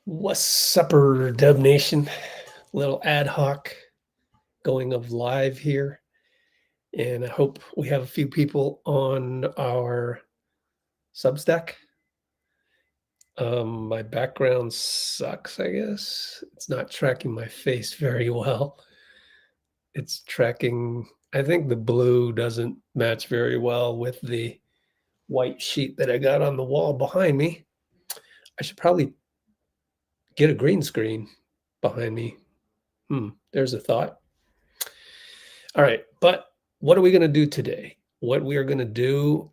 What's upper Dub Nation? Little ad hoc going of live here. And I hope we have a few people on our Substack. My background sucks, I guess. It's not tracking my face very well. It's tracking, I think the blue doesn't match very well with the white sheet that I got on the wall behind me. I should probably get a green screen behind me. There's a thought. All right, but what are we going to do today? What we are going to do,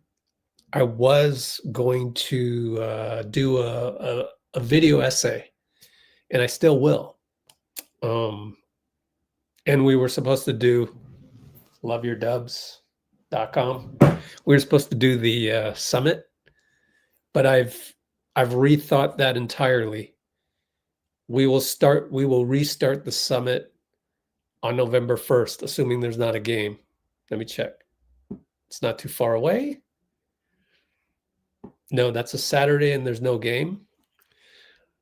I was going to do a video essay, and I still will. And we were supposed to do loveyourdubs.com. We were supposed to do the summit, but I've rethought that entirely. We will restart the summit on November 1st, assuming there's not a game. Let me check. It's not too far away. No, that's a Saturday and there's no game.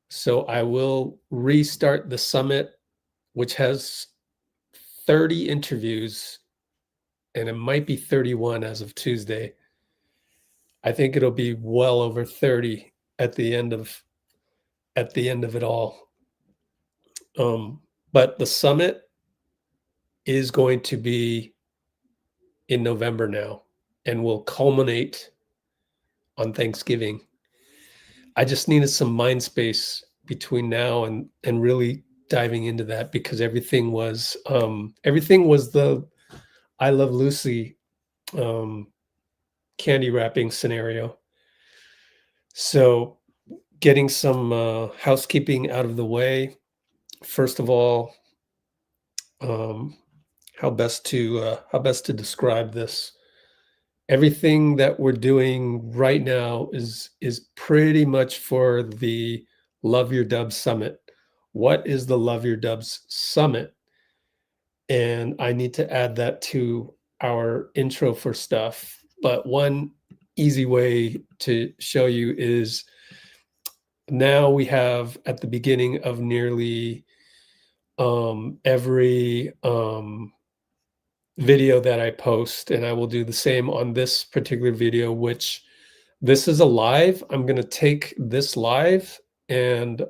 So I will restart the summit, which has 30 interviews, and it might be 31 as of Tuesday. I think it'll be well over 30 at the end of it all. But the summit is going to be in November now and will culminate on Thanksgiving. I just needed some mind space between now and really diving into that, because everything was the I Love Lucy candy wrapping scenario. So getting some housekeeping out of the way. First of all, how best to describe this? Everything that we're doing right now is pretty much for the Love Your Dubs Summit. What is the Love Your Dubs Summit? And I need to add that to our intro for stuff. But one easy way to show you is now we have at the beginning of nearly every video that I post, and I will do the same on this particular video, which this is a live. I'm going to take this live and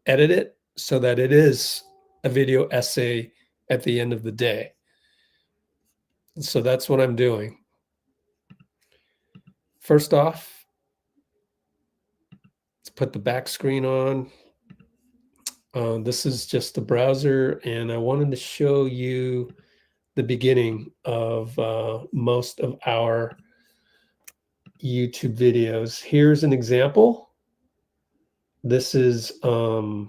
edit it so that it is a video essay at the end of the day. So that's what I'm doing. First off, let's put the back screen on. This is just the browser, and I wanted to show you the beginning of most of our YouTube videos. Here's an example. This is, I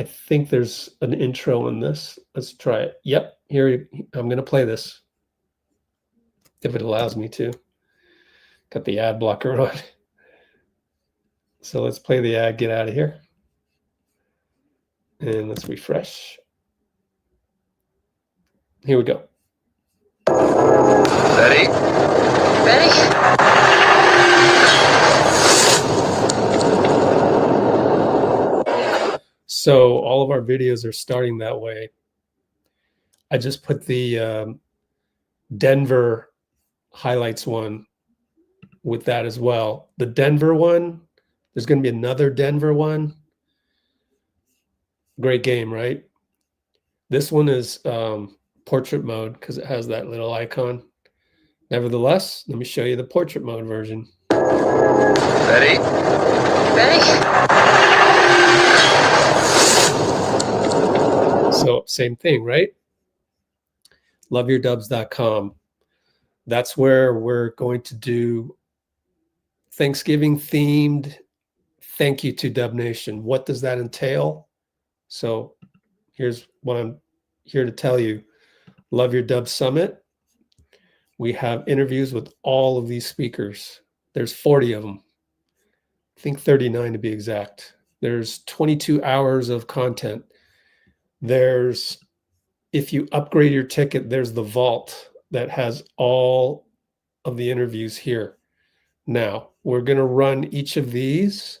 think there's an intro in this. Let's try it. Yep, here, I'm going to play this if it allows me to. Got the ad blocker on. So let's play the ad, get out of here. And let's refresh. Here we go. Ready? Ready? So all of our videos are starting that way. I just put the Denver highlights one with that as well. The Denver one, there's going to be another Denver one. Great game, right? This one is portrait mode because it has that little icon. Nevertheless, let me show you the portrait mode version. Ready? Ready? So same thing, right? loveyourdubs.com. That's where we're going to do Thanksgiving themed thank you to Dub Nation. What does that entail? So here's what I'm here to tell you. Love Your Dub Summit. We have interviews with all of these speakers. There's 40 of them. I think 39 to be exact. There's 22 hours of content. There's, if you upgrade your ticket, there's the vault that has all of the interviews here. Now, we're going to run each of these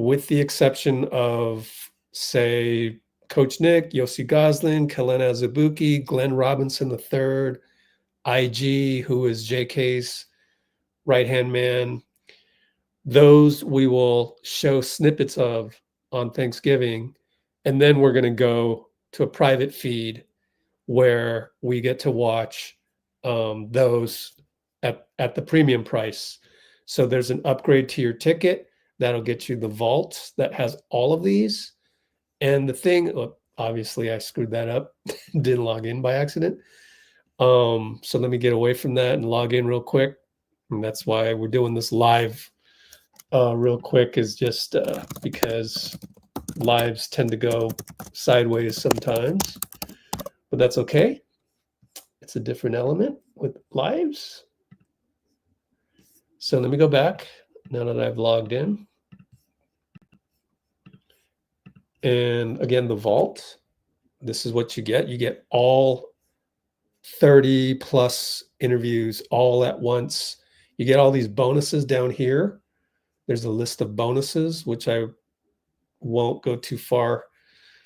with the exception of, say, Coach Nick, Yossi Goslin, Kelena Azubuike, Glenn Robinson III, IG, who is JK's right-hand man. Those we will show snippets of on Thanksgiving, and then we're going to go to a private feed where we get to watch those at the premium price. So there's an upgrade to your ticket that'll get you the vault that has all of these. And the thing, obviously I screwed that up, didn't log in by accident. So let me get away from that and log in real quick. And that's why we're doing this live real quick, is just because lives tend to go sideways sometimes, but that's okay. It's a different element with lives. So let me go back now that I've logged in. And again, the vault, this is what you get. You get all 30 plus interviews all at once. You get all these bonuses down here. There's a list of bonuses, which I won't go too far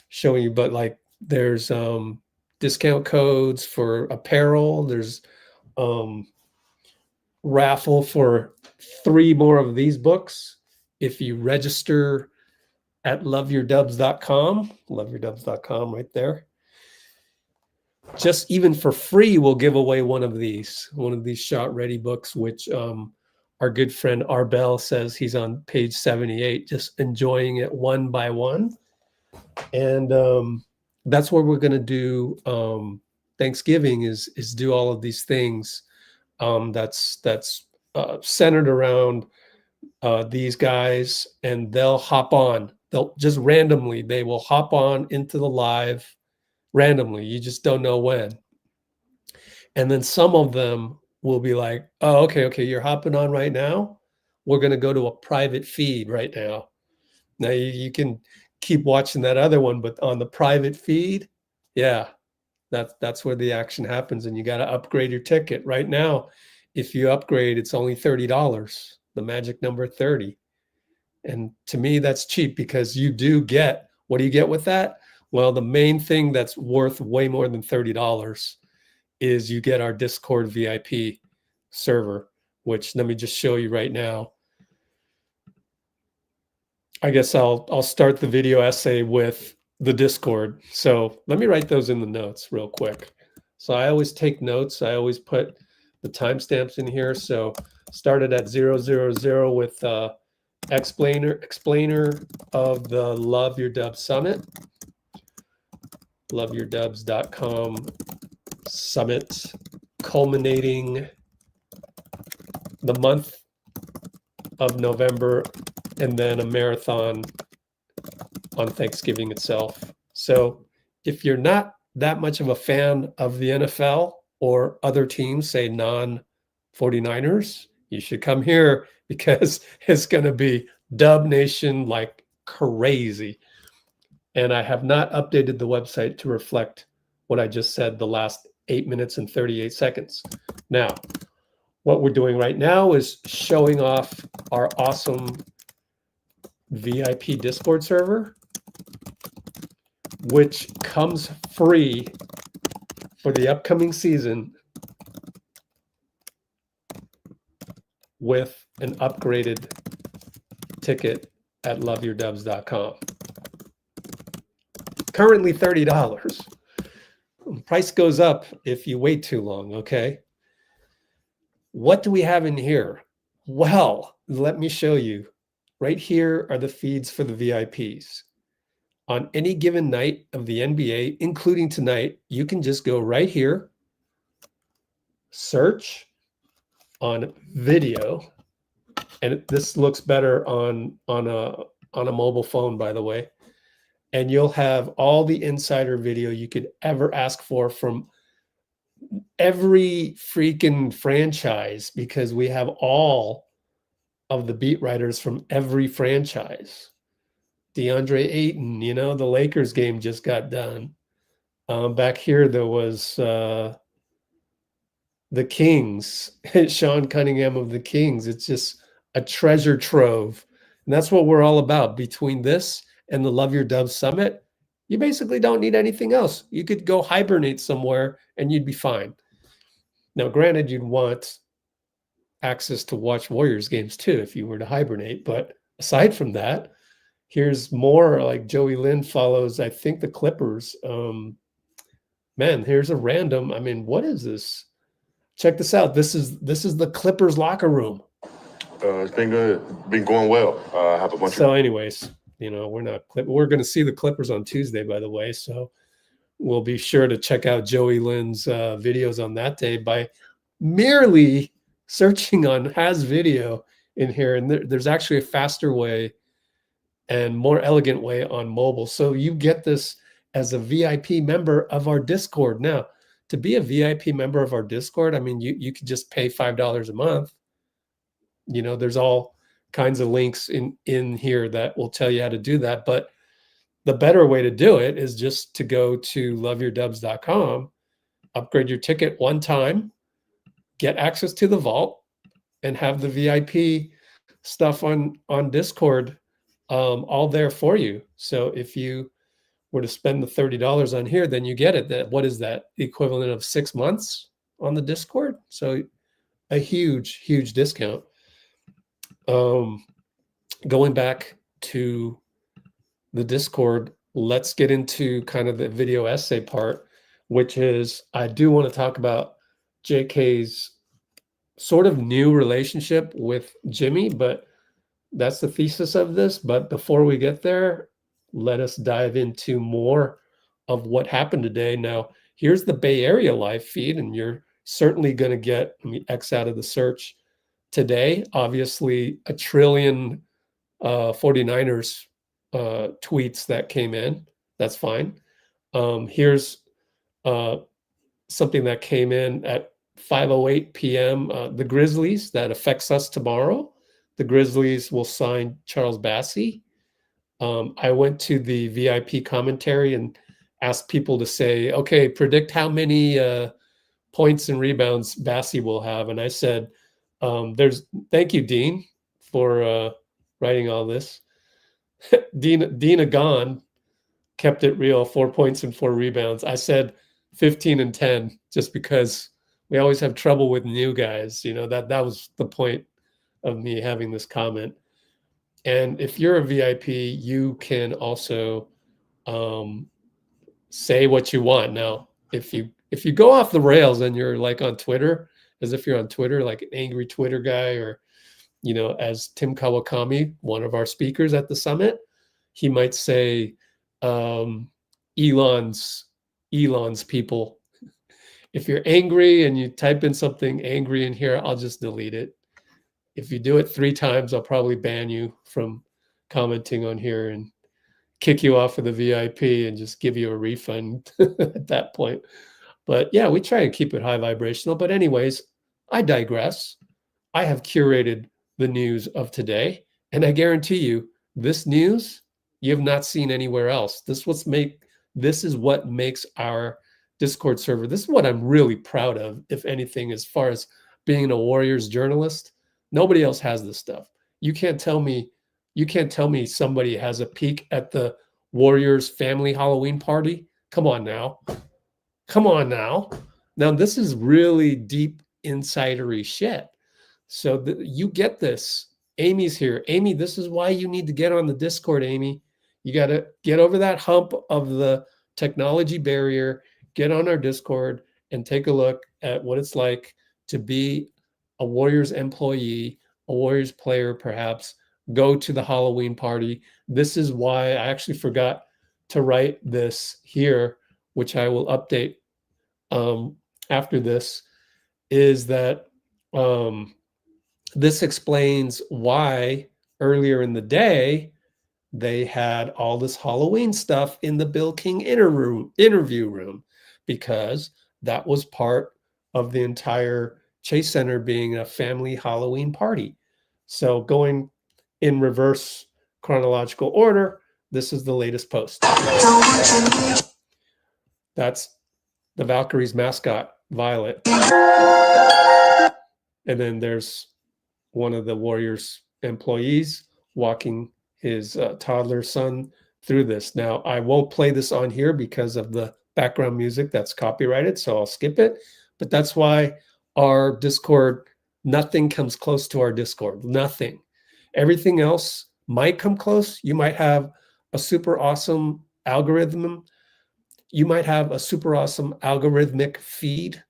showing you, but like there's discount codes for apparel. There's raffle for 3 more of these books if you register at loveyourdubs.com right there. Just even for free, we'll give away one of these shot ready books, which our good friend Arbel says he's on page 78, just enjoying it one by one. And that's what we're going to do. Thanksgiving is do all of these things. That's centered around these guys, and they'll hop on. They'll just randomly, they will hop on into the live randomly. You just don't know when. And then some of them will be like, oh, okay, you're hopping on right now. We're going to go to a private feed right now. Now you can keep watching that other one, but on the private feed, yeah, that's where the action happens. And you got to upgrade your ticket right now. If you upgrade, it's only $30, the magic number 30. And to me, that's cheap, because you do get, what do you get with that? Well, the main thing that's worth way more than $30 is you get our Discord VIP server, which let me just show you right now. I guess I'll start the video essay with the Discord. So let me write those in the notes real quick. So I always take notes. I always put the timestamps in here. So started at 000 with explainer of the Love Your Dubs Summit, loveyourdubs.com summit, culminating the month of November, and then a marathon on Thanksgiving itself. So if you're not that much of a fan of the NFL or other teams, say non-49ers, you should come here, because it's going to be Dub Nation like crazy. And I have not updated the website to reflect what I just said the last 8 minutes and 38 seconds. Now, what we're doing right now is showing off our awesome VIP Discord server, which comes free for the upcoming season with an upgraded ticket at loveyourdubs.com. Currently $30. The price goes up if you wait too long, okay? What do we have in here? Well, let me show you. Right here are the feeds for the VIPs. On any given night of the NBA, including tonight, you can just go right here, search on video, and this looks better on a mobile phone, by the way. And you'll have all the insider video you could ever ask for from every freaking franchise, because we have all of the beat writers from every franchise. DeAndre Ayton, the Lakers game just got done. Back here, there was the Kings, Sean Cunningham of the Kings. It's just a treasure trove. And that's what we're all about. Between this and the Love Your Dubs Summit, you basically don't need anything else. You could go hibernate somewhere and you'd be fine. Now, granted, you'd want access to watch Warriors games too if you were to hibernate. But aside from that, here's more. Like Joey Lynn follows, I think, the Clippers. Man, here's a random. I mean, what is this? Check this out. This is the Clippers locker room. It's been good. Been going well. I have a bunch So anyways, we're going to see the Clippers on Tuesday, by the way. So we'll be sure to check out Joey Lynn's videos on that day by merely searching on Has Video in here. And there's actually a faster way and more elegant way on mobile. So you get this as a VIP member of our Discord. Now, to be a VIP member of our Discord, I mean, you could just pay $5 a month. There's all kinds of links in here that will tell you how to do that. But the better way to do it is just to go to loveyourdubs.com, upgrade your ticket one time, get access to the vault, and have the VIP stuff on Discord all there for you. So if you were to spend the $30 on here, then you get it. What is that? The equivalent of 6 months on the Discord? So a huge, huge discount. Going back to the Discord, let's get into kind of the video essay part, which is I do want to talk about JK's sort of new relationship with Jimmy, but that's the thesis of this. But before we get there, let us dive into more of what happened today. Now, here's the Bay Area live feed, and you're certainly going to get, let me X out of the search today, obviously a trillion 49ers tweets that came in. That's fine. Here's something that came in at 5:08 p.m. The Grizzlies, that affects us tomorrow. The Grizzlies will sign Charles Bassey. I went to the VIP commentary and asked people to say, okay, predict how many points and rebounds Bassey will have. And I said, thank you, Dean, for writing all this. Dean Agon kept it real, 4 points and 4 rebounds. I said 15 and 10, just because we always have trouble with new guys. That was the point of me having this comment. And if you're a VIP, you can also say what you want. Now, if you go off the rails and you're like on Twitter, as if you're on Twitter, like an angry Twitter guy, or, as Tim Kawakami, one of our speakers at the summit, he might say, Elon's people. If you're angry and you type in something angry in here, I'll just delete it. If you do it 3 times, I'll probably ban you from commenting on here and kick you off of the VIP and just give you a refund at that point. But yeah, we try and keep it high vibrational. But anyways, I digress. I have curated the news of today, and I guarantee you, this news you have not seen anywhere else. This is what makes our Discord server. This is what I'm really proud of, if anything, as far as being a Warriors journalist. Nobody else has this stuff. You can't tell me somebody has a peek at the Warriors family Halloween party. Come on now. Now this is really deep insidery shit. So you get this. Amy's here. Amy, this is why you need to get on the Discord, Amy. You got to get over that hump of the technology barrier, get on our Discord, and take a look at what it's like to be a Warriors employee, a Warriors player, perhaps, go to the Halloween party. This is why I actually forgot to write this here, which I will update after this, is that this explains why earlier in the day they had all this Halloween stuff in the Bill King interview room, because that was part of the entire Chase Center being a family Halloween party. So going in reverse chronological order, this is the latest post. That's the Valkyries mascot, Violet. And then there's one of the Warriors employees walking his toddler son through this. Now, I won't play this on here because of the background music that's copyrighted, so I'll skip it. But that's why our Discord, nothing comes close to our Discord. Nothing. Everything else might come close. You might have a super awesome algorithm. You might have a super awesome algorithmic feed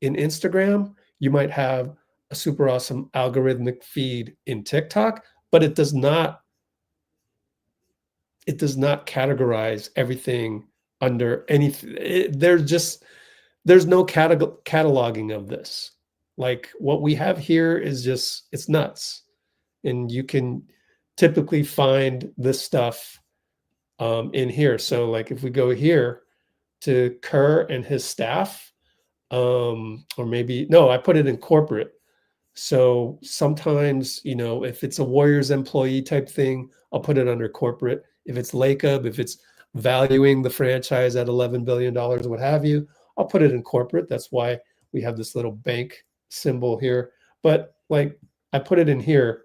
in Instagram. You might have a super awesome algorithmic feed in TikTok, but it does not categorize everything under anything. There's no cataloging of this. Like what we have here is just, it's nuts. And you can typically find this stuff in here. So like if we go here to Kerr and his staff, or maybe, no, I put it in corporate. So sometimes, you know, if it's a Warriors employee type thing, I'll put it under corporate. If it's Lacob, if it's valuing the franchise at $11 billion, what have you, I'll put it in corporate. That's why we have this little bank symbol here. But like I put it in here,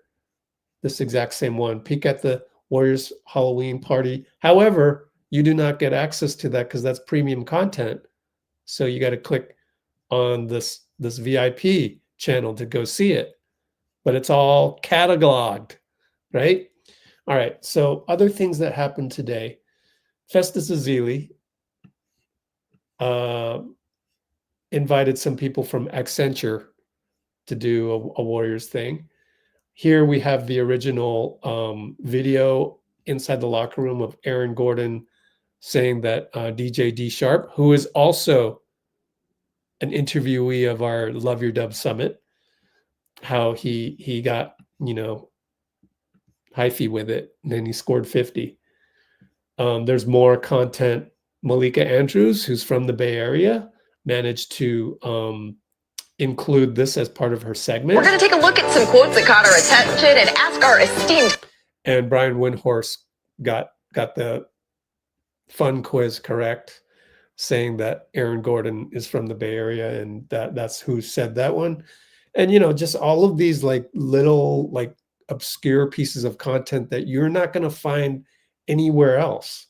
this exact same one, peek at the Warriors Halloween party. However, you do not get access to that because that's premium content. So you got to click on this VIP channel to go see it, but it's all cataloged, right? All right, so other things that happened today. Festus Ezeli invited some people from Accenture to do a Warriors thing. Here we have the original video inside the locker room of Aaron Gordon saying that DJ D Sharp, who is also an interviewee of our Love Your Dub Summit, how he got, you know, hyphy with it, and then he scored 50. There's more content. Malika Andrews, who's from the Bay Area, managed to include this as part of her segment. We're going to take a look at some quotes that caught our attention and ask our esteemed. And Brian Windhorst got the fun quiz correct, saying that Aaron Gordon is from the Bay Area, and that's who said that one. And, you know, just all of these like little like obscure pieces of content that you're not going to find anywhere else.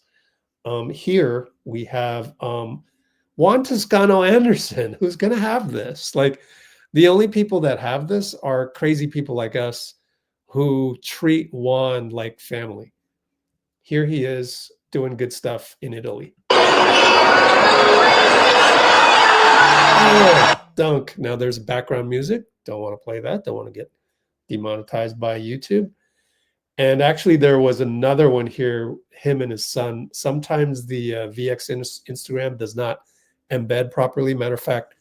Here we have Juan Toscano Anderson, who's going to have this. Like the only people that have this are crazy people like us who treat Juan like family. Here he is doing good stuff in Italy. Oh, dunk. Now there's background music. Don't want to play that. Don't want to get demonetized by YouTube. And actually there was another one here, him and his son. Sometimes the VX Instagram does not embed properly. Matter of fact,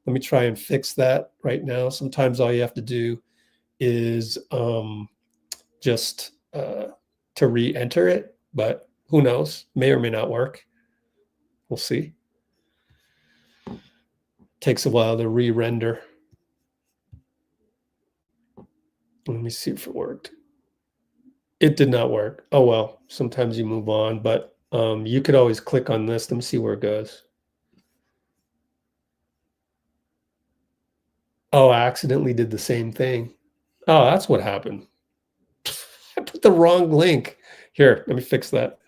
let me try and fix that right now. Sometimes all you have to do is just to re-enter it, but who knows? May or may not work. We'll see. Takes a while to re-render. Let me see if it worked. It did not work. Oh, well, sometimes you move on, but you could always click on this. Let me see where it goes. Oh, I accidentally did the same thing. Oh, that's what happened. I put the wrong link. Here, let me fix that.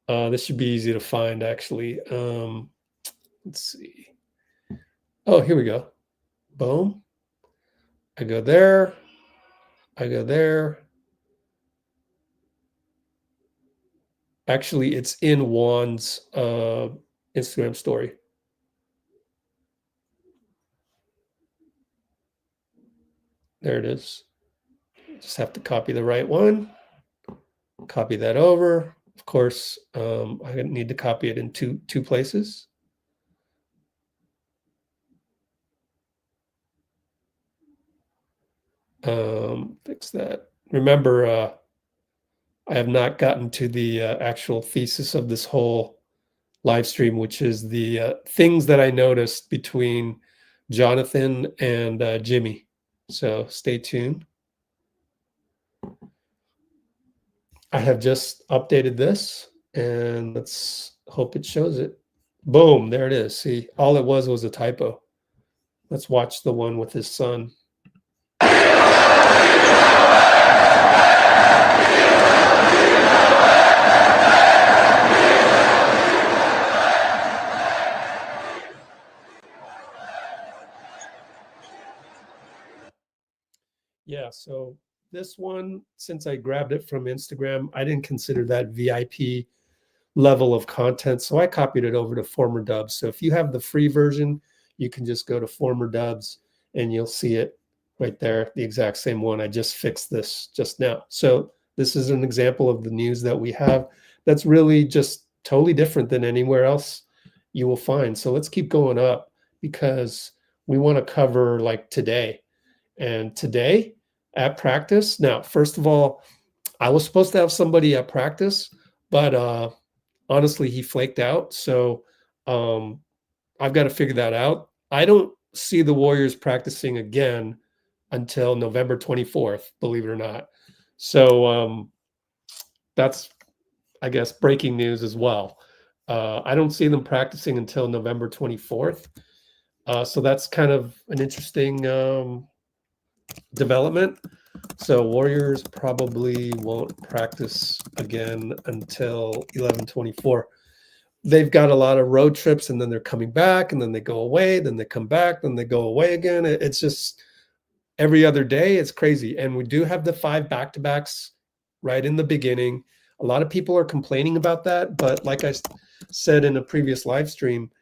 This should be easy to find, actually. Let's see. Oh, here we go. Boom. I go there. I go there. Actually, it's in Juan's Instagram story. There it is. Just have to copy the right one. Copy that over. Of course, I need to copy it in two places. Fix that. Remember, I have not gotten to the actual thesis of this whole live stream, which is the things that I noticed between Jonathan and Jimmy. So stay tuned. I have just updated this, and let's hope it shows it. Boom, there it is. See, all it was a typo. Let's watch the one with his son. Yeah. So this one, since I grabbed it from Instagram, I didn't consider that VIP level of content. So I copied it over to Former Dubs. So if you have the free version, you can just go to Former Dubs and you'll see it right there, the exact same one. I just fixed this just now. So this is an example of the news that we have that's really just totally different than anywhere else you will find. So let's keep going up because we want to cover like today. And today at practice, now, first of all, I was supposed to have somebody at practice, but honestly, he flaked out. So I've got to figure that out. I don't see the Warriors practicing again until November 24th, believe it or not. So that's, I guess, breaking news as well. I don't see them practicing until November 24th. So that's kind of an interesting development. So Warriors probably won't practice again until 11/24. They've got a lot of road trips and then they're coming back and then they go away, then they come back, then they go away again. It's just every other day. It's crazy. And we do have the 5 back-to-backs right in the beginning. A lot of people are complaining about that. But like I said in a previous live stream,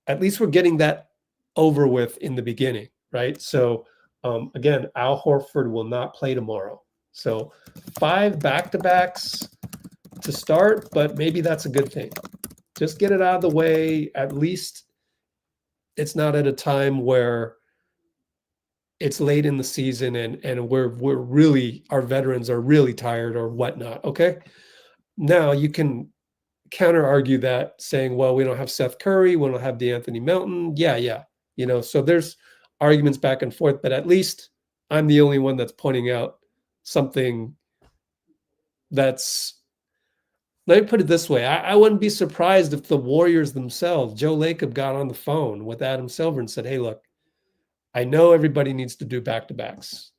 at least we're getting that over with in the beginning, right? So again, Al Horford will not play tomorrow. So 5 back-to-backs to start, but maybe that's a good thing. Just get it out of the way. At least it's not at a time where it's late in the season and we're really, our veterans are really tired or whatnot. Okay. Now you can counter argue that saying, well, we don't have Seth Curry, we don't have DeAnthony Melton. Yeah. So there's arguments back and forth, but at least I'm the only one that's pointing out something that's, let me put it this way. I wouldn't be surprised if the Warriors themselves, Joe Lacob, got on the phone with Adam Silver and said, hey, look, I know everybody needs to do back-to-backs.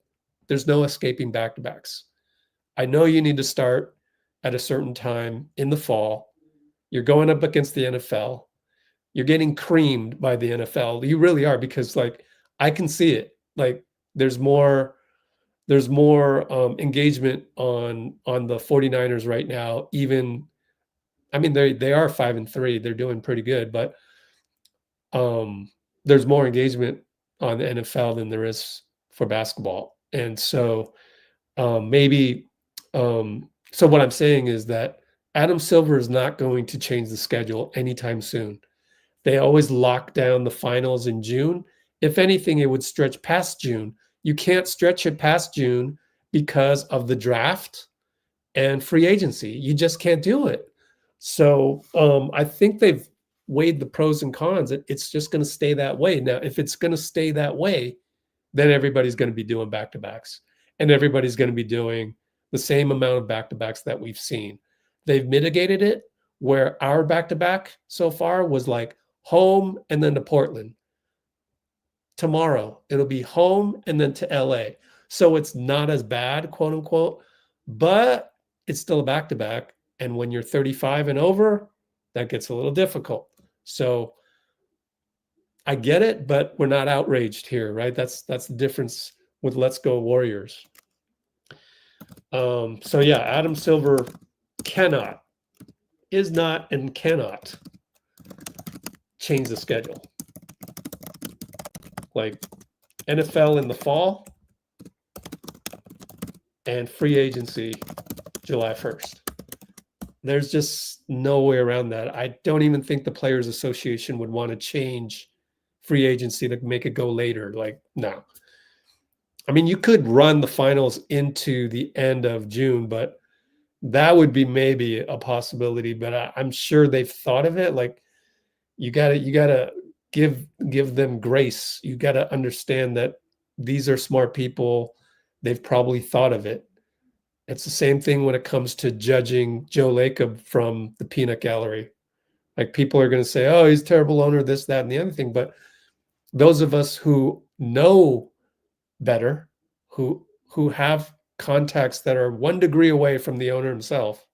There's no escaping back-to-backs. I know you need to start at a certain time in the fall. You're going up against the NFL. You're getting creamed by the NFL. You really are, because like I can see it. Like there's more engagement on the 49ers right now. Even, I mean, they are 5-3. They're doing pretty good, but there's more engagement on the NFL than there is for basketball. And so so what I'm saying is that Adam Silver is not going to change the schedule anytime soon. They always lock down the finals in June. If anything, it would stretch past June. You can't stretch it past June because of the draft and free agency. You just can't do it. So I think they've weighed the pros and cons. It's just going to stay that way. Now, if it's going to stay that way, then everybody's going to be doing back-to-backs and everybody's going to be doing the same amount of back-to-backs that we've seen. They've mitigated it where our back-to-back so far was like home and then to Portland. Tomorrow, it'll be home and then to LA. So it's not as bad, quote unquote, but it's still a back-to-back. And when you're 35 and over, that gets a little difficult. So I get it, but we're not outraged here, right? That's the difference with Let's Go Warriors. So yeah, Adam Silver is not and cannot change the schedule. Like NFL in the fall and free agency July 1st. There's just no way around that. I don't even think the Players Association would want to change free agency to make it go later. Like, no. I mean, you could run the finals into the end of June, but that would be maybe a possibility. But I'm sure they've thought of it. Like, you gotta give them grace. You gotta understand that these are smart people. They've probably thought of it. It's the same thing when it comes to judging Joe Lacob from the peanut gallery. Like, people are going to say, oh, he's a terrible owner, this, that, and the other thing. But those of us who know better, who have contacts that are 1 degree away from the owner himself,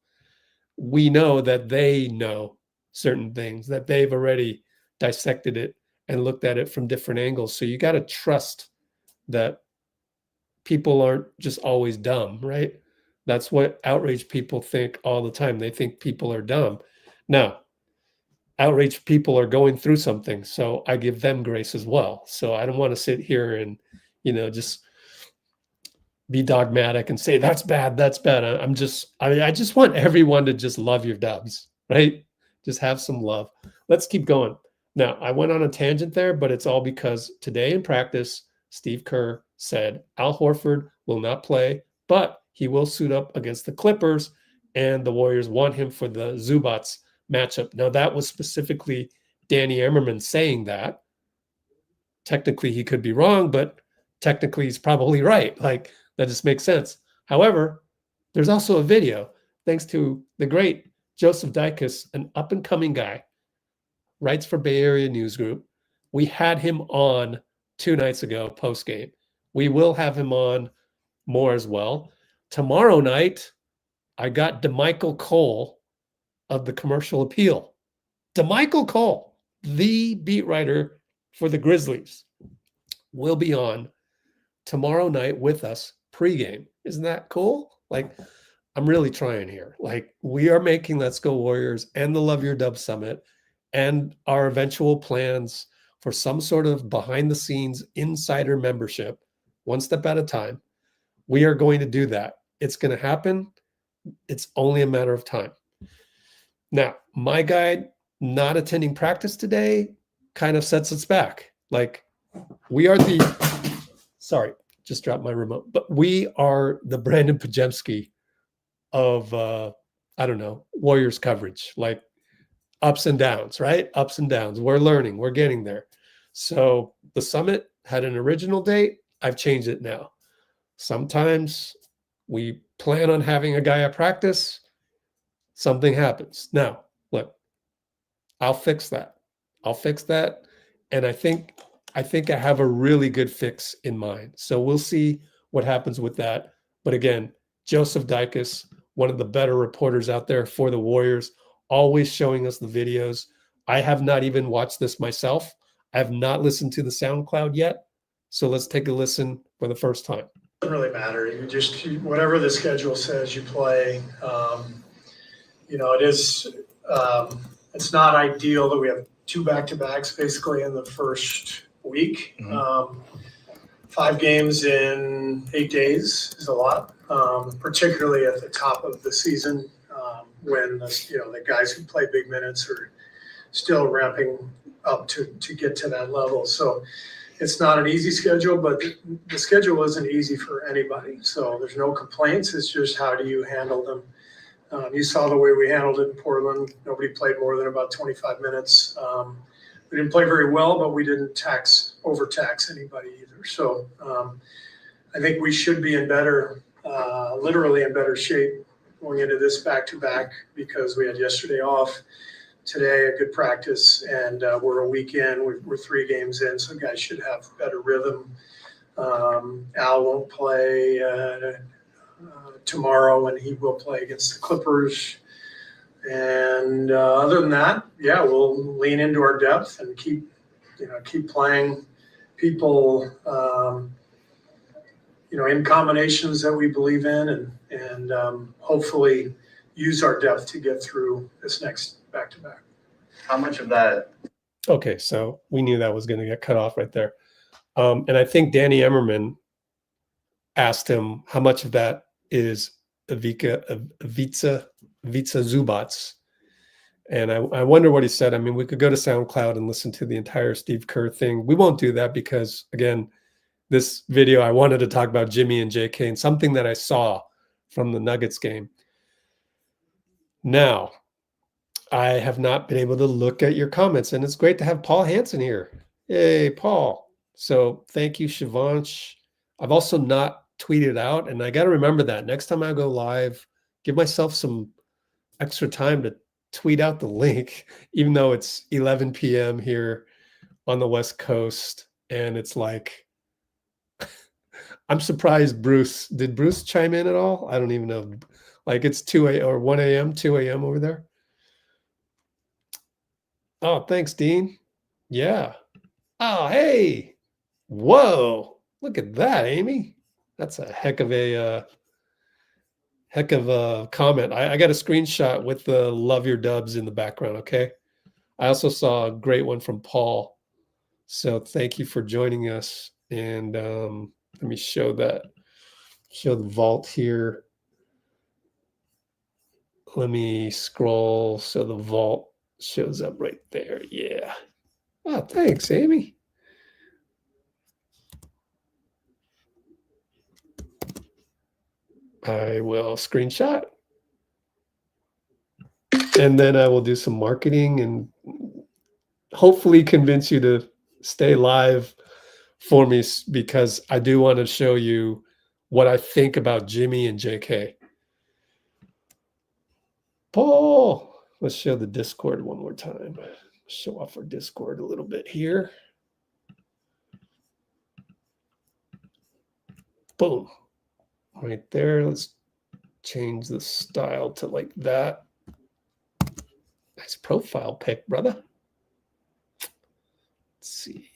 we know that they know certain things, that they've already dissected it and looked at it from different angles. So you got to trust that people aren't just always dumb, right? That's what outraged people think all the time. They think people are dumb. Now, outraged people are going through something, so I give them grace as well. So I don't want to sit here and, just be dogmatic and say that's bad, that's bad. I just want everyone to just love your dubs, right? Just have some love. Let's keep going. Now, I went on a tangent there, but it's all because today in practice, Steve Kerr said Al Horford will not play, but he will suit up against the Clippers, and the Warriors want him for the Zubats matchup. Now, that was specifically Danny Emmerman saying that. Technically, he could be wrong, but technically, he's probably right. Like, that just makes sense. However, there's also a video, thanks to the great Joseph Dycus, an up-and-coming guy, writes for Bay Area News Group. We had him on 2 nights ago, post-game. We will have him on more as well. Tomorrow night, I got DeMichael Cole of the Commercial Appeal. DeMichael Cole, the beat writer for the Grizzlies, will be on tomorrow night with us pregame. Isn't that cool? Like, I'm really trying here. Like, we are making Let's Go Warriors and the Love Your Dub Summit and our eventual plans for some sort of behind the scenes insider membership, one step at a time. We are going to do that. It's going to happen. It's only a matter of time. Now, my guide not attending practice today kind of sets us back. Like, we are sorry, just dropped my remote, but we are the Brandon Pajemski of, Warriors coverage, like ups and downs, right? Ups and downs. We're learning, we're getting there. So the summit had an original date. I've changed it now. Sometimes we plan on having a guy at practice. Something happens. Now, look, I'll fix that. And I think I have a really good fix in mind. So we'll see what happens with that. But again, Joseph Dycus, one of the better reporters out there for the Warriors, always showing us the videos. I have not even watched this myself. I have not listened to the SoundCloud yet. So let's take a listen for the first time. Doesn't really matter. You just, whatever the schedule says, you play. It is, it's not ideal that we have 2 back-to-backs basically in the first week. 5 games in 8 days is a lot, particularly at the top of the season when the guys who play big minutes are still ramping up to get to that level. So it's not an easy schedule, but the schedule isn't easy for anybody. So there's no complaints. It's just how do you handle them? You saw the way we handled it in Portland. Nobody played more than about 25 minutes. We didn't play very well, but we didn't overtax anybody either. So I think we should be literally in better shape going into this back-to-back because we had yesterday off, today a good practice, and we're a week in. We're 3 games in, so guys should have better rhythm. Al won't play tomorrow, and he will play against the Clippers. And other than that, we'll lean into our depth and keep playing people, in combinations that we believe in, and hopefully use our depth to get through this next back-to-back. How much of that? Okay, so we knew that was going to get cut off right there. And I think Danny Emmerman asked him how much of that is Ivica Zubats. And I wonder what he said. I mean, we could go to SoundCloud and listen to the entire Steve Kerr thing. We won't do that because, again, this video, I wanted to talk about Jimmy and JK and something that I saw from the Nuggets game. Now, I have not been able to look at your comments, and it's great to have Paul Hansen here. Hey, Paul. So thank you, Shivansh. I've also not tweeted out, and I got to remember that. Next time I go live, give myself some extra time to tweet out the link, even though it's 11 p.m. here on the West Coast, and it's like, I'm surprised Bruce, did Bruce chime in at all? I don't even know. Like it's 2 a.m. or 1 a.m., 2 a.m. over there. Oh, thanks, Dean. Yeah. Oh, hey. Whoa. Look at that, Amy. That's a heck of a comment. I got a screenshot with the love your dubs in the background. Okay. I also saw a great one from Paul. So thank you for joining us. And let me show the vault here. Let me scroll so the vault shows up right there. Yeah. Oh, thanks, Amy. I will screenshot. And then I will do some marketing and hopefully convince you to stay live for me, because I do want to show you what I think about Jimmy and JK. Paul, let's show the Discord one more time. Show off our Discord a little bit here. Boom. Right there. Let's change the style to like that. Nice profile pic, brother. Let's see.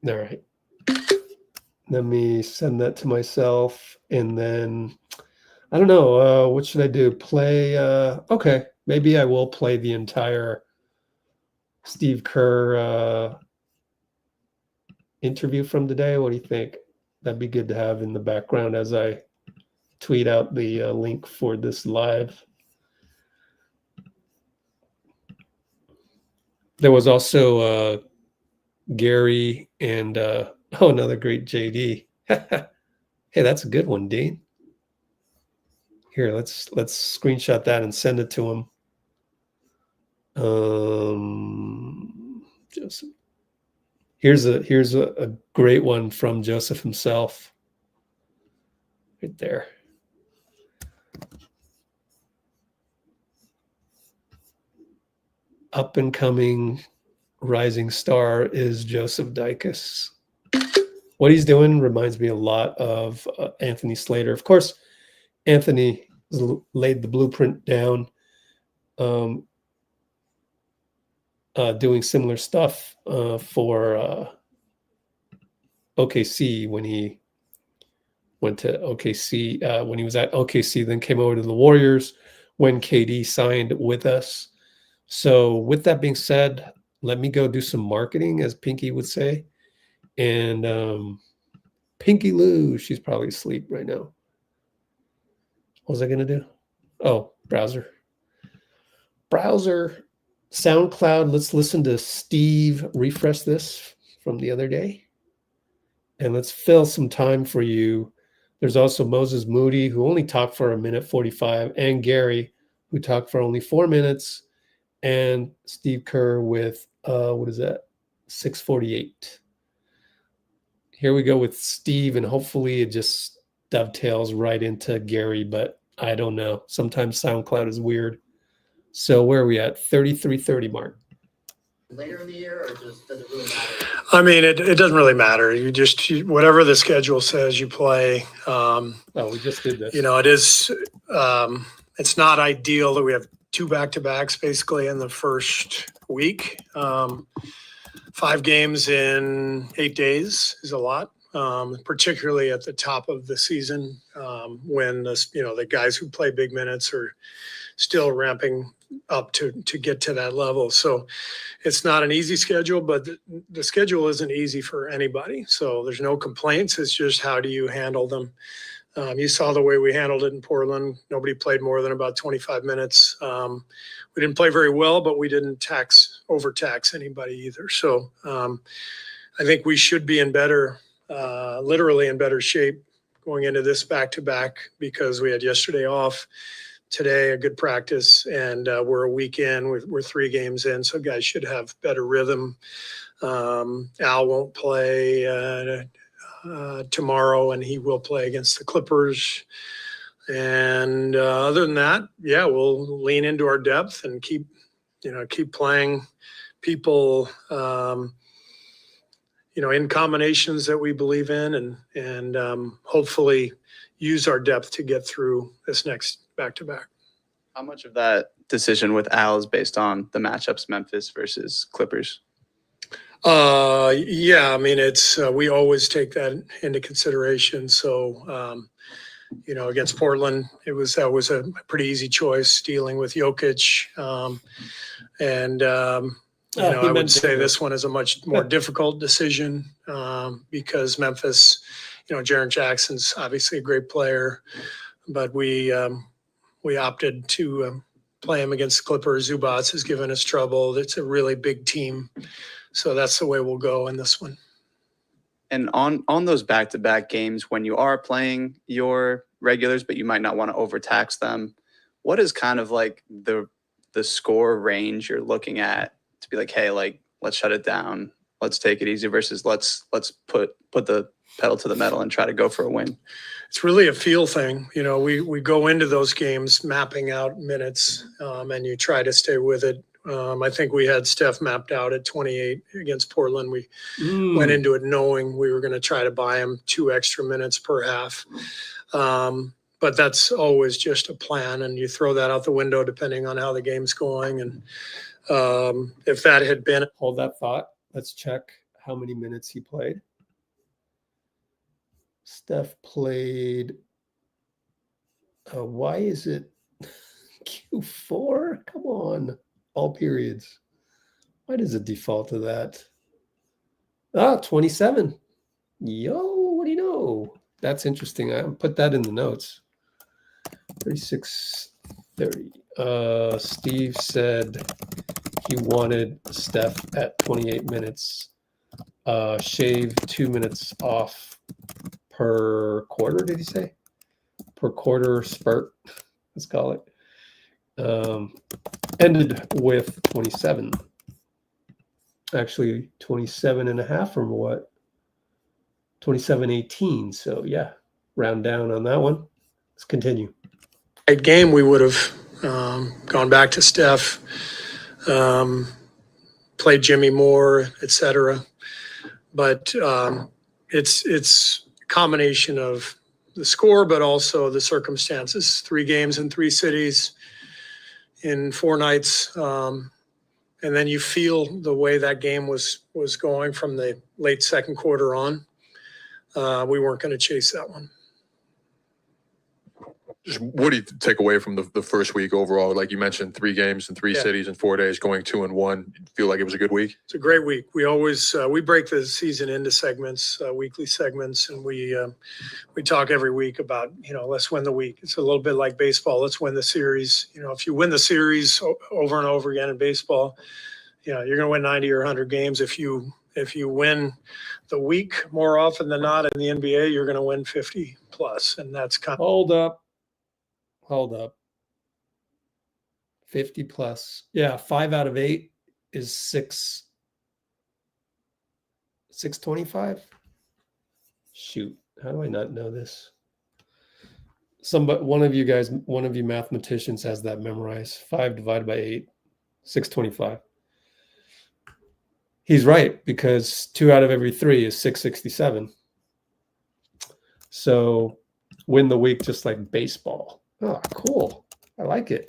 All right. Let me send that to myself. And then, I don't know, what should I do? Play, okay. Maybe I will play the entire Steve Kerr interview from today. What do you think? That'd be good to have in the background as I tweet out the link for this live. There was also Gary and another great JD. Hey, that's a good one, Dean. Here, let's screenshot that and send it to him. Joseph. Here's a great one from Joseph himself. Right there. Up and coming rising star is Joseph Dycus. What he's doing reminds me a lot of Anthony Slater. Of course, Anthony laid the blueprint down, doing similar stuff for OKC when he went to OKC, when he was at OKC, then came over to the Warriors when KD signed with us. So with that being said, let me go do some marketing, as Pinky would say. And Pinky Lou, she's probably asleep right now. What was I going to do? Oh, browser. SoundCloud. Let's listen to Steve refresh this from the other day. And let's fill some time for you. There's also Moses Moody, who only talked for 1:45, and Gary, who talked for only 4 minutes, and Steve Kerr with, what is that? 6:48. Here we go with Steve, and hopefully it just dovetails right into Gary, but I don't know. Sometimes SoundCloud is weird. So where are we at? 33:30 mark. Later in the year, or just does it really matter? I mean, it doesn't really matter. Whatever the schedule says, you play. Oh, we just did this. You know, it is, it's not ideal that we have 2 back-to-backs basically in the first week. 5 games in 8 days is a lot, particularly at the top of the season, when the guys who play big minutes are still ramping up to get to that level. So it's not an easy schedule, but the schedule isn't easy for anybody. So there's no complaints. It's just, how do you handle them? You saw the way we handled it in Portland. Nobody played more than about 25 minutes. We didn't play very well, but we didn't overtax anybody either. So I think we should be literally in better shape going into this back-to-back, because we had yesterday off, today a good practice, and we're a week in. We're 3 games in, so guys should have better rhythm. Al won't play tomorrow, and he will play against the Clippers. And other than that, yeah, we'll lean into our depth and keep playing people, in combinations that we believe in, and hopefully use our depth to get through this next back-to-back. How much of that decision with Al is based on the matchups, Memphis versus Clippers? Yeah, I mean, it's, we always take that into consideration. So, against Portland, that was a pretty easy choice dealing with Jokic. I would say this one is a much more difficult decision because Memphis, Jaren Jackson's obviously a great player, but we opted to play him against the Clippers. Zubats has given us trouble. It's a really big team. So that's the way we'll go in this one. And on those back-to-back games, when you are playing your regulars, but you might not want to overtax them, what is kind of like the score range you're looking at to be like, hey, like, let's shut it down, let's take it easy, versus let's put the pedal to the metal and try to go for a win? It's really a feel thing. We go into those games mapping out minutes, and you try to stay with it. I think we had Steph mapped out at 28 against Portland. We went into it knowing we were going to try to buy him 2 extra minutes per half. But that's always just a plan, and you throw that out the window depending on how the game's going. And if that had been... Hold that thought. Let's check how many minutes he played. Steph played... why is it Q4? Come on. All periods. Why does it default to that? 27. Yo, what do you know? That's interesting. I put that in the notes. 36-30. Steve said he wanted Steph at 28 minutes. Shave 2 minutes off per quarter, did he say? Per quarter spurt, let's call it. Ended with 27. Actually, 27 and a half from what? 27-18. So, yeah, round down on that one. Let's continue. Right game, we would have gone back to Steph, played Jimmy more, etc. But it's a combination of the score, but also the circumstances. 3 games in 3 cities in 4 nights. And then you feel the way that game was going from the late second quarter on. We weren't going to chase that one. Just what do you take away from the first week overall? Like you mentioned, 3 games in 3 cities in 4 days, going 2-1. Feel like it was a good week? It's a great week. We always we break the season into segments, weekly segments, and we talk every week about, let's win the week. It's a little bit like baseball. Let's win the series. If you win the series over and over again in baseball, you're going to win 90 or 100 games. If you win the week more often than not in the NBA, you're going to win 50 plus, and that's kind of... Hold up. 50 plus. Yeah, 5 out of 8 is 625. Shoot, how do I not know this? One of you mathematicians has that memorized. 5 divided by 8, 625. He's right, because 2 out of every 3 is 667. So win the week just like baseball. Oh, cool. I like it.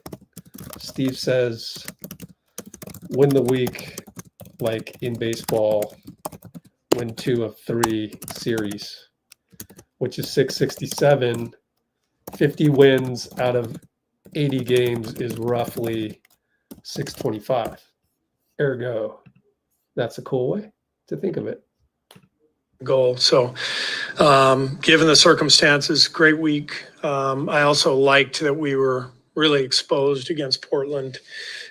Steve says, win the week like in baseball, win 2 of 3 series, which is 667. 50 wins out of 80 games is roughly 625. Ergo, that's a cool way to think of it. Goal. So given the circumstances, great week. I also liked that we were really exposed against Portland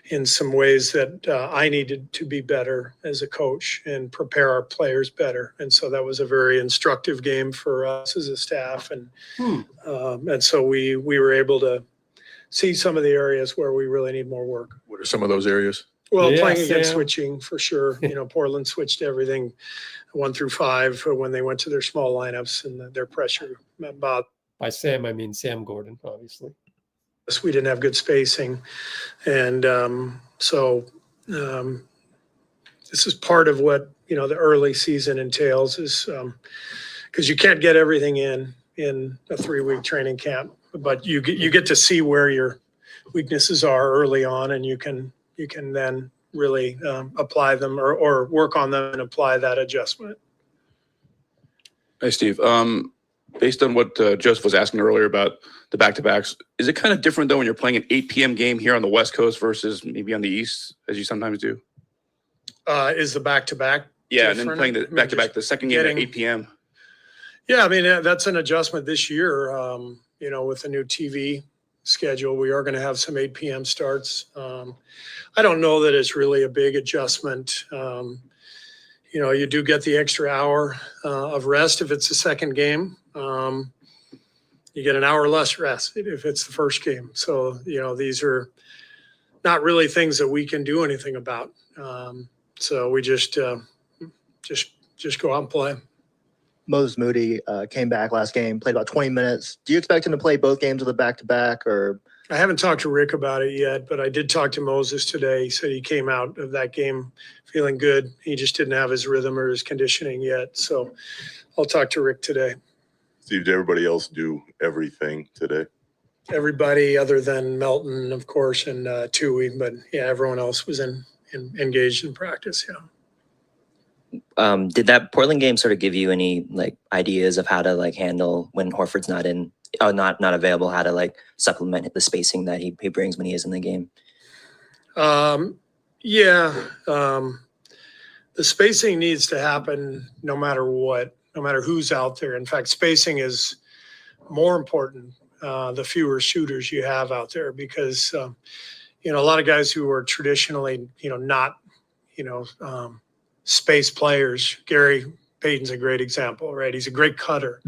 in some ways that I needed to be better as a coach and prepare our players better. And so that was a very instructive game for us as a staff. And so we were able to see some of the areas where we really need more work. What are some of those areas? Well, playing against switching for sure. Portland switched everything 1 through 5 when they went to their small lineups and their pressure. By Sam, I mean Sam Gordon, obviously. We didn't have good spacing. And so this is part of what, the early season entails is because you can't get everything in a 3-week training camp, but you get to see where your weaknesses are early on, and you can then really apply them or work on them and apply that adjustment. Hey, Steve. Based on what Joseph was asking earlier about the back-to-backs, is it kind of different, though, when you're playing an 8 p.m. game here on the West Coast versus maybe on the East, as you sometimes do? Is the back-to-back Yeah, different? and then playing the back-to-back, the second game at 8 p.m. Yeah, I mean, that's an adjustment this year, with the new TV schedule. We are going to have some 8 p.m. starts. I don't know that it's really a big adjustment. You do get the extra hour of rest if it's the second game. You get an hour less rest if it's the first game. So, these are not really things that we can do anything about. So we just go out and play. Moses Moody came back last game, played about 20 minutes. Do you expect him to play both games of the back-to-back, or? I haven't talked to Rick about it yet, but I did talk to Moses today. He said he came out of that game feeling good. He just didn't have his rhythm or his conditioning yet. So I'll talk to Rick today. Steve, did everybody else do everything today? Everybody other than Melton, of course, and Tui, but yeah, everyone else was engaged in practice. Yeah. Did that Portland game sort of give you any ideas of how to handle when Horford's not available, how to supplement the spacing that he brings when he is in the game? The spacing needs to happen no matter what, no matter who's out there. In fact, spacing is more important the fewer shooters you have out there, because a lot of guys who are traditionally not space players. Gary Payton's a great example, right? He's a great cutter,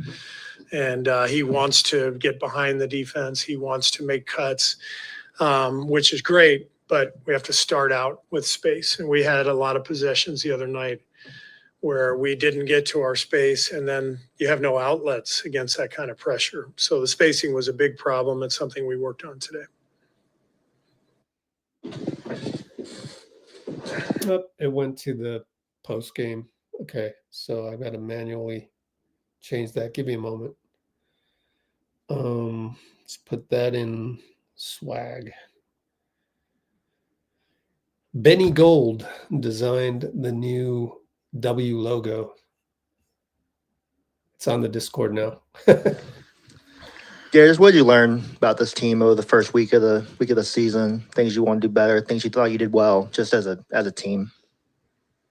and he wants to get behind the defense. He wants to make cuts, which is great, but we have to start out with space. And we had a lot of possessions the other night where we didn't get to our space, and then you have no outlets against that kind of pressure. So the spacing was a big problem. It's something we worked on today. It went to the post game. Okay, so I got to manually change that. Give me a moment. Let's put that in swag. Benny Gold designed the new W logo. It's on the Discord now. Darius, what did you learn about this team over the first week of the season? Things you want to do better, things you thought you did well, just as a team.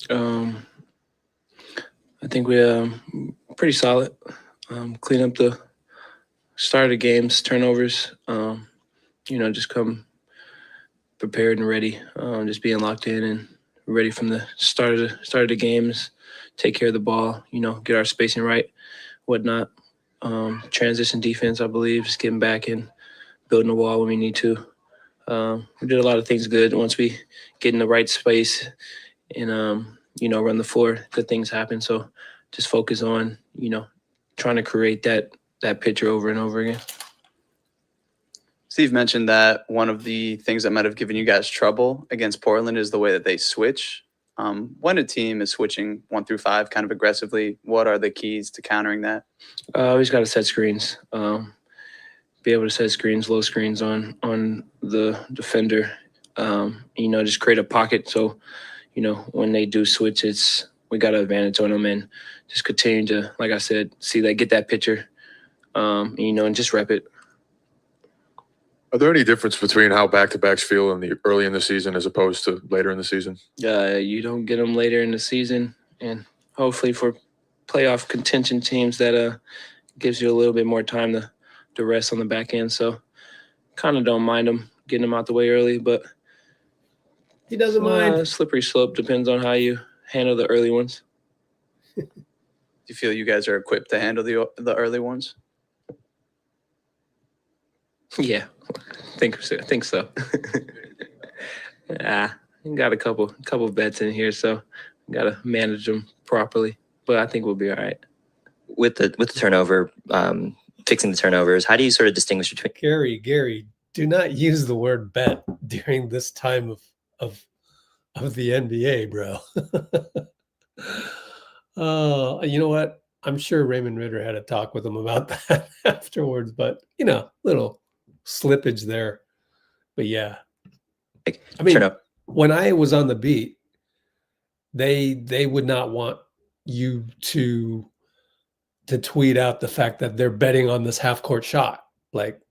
I think we're pretty solid. Clean up the start of the games, turnovers. Just come prepared and ready. Just being locked in and ready from the start of the games. Take care of the ball. Get our spacing right, whatnot. Transition defense, I believe, just getting back and building the wall when we need to. We did a lot of things good. Once we get in the right space and run the floor, good things happen. So just focus on trying to create that picture over and over again. Steve mentioned that one of the things that might have given you guys trouble against Portland is the way that they switch. When a team is switching 1 through 5 kind of aggressively, what are the keys to countering that? We just got to set screens. Be able to set screens, low screens on the defender. Just create a pocket. So, when they do switch, we got an advantage on them, and just continue to, like I said, get that picture, and just rep it. Are there any difference between how back-to-backs feel early in the season as opposed to later in the season? You don't get them later in the season, and hopefully for playoff contention teams that gives you a little bit more time to rest on the back end. So kind of don't mind them getting them out the way early, but He doesn't mind. Slippery slope depends on how you handle the early ones. Do you feel you guys are equipped to handle the early ones? Yeah, think so. Got a couple bets in here, so got to manage them properly. But I think we'll be all right. With the turnover, fixing the turnovers, how do you sort of distinguish between? Gary, do not use the word bet during this time of the NBA, bro. You know what? I'm sure Raymond Ritter had a talk with him about that afterwards, but little slippage there. But yeah, when I was on the beat, they would not want you to tweet out the fact that they're betting on this half court shot. Like,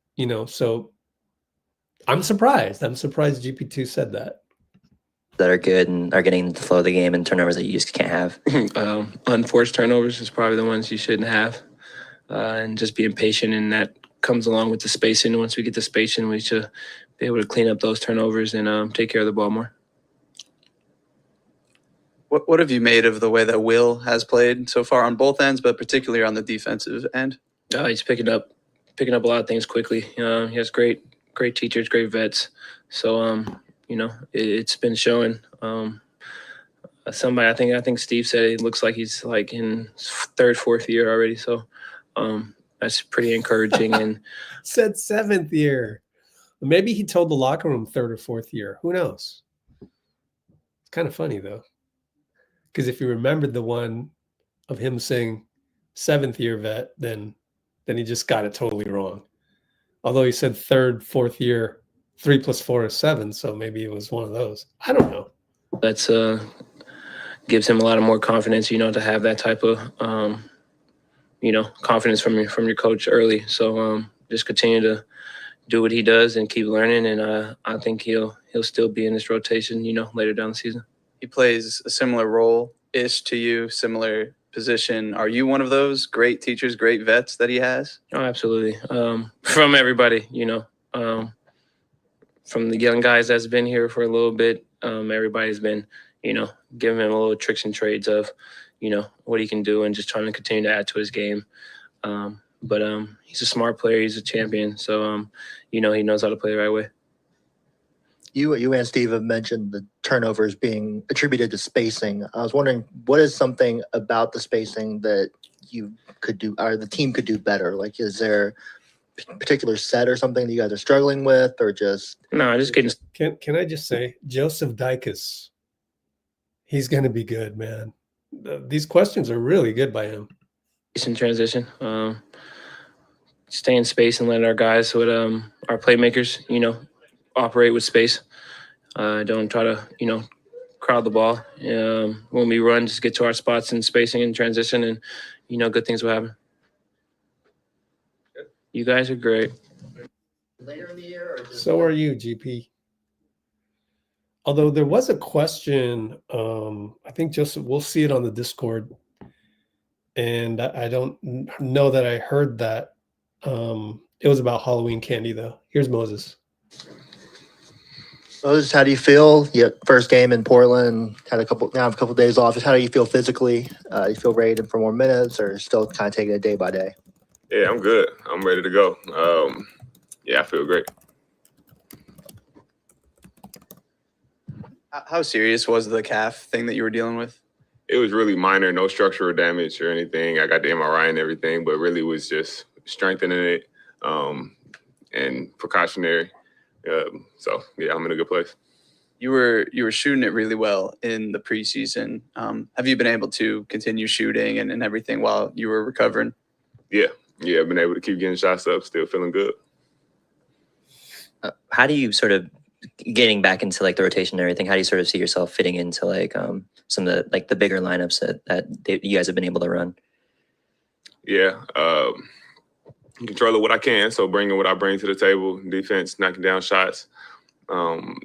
so I'm surprised. I'm surprised GP2 said that. That are good and are getting the flow of the game, and turnovers that you just can't have. Unforced turnovers is probably the ones you shouldn't have. And just being patient, and that comes along with the spacing. Once we get the spacing, we should be able to clean up those turnovers and take care of the ball more. What have you made of the way that Will has played so far on both ends, but particularly on the defensive end? He's picking up a lot of things quickly. He has great teachers, great vets. So it's been showing. Somebody, I think Steve said it looks like he's like in third, fourth year already. So that's pretty encouraging. And said 7th year. Maybe he told the locker room 3rd or 4th year. Who knows? It's kind of funny though, because if you remembered the one of him saying 7th year vet, then he just got it totally wrong. Although he said 3rd, 4th year, 3 + 4 is 7, so maybe it was one of those. I don't know. That's gives him a lot of more confidence, to have that type of confidence from your coach early. So just continue to do what he does and keep learning, and I think he'll still be in this rotation, later down the season. He plays a similar role-ish to you, similar position. Are you one of those great teachers, great vets that he has? Oh, absolutely. From everybody, from the young guys that's been here for a little bit, everybody's been, giving him a little tricks and trades of, what he can do and just trying to continue to add to his game. But he's a smart player. He's a champion. So, he knows how to play the right way. You and Steve have mentioned the turnovers being attributed to spacing. I was wondering, what is something about the spacing that you could do, or the team could do better? Like, is there a particular set or something that you guys are struggling with, or just? No, just getting. Can I just say, Joseph Dycus, he's going to be good, man. These questions are really good by him. In transition, stay in space and let our guys, with our playmakers, operate with space. Don't try to, crowd the ball. When we run, just get to our spots in spacing and transition, and, good things will happen. You guys are great. Later in the year, or just So are you, GP. Although there was a question, I think we'll see it on the Discord. And I don't know that I heard that. It was about Halloween candy, though. Here's Moses. Moses, how do you feel? First game in Portland, have a couple days off. Just how do you feel physically? You feel ready for more minutes, or still kind of taking it day by day? Yeah, I'm good. I'm ready to go. I feel great. How serious was the calf thing that you were dealing with? It was really minor, no structural damage or anything. I got the MRI and everything, but really was just strengthening it and precautionary. I'm in a good place. You were shooting it really well in the preseason. Have you been able to continue shooting and everything while you were recovering? Yeah, I've been able to keep getting shots up, still feeling good. How do you sort of, getting back into like the rotation and everything, how do you sort of see yourself fitting into like some of the bigger lineups that you guys have been able to run? Yeah, controlling what I can, so bringing what I bring to the table, defense, knocking down shots, whatever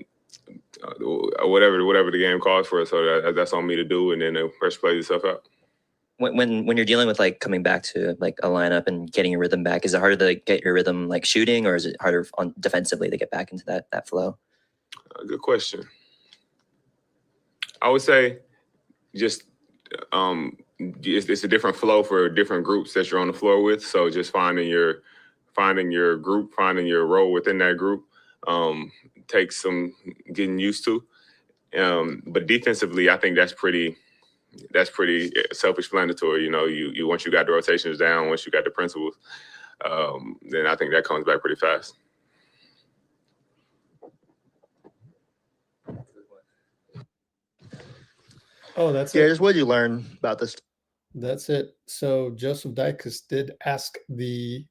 the game calls for. So that's on me to do, and then the pressure plays itself out. When you're dealing with like coming back to like a lineup and getting your rhythm back, is it harder to like, get your rhythm like shooting, or is it harder defensively to get back into that flow? Good question. I would say just it's a different flow for different groups that you're on the floor with. So just finding your group, finding your role within that group takes some getting used to. But defensively, I think that's pretty self-explanatory. You once you got the rotations down, once you got the principles, then I think that comes back pretty fast. Oh, that's it. Just what did you learn about this? That's it. So Joseph Dycus did ask the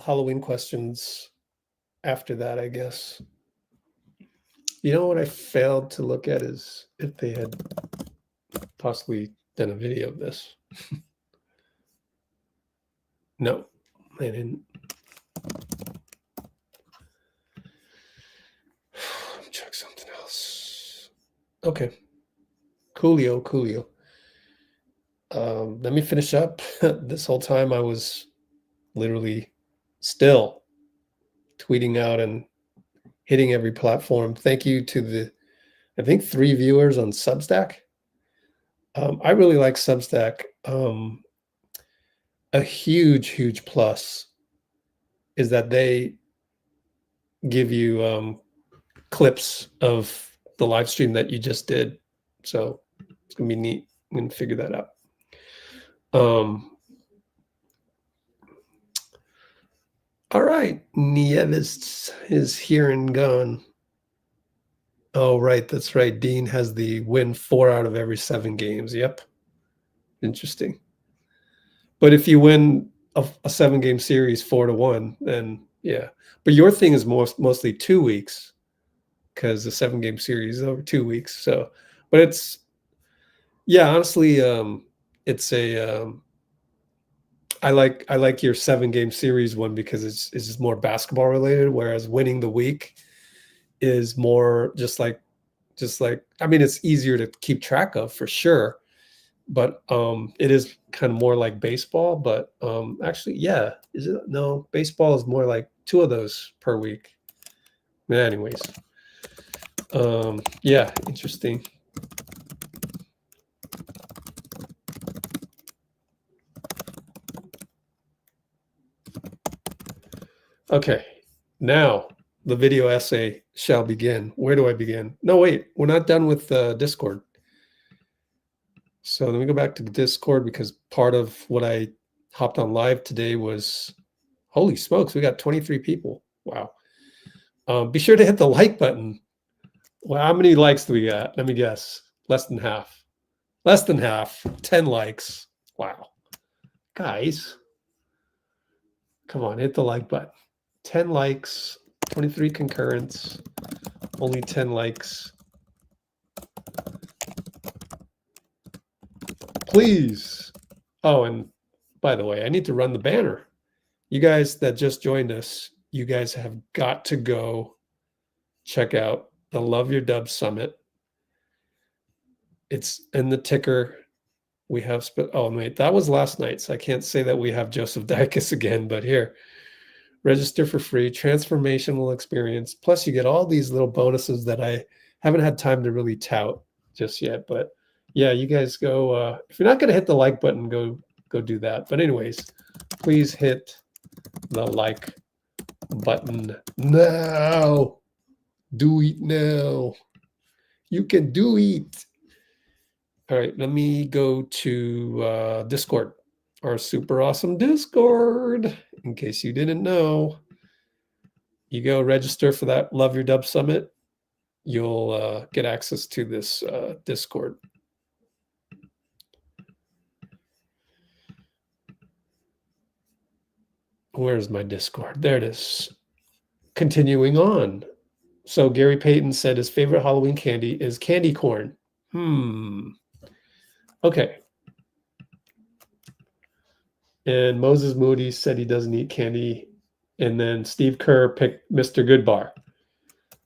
Halloween questions after that, I guess. You know what I failed to look at is if they had possibly done a video of this. No, they didn't. Check something else. Okay. Coolio. Let me finish up. This whole time I was literally still tweeting out and hitting every platform. Thank you to the, I think 3 viewers on Substack. I really like Substack. A huge plus is that they give you clips of the live stream that you just did. So it's gonna be neat. I'm gonna figure that out. All right, Nieves is here and gone. Oh, right, that's right. Dean has the win 4 out of every 7 games. Yep, interesting. But if you win a 7-game series 4-1, then yeah. But your thing is mostly 2 weeks, because the 7-game series is over 2 weeks. So, but it's, yeah, honestly, it's a. I like your 7-game series one because it's just more basketball related, whereas winning the week is more just like I mean, it's easier to keep track of for sure, but it is kind of more like baseball. But actually, yeah, is it? No, baseball is more like 2 of those per week. Anyways, yeah, interesting. Okay, now the video essay shall begin. Where do I begin? No, wait, we're not done with Discord. So let me go back to the Discord, because part of what I hopped on live today was, holy smokes, we got 23 people. Wow. Be sure to hit the like button. Well, how many likes do we got? Let me guess. Less than half. Less than half. 10 likes. Wow. Guys, come on, hit the like button. 10 likes, 23 concurrents, only 10 likes. Please. Oh, and by the way, I need to run the banner. You guys that just joined us, you guys have got to go check out the Love Your Dub Summit. It's in the ticker. We have, oh, wait, that was last night, so I can't say that we have Joseph Dycus again, but here. Register for free, transformational experience. Plus, you get all these little bonuses that I haven't had time to really tout just yet. But yeah, you guys go. If you're not going to hit the like button, go do that. But anyways, please hit the like button now. Do it now. You can do it. All right, let me go to Discord. Our super awesome Discord. In case you didn't know, you go register for that Love Your Dub Summit. You'll get access to this Discord. Where's my Discord? There it is. Continuing on. So Gary Payton said his favorite Halloween candy is candy corn. Okay. And Moses Moody said he doesn't eat candy. And then Steve Kerr picked Mr. Goodbar.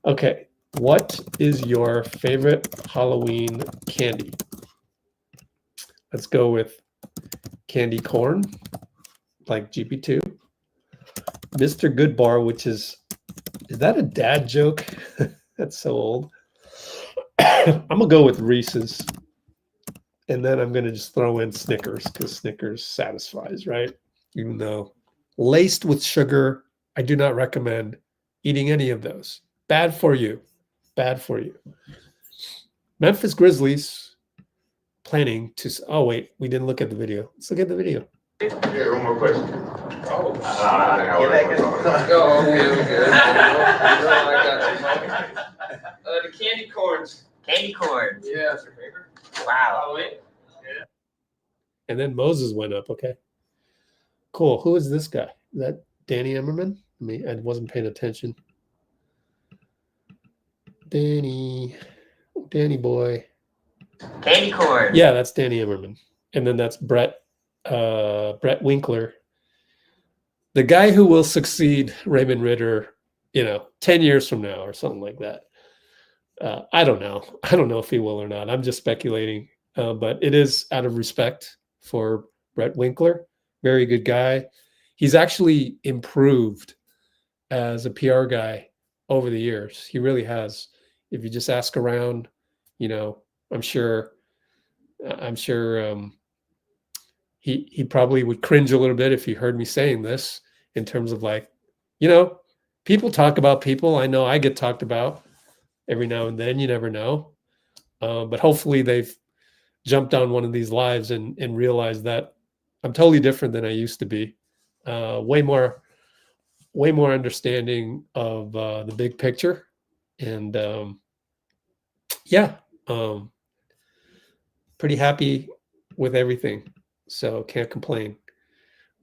Okay. What is your favorite Halloween candy? Let's go with candy corn, like GP2. Mr. Goodbar, which is that a dad joke? That's so old. I'm going to go with Reese's. And then I'm going to just throw in Snickers, because Snickers satisfies, right? Even though laced with sugar, I do not recommend eating any of those. Bad for you. Bad for you. Memphis Grizzlies planning to... Oh, wait. We didn't look at the video. Let's look at the video. Yeah, one more question. Oh, The candy corns. Candy corn. Yeah, that's your favorite. Wow. Yeah. And then Moses went up. Okay. Cool. Who is this guy? Is that Danny Emmerman? I mean, I wasn't paying attention. Danny boy. Candy corn. Yeah, that's Danny Emmerman. And then that's Brett Winkler. The guy who will succeed Raymond Ritter, 10 years from now or something like that. I don't know. I don't know if he will or not. I'm just speculating. But it is out of respect for Brett Winkler. Very good guy. He's actually improved as a PR guy over the years. He really has. If you just ask around, I'm sure he probably would cringe a little bit if he heard me saying this, in terms of like, people talk about people. I know I get talked about every now and then. You never know. But hopefully they've jumped on one of these lives and realized that I'm totally different than I used to be. Way more understanding of the big picture. And pretty happy with everything. So can't complain.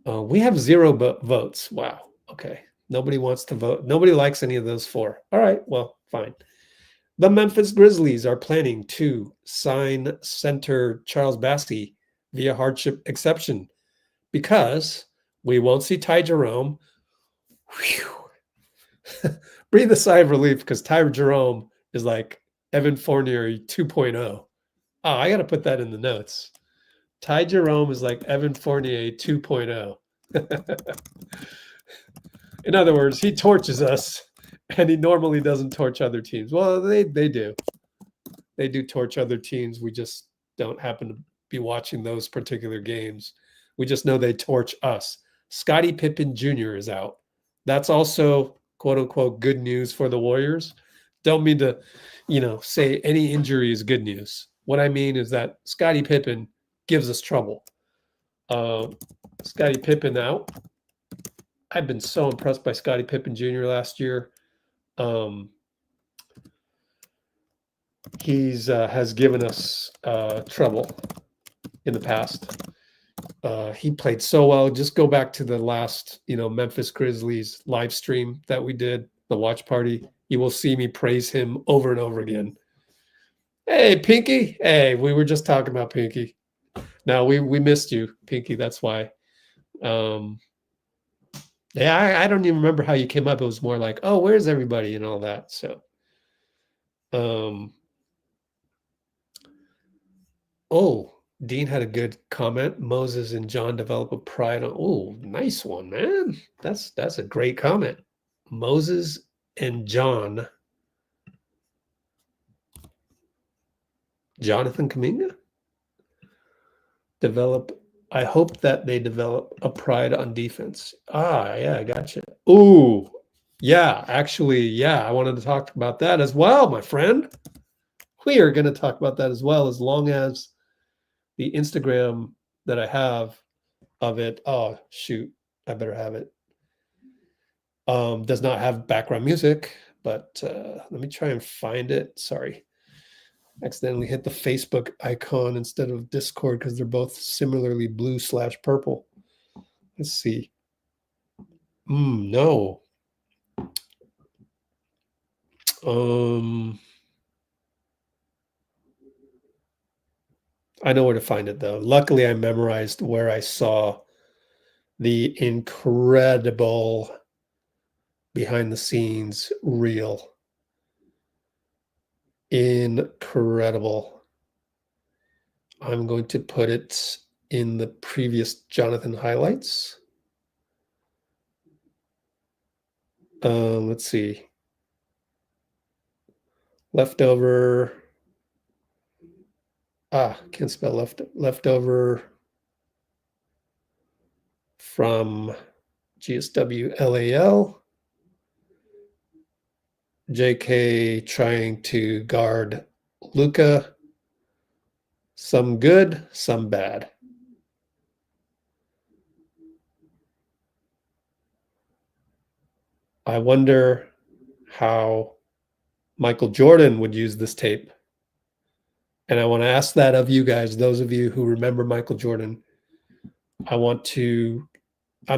We have 0 votes. Wow. Okay. Nobody wants to vote. Nobody likes any of those 4. All right. Well, fine. The Memphis Grizzlies are planning to sign center Charles Bassey via hardship exception because we won't see Jerome. Breathe a sigh of relief, because Jerome is like Evan Fournier 2.0. Oh, I got to put that in the notes. Jerome is like Evan Fournier 2.0. In other words, he torches us, and he normally doesn't torch other teams. Well, they do. They do torch other teams. We just don't happen to be watching those particular games. We just know they torch us. Scotty Pippen Jr. is out. That's also, quote unquote, good news for the Warriors. Don't mean to, say any injury is good news. What I mean is that Scotty Pippen gives us trouble. Scotty Pippen out. I've been so impressed by Scotty Pippen Jr. last year. He's has given us trouble in the past. He played so well. Just go back to the last, Memphis Grizzlies live stream that we did, the watch party. You will see me praise him over and over again. Hey, Pinky. Hey, we were just talking about Pinky. No, we missed you, Pinky. That's why. I don't even remember how you came up. It was more like, oh, where's everybody and all that. So, Dean had a good comment. Moses and John develop a pride on. Oh, nice one, man. That's a great comment. Moses and John. Jonathan Kuminga? I hope that they develop a pride on defense. Yeah, I gotcha. Ooh, yeah, actually, yeah, I wanted to talk about that as well, my friend. We are going to talk about that as well, as long as the Instagram that I have of it, oh, shoot, I better have it, does not have background music, but let me try and find it. Sorry. Accidentally hit the Facebook icon instead of Discord because they're both similarly blue/purple. Let's see. No. I know where to find it though. Luckily, I memorized where I saw the incredible behind the scenes reel. Incredible. I'm going to put it in the previous Jonathan highlights. Let's see. Leftover. Can't spell leftover from GSWLAL. JK trying to guard Luka. Some good, some bad. I wonder how Michael Jordan would use this tape. And I want to ask that of you guys, those of you who remember Michael Jordan. I'm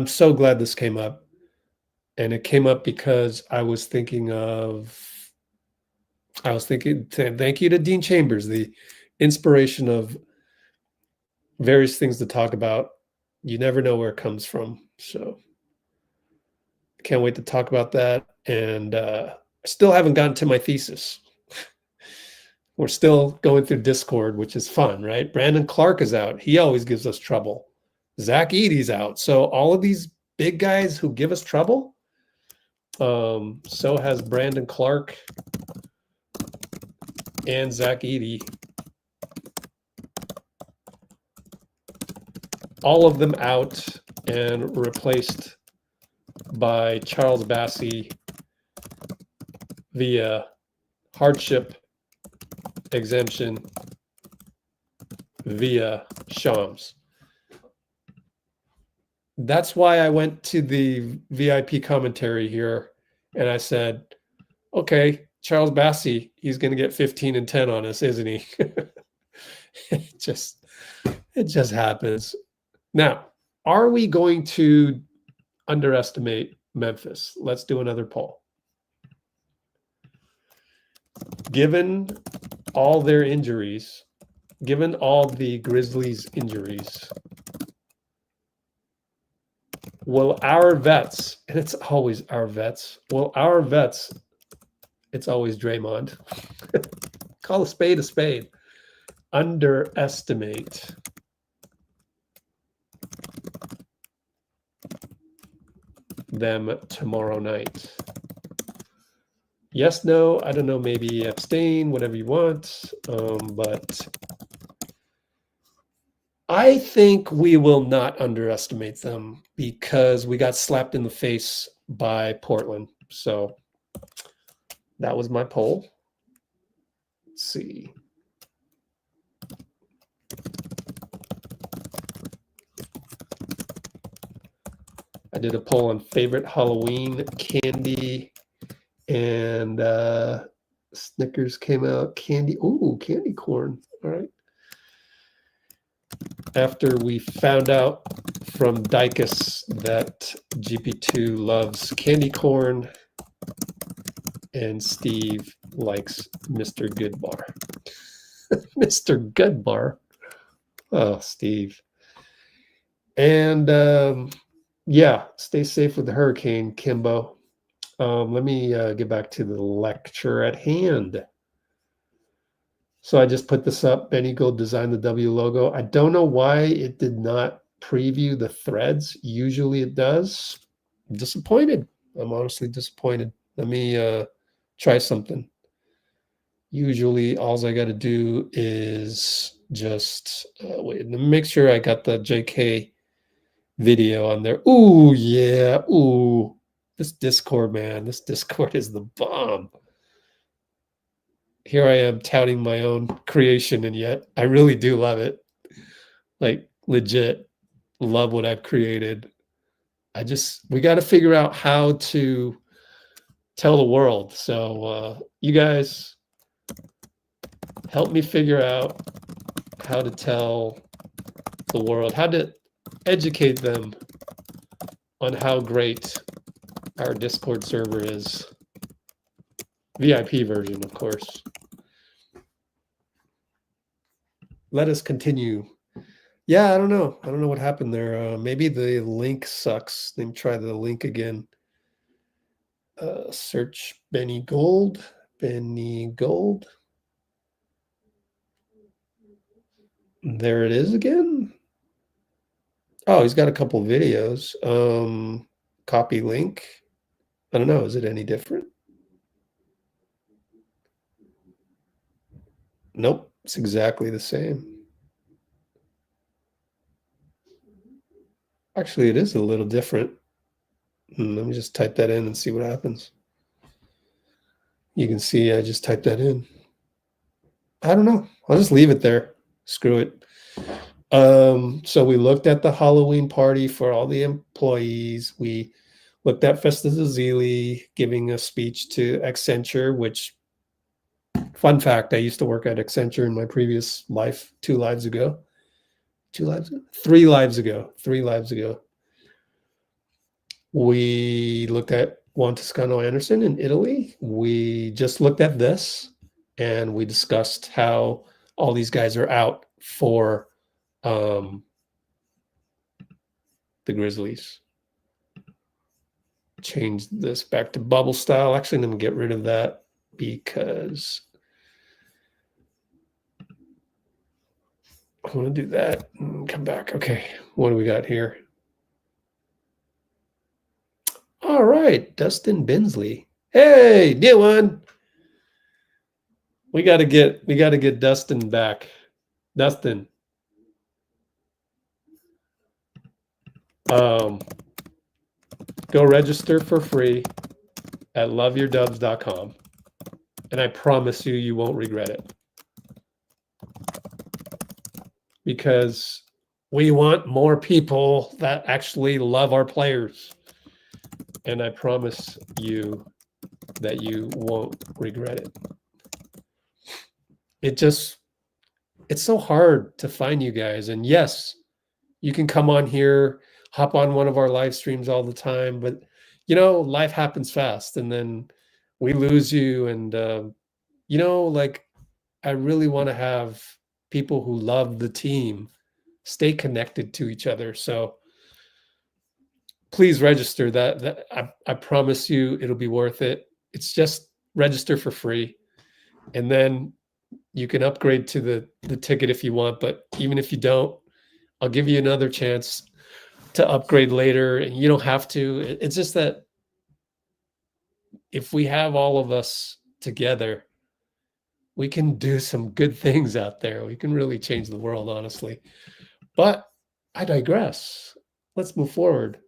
so glad this came up. And it came up because I was thinking of I was thinking, thank you to Dean Chambers, the inspiration of various things to talk about. You never know where it comes from. So can't wait to talk about that. And I still haven't gotten to my thesis. We're still going through Discord, which is fun, right? Brandon Clarke is out. He always gives us trouble. Zach Edey's out. So all of these big guys who give us trouble, so has Brandon Clarke and Zach Edey. All of them out and replaced by Charles Bassey via hardship, exemption, via Shams. That's why I went to the VIP commentary here and I said, okay, Charles Bassey, he's going to get 15 and 10 on us, isn't he? it just happens. Now, are we going to underestimate Memphis? Let's do another poll. Given all their injuries, given all the Grizzlies' injuries, will our vets, and it's always our vets, it's always Draymond. Call a spade, underestimate them tomorrow night? Yes, no, I don't know, maybe abstain, whatever you want. But I think we will not underestimate them because we got slapped in the face by Portland. So that was my poll. Let's see. I did a poll on favorite Halloween candy, and Snickers came out. Candy, ooh, candy corn. All right. After we found out from Dycus that GP2 loves candy corn and Steve likes Mr. Goodbar. Mr. Goodbar. Oh, Steve. And yeah, stay safe with the hurricane, Kimbo. Let me get back to the lecture at hand. So I just put this up. Benny Gold designed the W logo. I don't know why it did not preview the threads. Usually it does. I'm disappointed. I'm honestly disappointed. Let me try something. Usually all I got to do is just wait, let me make sure I got the JK video on there. Ooh, yeah. Ooh, this Discord, man. This Discord is the bomb. Here I am touting my own creation, and yet I really do love it. Like, legit love what I've created. We got to figure out how to tell the world. So you guys help me figure out how to tell the world, how to educate them on how great our Discord server is. VIP version, of course. Let us continue. Yeah, I don't know. I don't know what happened there. Maybe the link sucks. Let me try the link again. Search Benny Gold. Benny Gold. There it is again. Oh, he's got a couple videos. Copy link. I don't know. Is it any different? Nope. It's exactly the same. Actually, it is a little different. Let me just type that in and see what happens. You can see I just typed that in. I don't know. I'll just leave it there. Screw it. So we looked at the Halloween party for all the employees. We looked at Festus Ezeli giving a speech to Accenture, which, fun fact, I used to work at Accenture in my previous life, 3 lives ago. We looked at Juan Toscano Anderson in Italy. We just looked at this. and we discussed how all these guys are out for the Grizzlies. Change this back to bubble style. Actually, I'm going to get rid of that because I want to do that and come back. Okay, what do we got here? All right, Dustin Bensley. Hey, new one. We got to get Dustin back. Dustin. Go register for free at loveyourdubs.com. And I promise you, you won't regret it. Because we want more people that actually love our players. And I promise you that you won't regret it. It's so hard to find you guys. And yes, you can come on here, hop on one of our live streams all the time, but life happens fast and then we lose you. And, I really want to have people who love the team stay connected to each other. So please register that I promise you it'll be worth it. It's just register for free. And then you can upgrade to the ticket if you want, but even if you don't, I'll give you another chance to upgrade later, and you don't have to. It's just that if we have all of us together, we can do some good things out there. We can really change the world, honestly. But I digress. Let's move forward.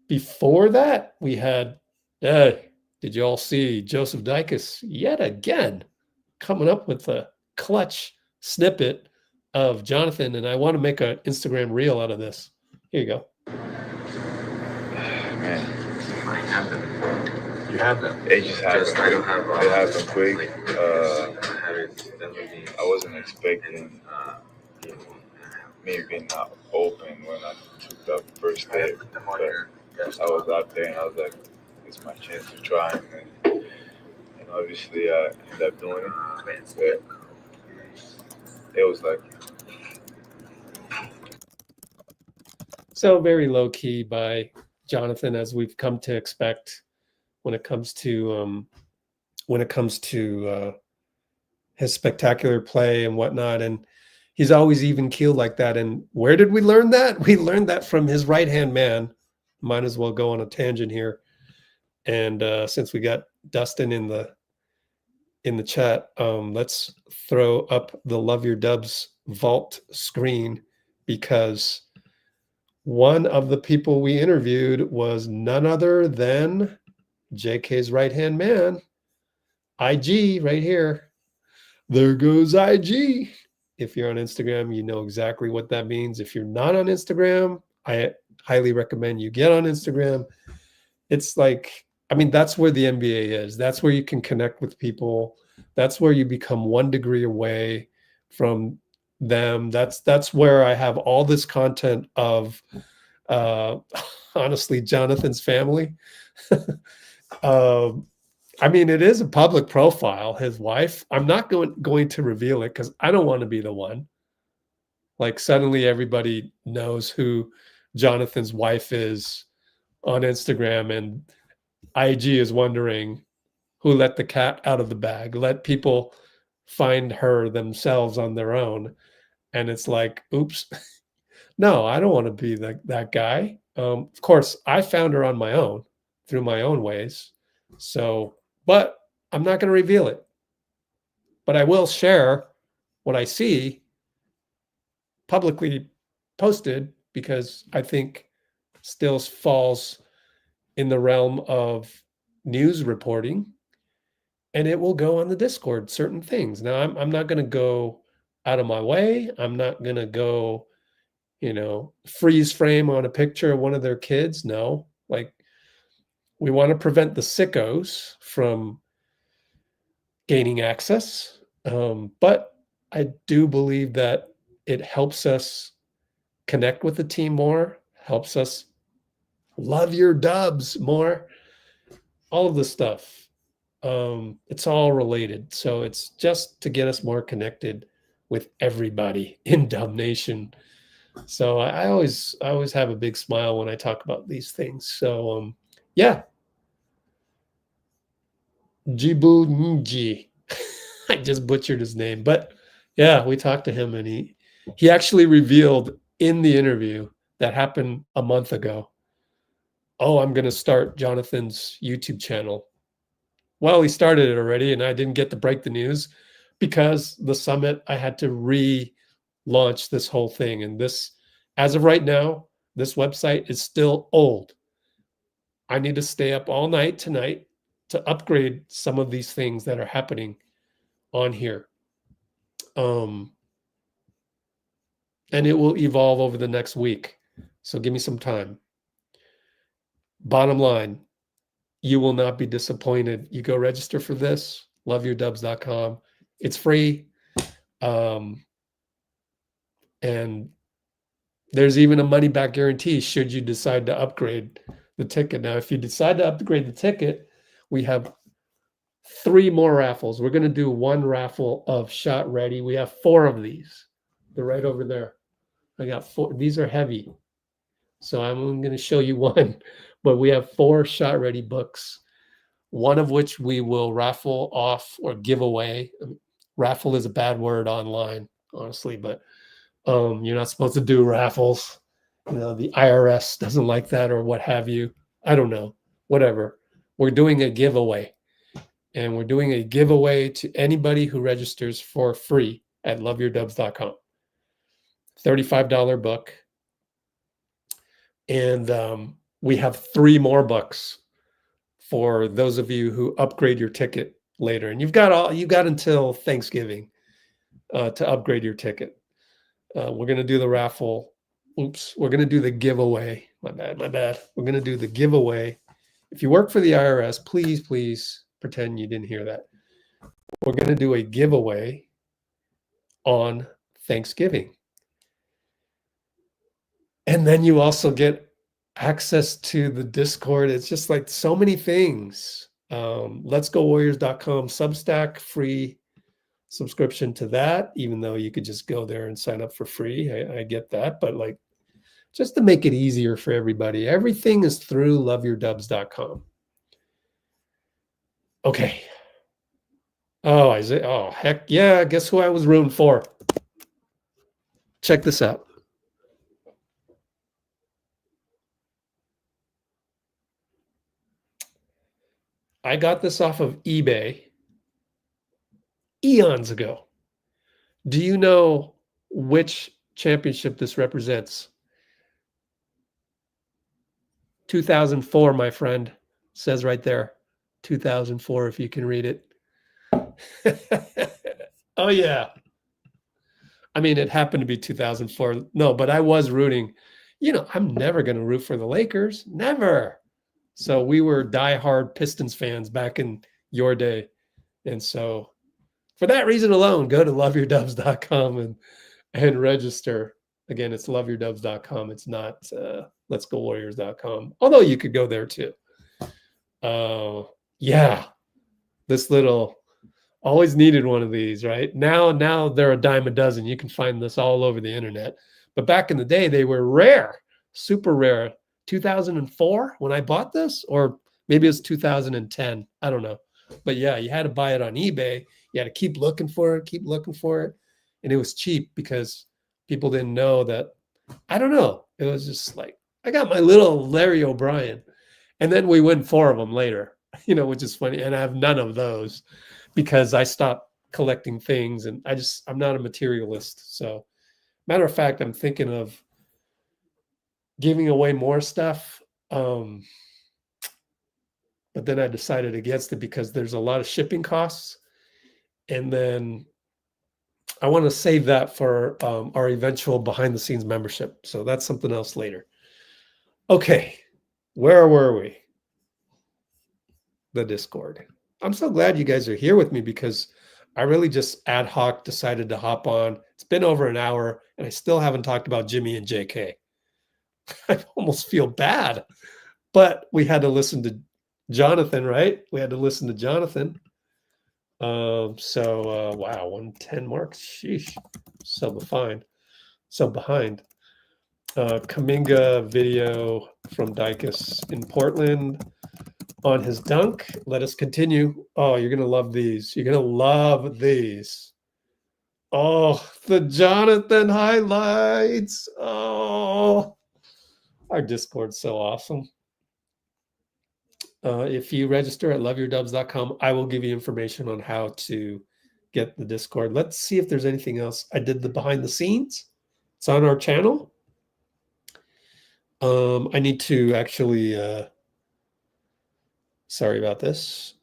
Before that, we had, did you all see Joseph Dycus yet again coming up with a clutch snippet of Jonathan? And I want to make an Instagram reel out of this. Here you go. Man, you have them. It just happened. It happened quick. I wasn't expecting me being not open when I took that first step. But I was out there and I was like, it's my chance to try. And obviously I ended up doing it. But it was like, so very low key by Jonathan, as we've come to expect when it comes to his spectacular play and whatnot. And he's always even keeled like that. And where did we learn that? We learned that from his right-hand man. Might as well go on a tangent here. And since we got Dustin in the chat, let's throw up the Love Your Dubs vault screen, because one of the people we interviewed was none other than JK's right-hand man, IG, right here. There goes IG. If you're on Instagram, you know exactly what that means. If you're not on Instagram, I highly recommend you get on Instagram. It's like, that's where the NBA is. That's where you can connect with people. That's where you become 1 degree away from them. That's where I have all this content of, honestly, Jonathan's family. It is a public profile, his wife. I'm not going to reveal it because I don't want to be the one. Like, suddenly everybody knows who Jonathan's wife is on Instagram, and IG is wondering who let the cat out of the bag. Let people find her themselves on their own. And it's like, oops. No, I don't want to be that guy. Of course, I found her on my own through my own ways. So, but I'm not going to reveal it. But I will share what I see publicly posted, because I think still falls in the realm of news reporting, and it will go on the Discord, certain things. Now, I'm not going to go out of my way. I'm not going to go, freeze frame on a picture of one of their kids. No, like, we want to prevent the sickos from gaining access. But I do believe that it helps us connect with the team more, helps us love your dubs more, all of the stuff. It's all related. So it's just to get us more connected with everybody in Dub Nation. So I always have a big smile when I talk about these things. So yeah. Jibu Nji. I just butchered his name, but yeah, we talked to him, and he actually revealed in the interview that happened a month ago. Oh, I'm going to start Jonathan's YouTube channel. Well, he started it already, and I didn't get to break the news because the summit, I had to relaunch this whole thing. And this, as of right now, this website is still old. I need to stay up all night tonight to upgrade some of these things that are happening on here. And it will evolve over the next week. So give me some time. Bottom line, you will not be disappointed. You go register for this, loveyourdubs.com. It's free. And there's even a money back guarantee should you decide to upgrade the ticket. Now, if you decide to upgrade the ticket, we have 3 more raffles. We're going to do 1 raffle of Shot Ready. We have 4 of these. They're right over there. I got 4. These are heavy. So I'm going to show you one. But we have 4 Shot Ready books, one of which we will raffle off or give away. Raffle is a bad word online, honestly, but you're not supposed to do raffles. You know, the IRS doesn't like that or what have you. I don't know. Whatever. We're doing a giveaway. And we're doing a giveaway to anybody who registers for free at loveyourdubs.com. $35 book. And we have 3 more books for those of you who upgrade your ticket later. And you got until Thanksgiving to upgrade your ticket. We're going to do the raffle. Oops. We're going to do the giveaway. My bad. We're going to do the giveaway. If you work for the IRS, please pretend you didn't hear that. We're going to do a giveaway on Thanksgiving. And then you also get access to the Discord. It's just like so many things. Let'sGoWarriors.com Substack, free subscription to that, even though you could just go there and sign up for free. I get that. But like, just to make it easier for everybody, everything is through loveyourdubs.com. Okay. Oh, Isaiah. Oh, heck yeah. Guess who I was rooting for? Check this out. I got this off of eBay eons ago. Do you know which championship this represents? 2004, my friend. Says right there. 2004, if you can read it. Oh, yeah. I mean, it happened to be 2004. No, but I was rooting. You know, I'm never going to root for the Lakers. Never. So we were diehard Pistons fans back in your day. And so for that reason alone, go to loveyourdubs.com and register. Again, it's loveyourdubs.com. It's not let'sgowarriors.com. Although you could go there too. Yeah. This little, always needed one of these, right? Now they're a dime a dozen. You can find this all over the internet. But back in the day, they were rare, super rare. 2004 when I bought this, or maybe it was 2010. I don't know. But yeah, you had to buy it on eBay. You had to keep looking for it. And it was cheap because people didn't know that. I don't know. It was just like, I got my little Larry O'Brien. And then we win 4 of them later, which is funny. And I have none of those because I stopped collecting things and I'm not a materialist. So matter of fact, I'm thinking of giving away more stuff. But then I decided against it because there's a lot of shipping costs. And then I want to save that for our eventual behind the scenes membership. So that's something else later. Okay. Where were we? The Discord. I'm so glad you guys are here with me because I really just ad hoc decided to hop on. It's been over an hour and I still haven't talked about Jimmy and JK. I almost feel bad, but we had to listen to Jonathan, right? We had to listen to Jonathan. Wow, 110 marks. Sheesh. So behind. Kuminga video from Dycus in Portland on his dunk. Let us continue. Oh, you're gonna love these. You're gonna love these. Oh, the Jonathan highlights. Oh, our Discord's so awesome. If you register at loveyourdubs.com, I will give you information on how to get the Discord. Let's see if there's anything else. I did the behind the scenes. It's on our channel. I need to actually, sorry about this.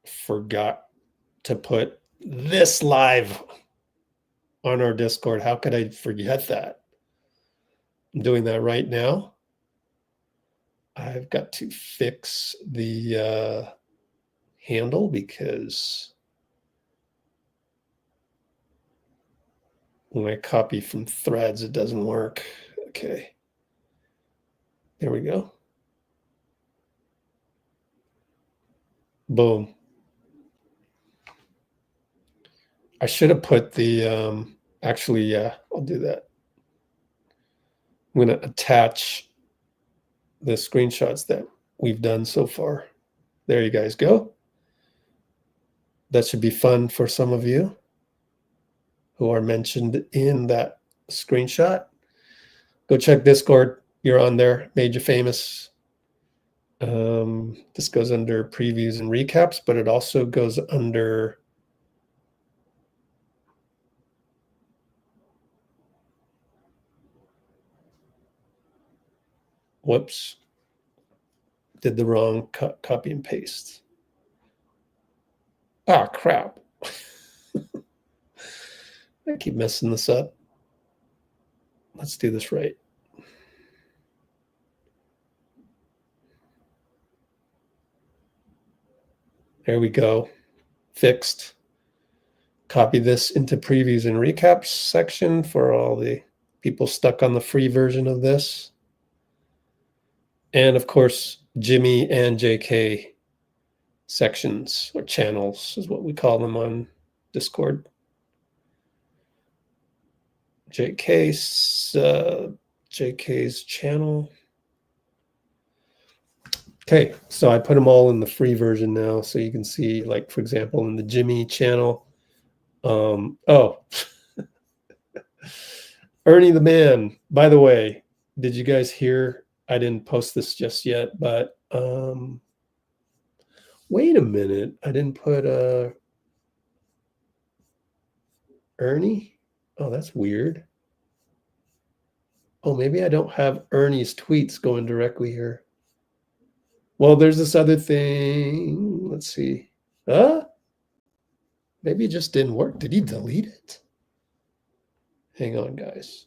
Forgot to put this live on our Discord. How could I forget that? I'm doing that right now. I've got to fix the handle because when I copy from threads, it doesn't work. Okay. There we go. Boom. I should have put the, actually, yeah, I'll do that. I'm going to attach the screenshots that we've done so far. There you guys go. That should be fun for some of you who are mentioned in that screenshot. Go check Discord. You're on there. Made you famous. This goes under previews and recaps, but it also goes under whoops. Did the wrong copy and paste. Ah, crap. I keep messing this up. Let's do this right. There we go. Fixed. Copy this into previews and recaps section for all the people stuck on the free version of this. And of course, Jimmy and JK sections or channels is what we call them on Discord. JK's channel. Okay, so I put them all in the free version now, so you can see, like, for example, in the Jimmy channel. Ernie the Man. By the way, did you guys hear? I didn't post this just yet, but wait a minute. I didn't put Ernie. Oh, that's weird. Oh, maybe I don't have Ernie's tweets going directly here. Well, there's this other thing. Let's see. Maybe it just didn't work. Did he delete it? Hang on, guys.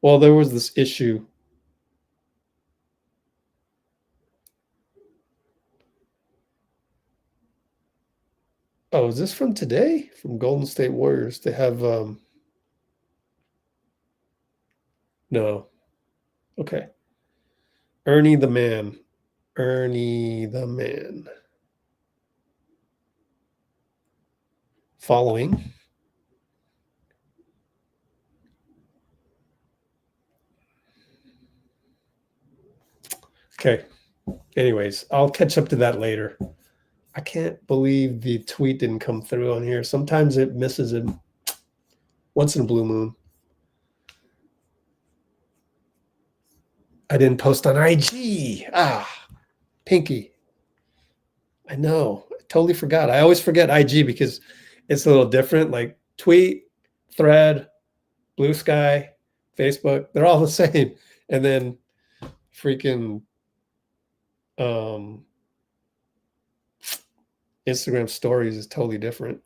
Well, there was this issue. Oh, is this from today? From Golden State Warriors. They have no. Okay. Ernie the Man. Ernie the Man. Following. Okay. Anyways, I'll catch up to that later. I can't believe the tweet didn't come through on here. Sometimes it misses it once in a blue moon. I didn't post on IG. Pinky. I know. I totally forgot. I always forget IG because it's a little different. Like tweet, thread, Blue Sky, Facebook, they're all the same. And then freaking Instagram stories is totally different.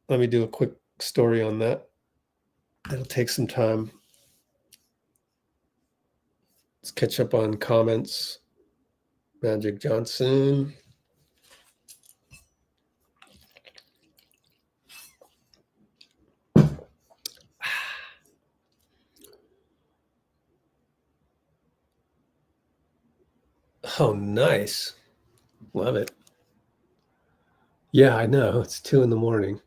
Let me do a quick story on that. It'll take some time. Let's catch up on comments. Magic Johnson. Oh, nice. Love it. Yeah, I know. It's 2 a.m.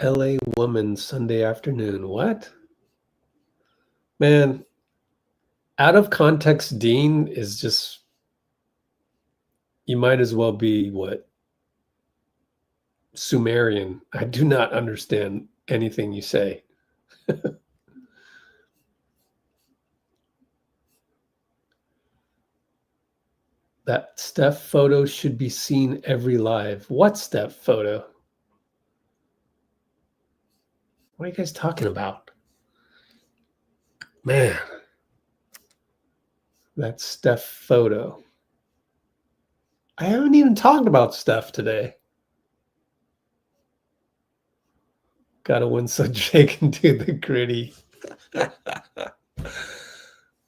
LA woman Sunday afternoon. What? Man, out of context Dean is just, you might as well be what? Sumerian. I do not understand anything you say. That Steph photo should be seen every live. What Steph photo? What are you guys talking about? Man, that Steph photo. I haven't even talked about Steph today. Gotta win so Jay can do the gritty.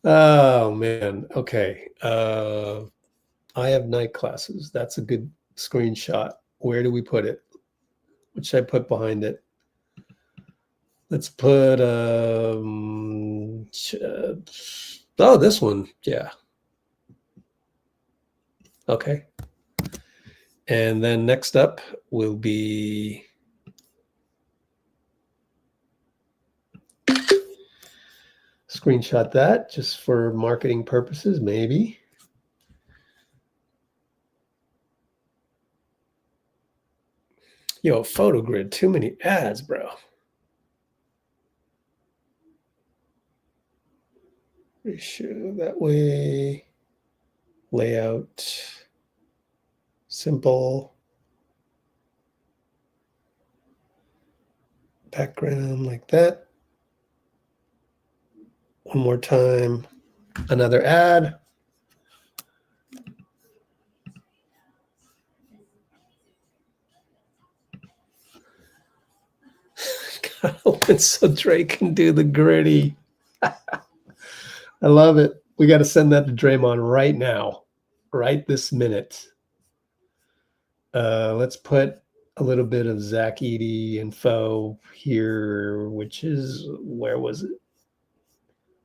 Oh, man. Okay. I have night classes. That's a good screenshot. Where do we put it? What should I put behind it? Let's put oh, this one. Yeah. Okay. And then next up will be screenshot that just for marketing purposes, maybe. Yo, photo grid, too many ads, bro. Ratio that way. Layout. Simple. Background like that. One more time. Another ad. So Drake can do the gritty. I love it. We got to send that to Draymond right now, right this minute. Let's put a little bit of Zach Edey info here, which is, where was it?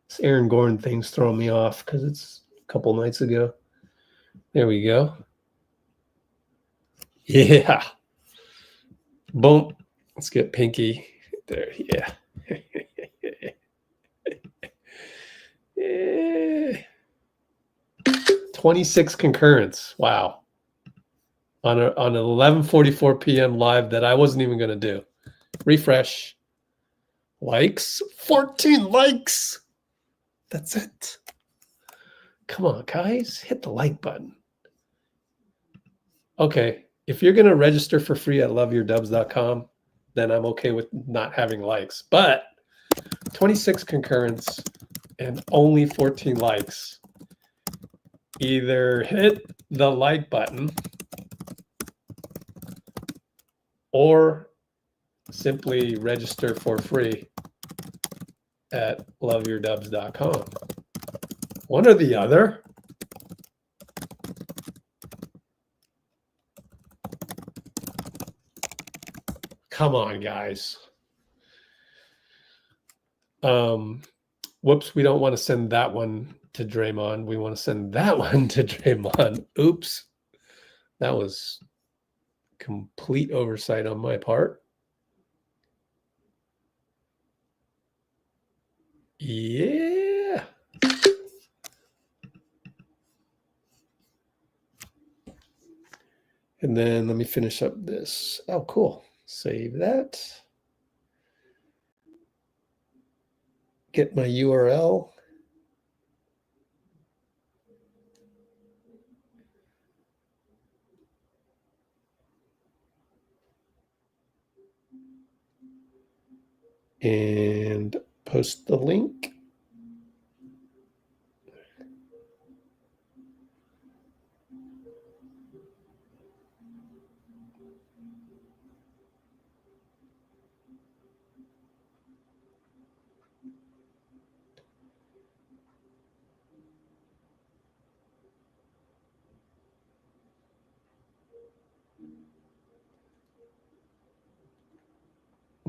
This Aaron Gordon thing's throwing me off because it's a couple nights ago. There we go. Yeah. Boom. Let's get Pinky there. Yeah. Yeah. 26 concurrents. Wow. On an 11:44 p.m. live that I wasn't even going to do. Refresh. Likes. 14 likes. That's it. Come on, guys. Hit the like button. Okay. If you're going to register for free at loveyourdubs.com, then I'm okay with not having likes. But 26 concurrents and only 14 likes. Either hit the like button or simply register for free at loveyourdubs.com. One or the other. Come on, guys. Whoops, we don't want to send that one to Draymond. We want to send that one to Draymond. Oops. That was complete oversight on my part. Yeah. And then let me finish up this. Oh, cool. Save that. Get my URL. And post the link.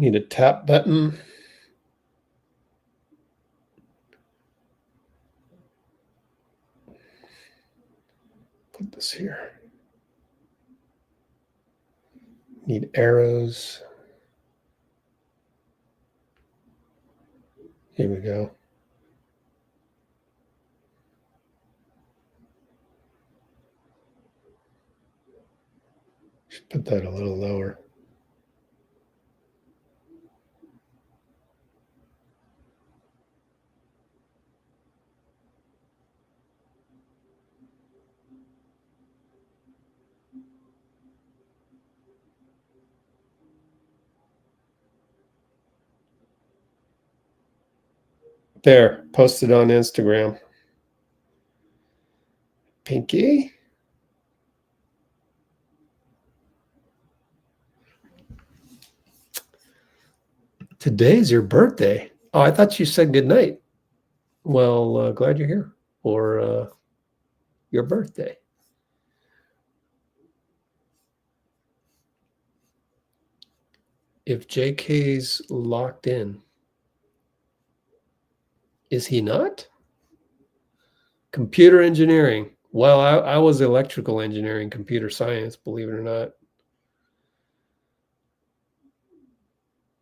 Need a tap button. Put this here. Need arrows. Here we go. Should put that a little lower. There, posted on Instagram. Pinky. Today's your birthday. Oh, I thought you said good night. Well, glad you're here for your birthday. If JK's locked in, is he not? Computer engineering. Well, I was electrical engineering, computer science, believe it or not.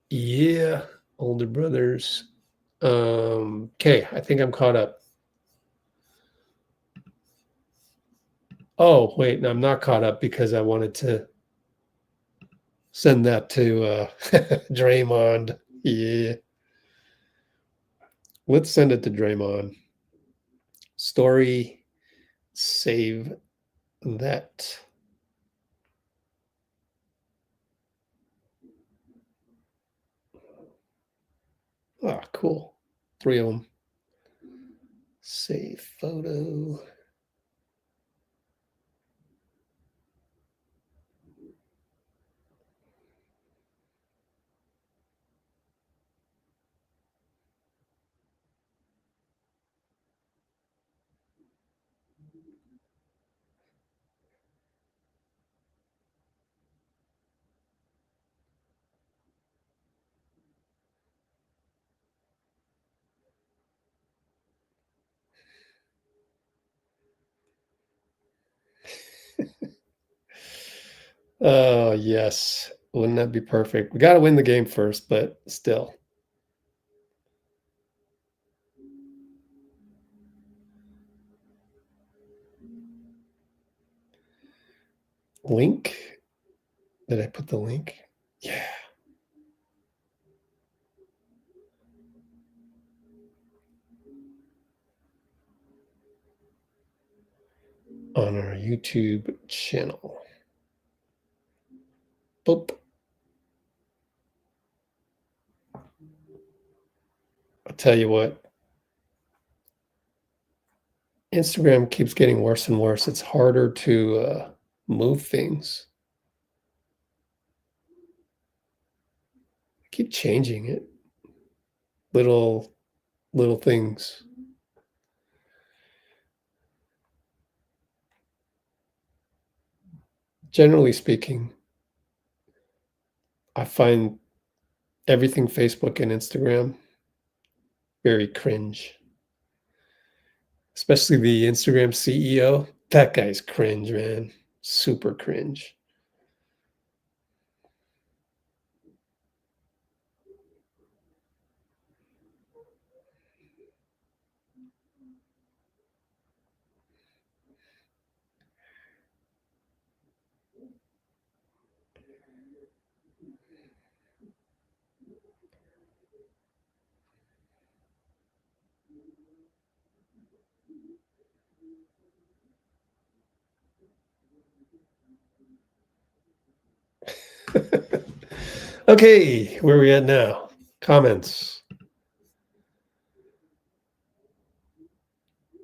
Yeah, older brothers. Okay, I think I'm caught up. Oh, wait, no, I'm not caught up because I wanted to send that to Draymond. Yeah. Let's send it to Draymond. Story, save that. Ah, cool. 3 of them. Save photo. Oh, yes. Wouldn't that be perfect? We got to win the game first, but still. Link? Did I put the link? Yeah. On our YouTube channel. Boop. I'll tell you what. Instagram keeps getting worse and worse. It's harder to move things. I keep changing it. Little things. Generally speaking, I find everything Facebook and Instagram very cringe. Especially the Instagram CEO. That guy's cringe, man. Super cringe. Okay, where are we at now? Comments.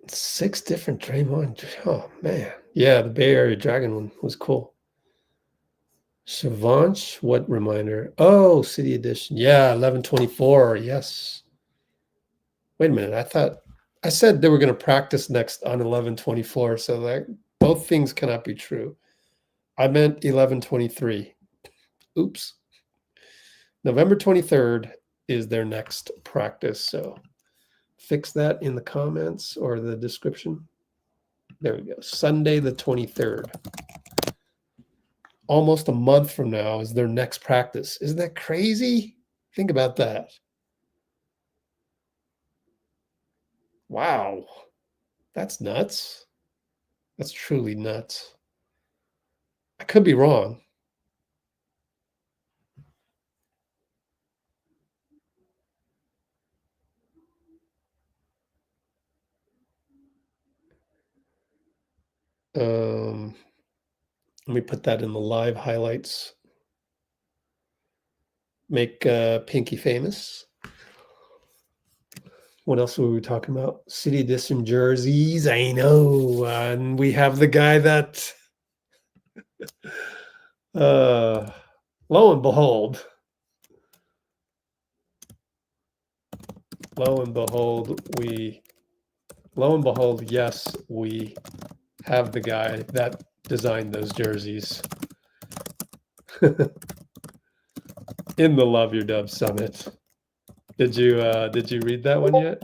6 different Draymond. Oh, man. Yeah, the Bay Area Dragon one was cool. Shavanch, what reminder? Oh, City Edition. Yeah, 11/24. Yes. Wait a minute. I said they were going to practice next on 11/24. So that both things cannot be true. I meant 11/23. Oops. November 23rd is their next practice. So fix that in the comments or the description. There we go. Sunday the 23rd. Almost a month from now is their next practice. Isn't that crazy? Think about that. Wow. That's nuts. That's truly nuts. I could be wrong. Let me put that in the live highlights. Make Pinky famous. What else were we talking about? City edition jerseys. I know. And we have the guy that, lo and behold, yes, we have the guy that designed those jerseys in the Love Your Dub Summit. Did you read that one yet?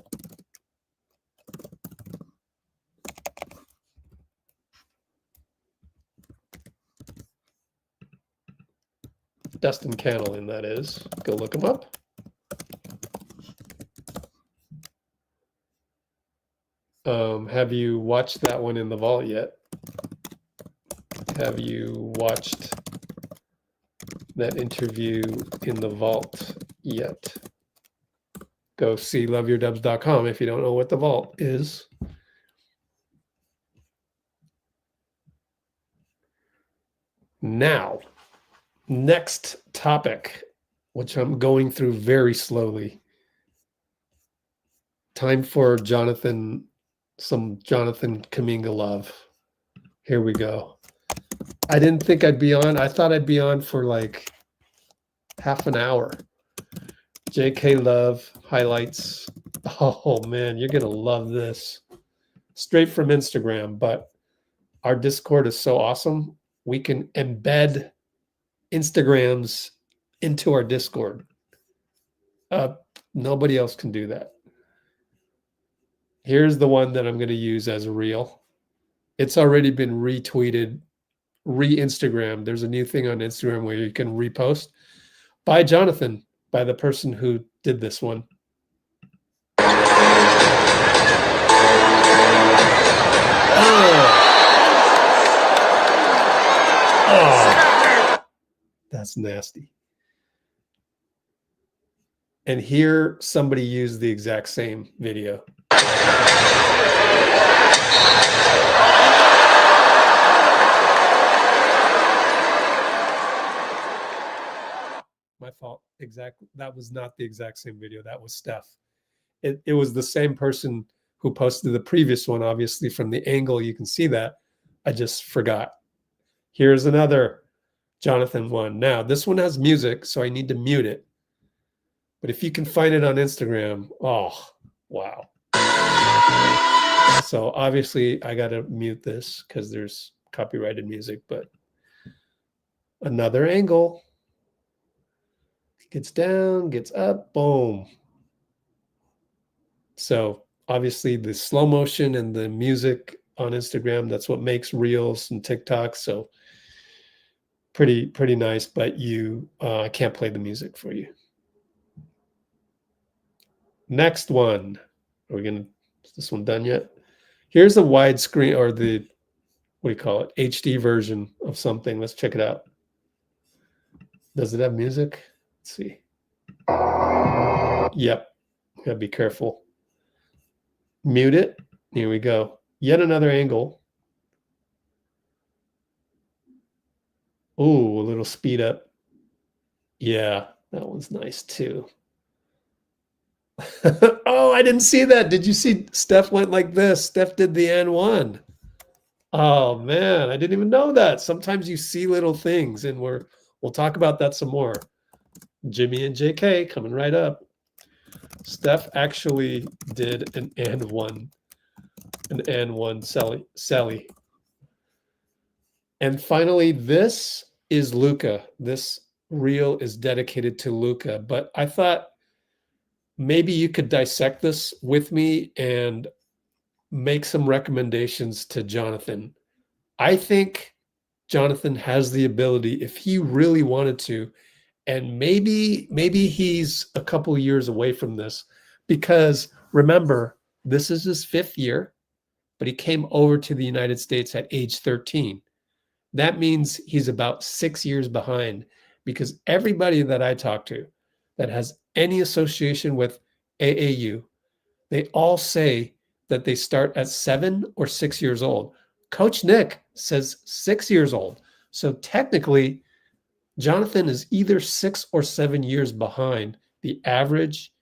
Dustin Cannelin, that is. Go look him up. Have you watched that one in the vault yet? Have you watched that interview in the vault yet? Go see loveyourdubs.com if you don't know what the vault is. Now, next topic, which I'm going through very slowly. Time for some Jonathan Kuminga love. Here we go. I didn't think I'd be on. I thought I'd be on for like half an hour. JK Love highlights. Oh man, you're gonna love this. Straight from Instagram, but our Discord is so awesome. We can embed Instagrams into our Discord. Nobody else can do that. Here's the one that I'm going to use as a reel. It's already been retweeted, re-Instagram. There's a new thing on Instagram where you can repost by Jonathan, by the person who did this one. Oh, that's nasty. And here somebody used the exact same video. My fault. Exactly. That was not the exact same video. That was Steph. It was the same person who posted the previous one, obviously from the angle you can see that. I just forgot. Here's another Jonathan one. Now, this one has music, so I need to mute it. But if you can find it on Instagram, oh, wow. So obviously I got to mute this because there's copyrighted music, but another angle. Gets down, gets up, boom. So obviously the slow motion and the music on Instagram, that's what makes Reels and TikToks. So pretty nice, but I can't play the music for you. Next one. Is this one done yet? Here's the widescreen or the, what do you call it? HD version of something. Let's check it out. Does it have music? Let's see. Yep. Gotta be careful. Mute it. Here we go. Yet another angle. Ooh, a little speed up. Yeah, that one's nice too. Oh, I didn't see that. Did you see Steph went like this? Steph did the N1. Oh man, I didn't even know that. Sometimes you see little things, and we'll talk about that some more. Jimmy and JK coming right up. Steph actually did an N1 celly. And finally, this is Luka. This reel is dedicated to Luka, but I thought maybe you could dissect this with me and make some recommendations to Jonathan. I think Jonathan has the ability, if he really wanted to, and maybe he's a couple of years away from this, because remember, this is his 5th year, but he came over to the United States at age 13. That means he's about 6 years behind, because everybody that I talk to that has any association with AAU, they all say that they start at 7 or 6 years old. Coach Nick says 6 years old. So technically, Jonathan is either 6 or 7 years behind the average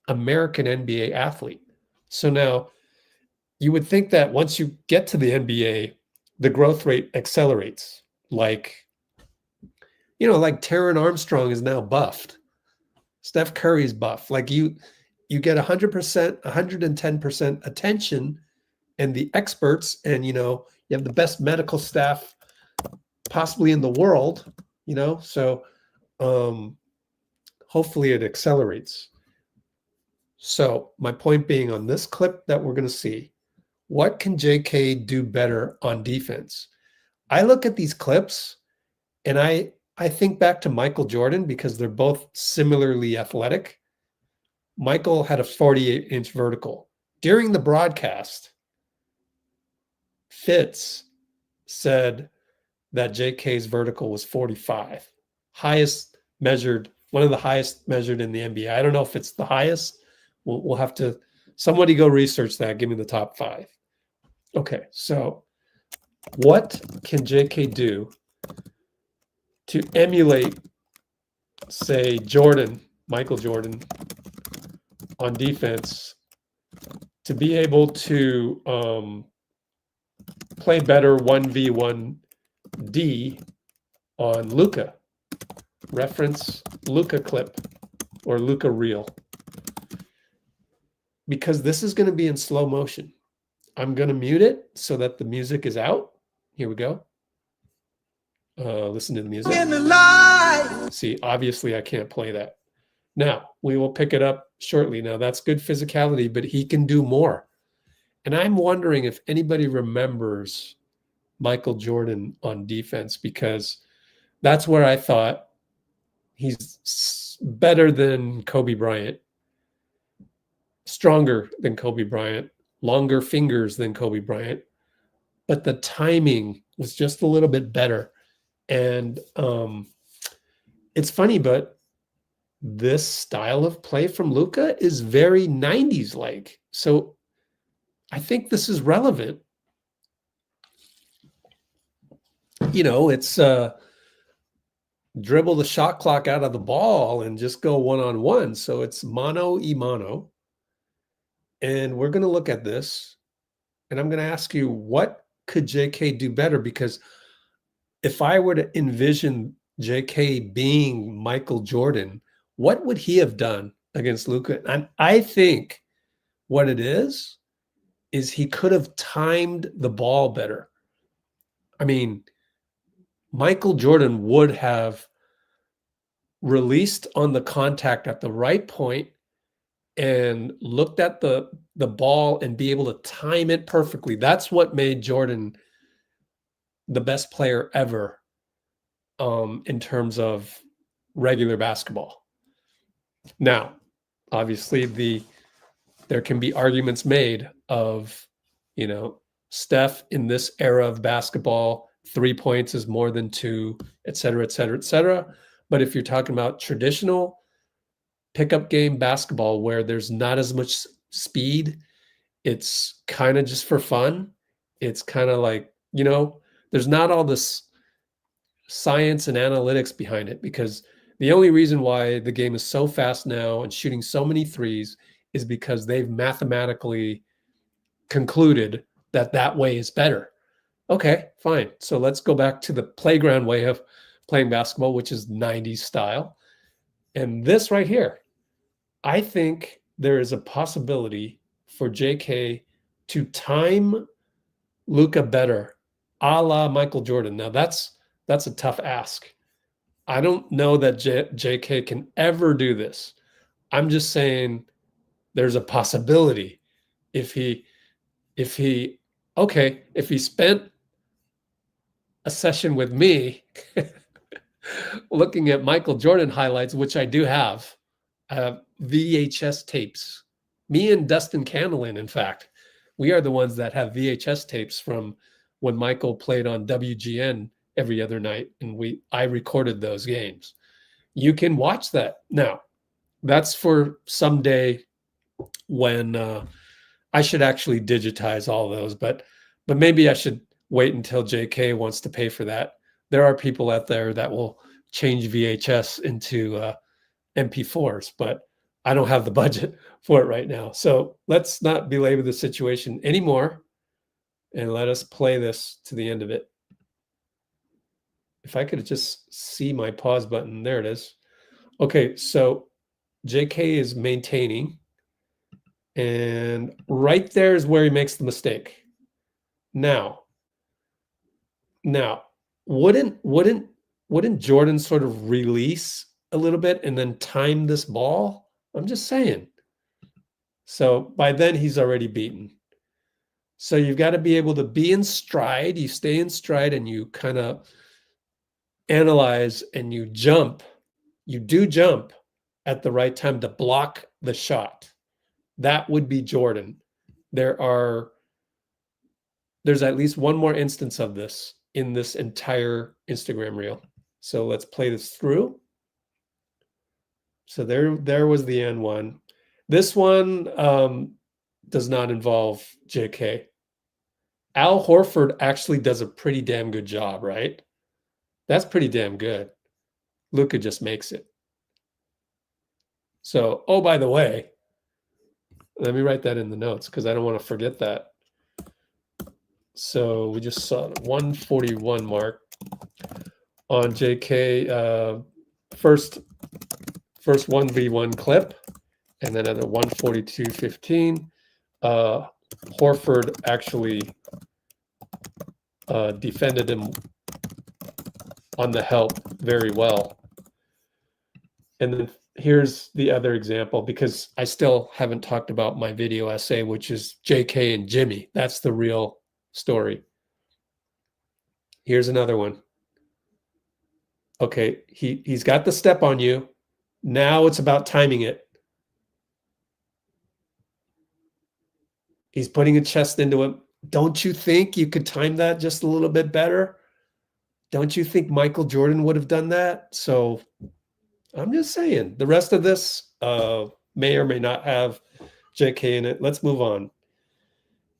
American NBA athlete. So now you would think that once you get to the NBA, the growth rate accelerates. Like Taron Armstrong is now buffed. Steph Curry's buff. Like you get 100%, 110% attention, and the experts, and you have the best medical staff possibly in the world, so hopefully it accelerates. So my point being, on this clip that we're going to see, what can JK do better on defense? I look at these clips and I think back to Michael Jordan, because they're both similarly athletic. Michael had a 48-inch vertical. During the broadcast, Fitz said that JK's vertical was 45. Highest measured, one of the highest measured in the NBA. I don't know if it's the highest. We'll have to, somebody go research that. Give me the top 5. Okay, so what can JK do to emulate, say, Michael Jordan on defense, to be able to play better 1v1D on Luka? Reference Luka clip or Luka reel, because this is going to be in slow motion. I'm going to mute it so that the music is out. Here we go. Listen to the music. See, obviously I can't play that. Now, we will pick it up shortly. Now, that's good physicality, but he can do more. And I'm wondering if anybody remembers Michael Jordan on defense, because that's where I thought he's better than Kobe Bryant, stronger than Kobe Bryant, longer fingers than Kobe Bryant, but the timing was just a little bit better. And it's funny, but this style of play from Luka is very 90s like. So I think this is relevant. It's dribble the shot clock out of the ball and just go one-on-one. So it's mano y mano. And we're going to look at this, and I'm going to ask you, what could JK do better? Because if I were to envision JK being Michael Jordan, what would he have done against Luka? And I think what it is he could have timed the ball better. I mean, Michael Jordan would have released on the contact at the right point and looked at the ball and be able to time it perfectly. That's what made Jordan the best player ever in terms of regular basketball. Now, obviously, there can be arguments made of, Steph in this era of basketball, 3 points is more than 2, et cetera, et cetera, et cetera. But if you're talking about traditional pickup game basketball where there's not as much speed, it's kind of just for fun. It's kind of like, there's not all this science and analytics behind it, because the only reason why the game is so fast now and shooting so many threes is because they've mathematically concluded that way is better. Okay, fine. So let's go back to the playground way of playing basketball, which is 90s style. And this right here, I think there is a possibility for JK to time Luka better, a la Michael Jordan. Now that's a tough ask. I don't know that JK can ever do this. I'm just saying there's a possibility if he spent a session with me looking at Michael Jordan highlights, which I do have, VHS tapes. Me and Dustin Candlin, in fact, we are the ones that have VHS tapes from when Michael played on WGN every other night, and I recorded those games. You can watch that. Now, that's for someday when I should actually digitize all those, but maybe I should wait until JK wants to pay for that. There are people out there that will change VHS into MP4s, but I don't have the budget for it right now. So let's not belabor the situation anymore, and let us play this to the end of it. If I could just see my pause button, there it is. Okay, so JK is maintaining, and right there is where he makes the mistake. Now, wouldn't Jordan sort of release a little bit and then time this ball? I'm just saying. So by then he's already beaten. So you've got to be able to be in stride. You stay in stride and you kind of analyze and you jump. You do jump at the right time to block the shot. That would be Jordan. There's at least one more instance of this in this entire Instagram reel. So let's play this through. So there was the end one. This one does not involve JK. Al Horford actually does a pretty damn good job, right? That's pretty damn good. Luka just makes it. So, oh, by the way, let me write that in the notes because I don't want to forget that. So we just saw the 141 mark on JK. First 1v1 clip, and then at the 142.15, Horford actually defended him on the help very well. And then here's the other example, because I still haven't talked about my video essay, which is JK and Jimmy. That's the real story. Here's another one. Okay, he's got the step on you. Now it's about timing it. He's putting a chest into him. Don't you think you could time that just a little bit better? Don't you think Michael Jordan would have done that? So I'm just saying, the rest of this may or may not have JK in it. Let's move on.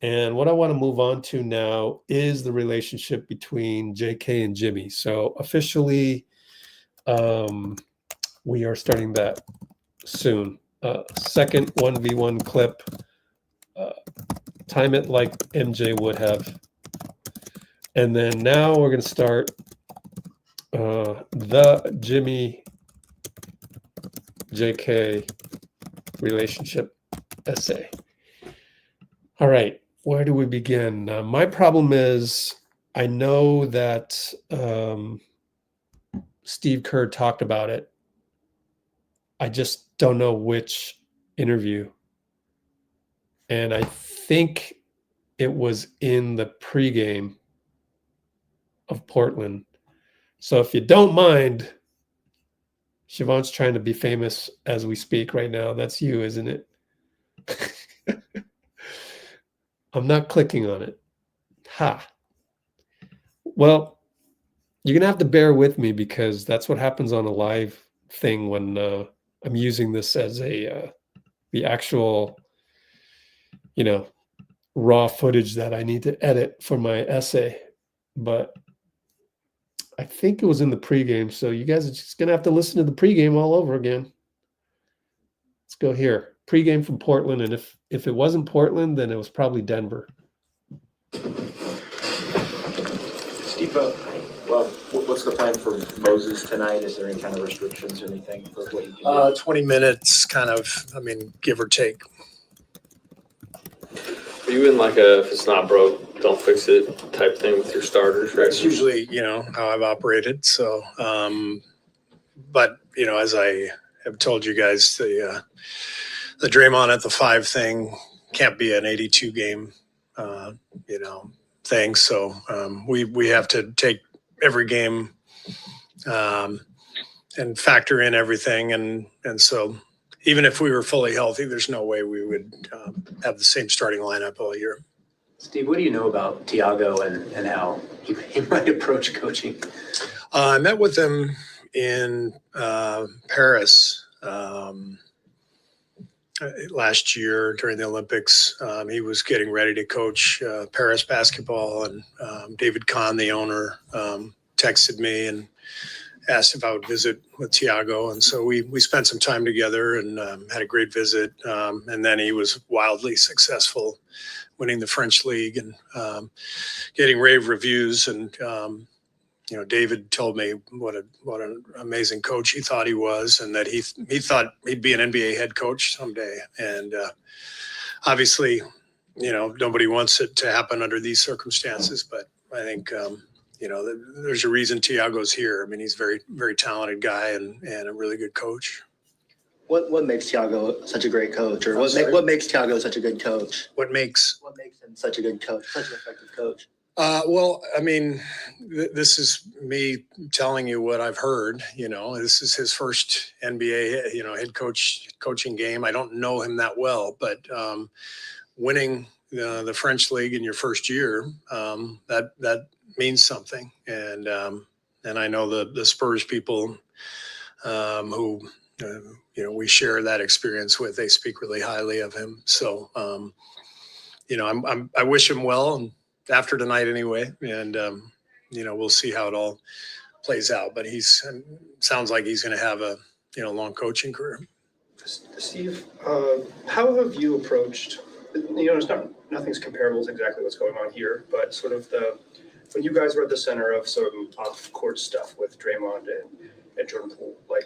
And what I want to move on to now is the relationship between JK and Jimmy. So officially, we are starting that soon. Second 1v1 clip. Time it like MJ would have. And then now we're going to start the Jimmy JK relationship essay. All right, where do we begin? My problem is I know that Steve Kerr talked about it. I just don't know which interview. And I think it was in the pregame of Portland. So if you don't mind, Siobhan's trying to be famous as we speak right now. That's you, isn't it? I'm not clicking on it. Ha. Well, you're going to have to bear with me because that's what happens on a live thing when I'm using this as the actual, raw footage that I need to edit for my essay. But I think it was in the pregame, so you guys are just going to have to listen to the pregame all over again. Let's go here. Pregame from Portland, and if it wasn't Portland, then it was probably Denver. Steve, what's the plan for Moses tonight? Is there any kind of restrictions or anything for what you can do? 20 minutes, kind of, give or take. Are you in like a if it's not broke, don't fix it type thing with your starters? Right? That's usually, how I've operated. So, But, you know, as I have told you guys, the Draymond at the 5 thing can't be an 82 game, you know, thing. So we have to take every game and factor in everything. And so even if we were fully healthy, there's no way we would have the same starting lineup all year. Steve, what do you know about Tiago and how he might approach coaching? I met with him in Paris last year during the Olympics. He was getting ready to coach Paris basketball, and David Kahn, the owner, texted me and asked if I would visit with Tiago. And so we spent some time together and had a great visit. And then he was wildly successful, winning the French league and getting rave reviews. And, you know, David told me what an amazing coach he thought he was, and that he thought he'd be an NBA head coach someday. And obviously, you know, nobody wants it to happen under these circumstances, but I think, you know, there's a reason Tiago's here. I mean, he's a very, very talented guy and a really good coach. What makes Tiago such a great coach, or what makes Tiago such a good coach? What makes him such a good coach, such an effective coach? Well, I mean, this is me telling you what I've heard. You know, this is his first NBA, you know, coaching game. I don't know him that well, but winning the French league in your first year, that means something. And I know the Spurs people who you know, we share that experience with. They speak really highly of him. So you know, I wish him well, and after tonight anyway, and you know, we'll see how it all plays out. But sounds like he's going to have a, you know, long coaching career. Steve, how have you approached? You know, nothing's comparable to exactly what's going on here, but sort of when you guys were at the center of some off-court stuff with Draymond and Jordan Poole, like,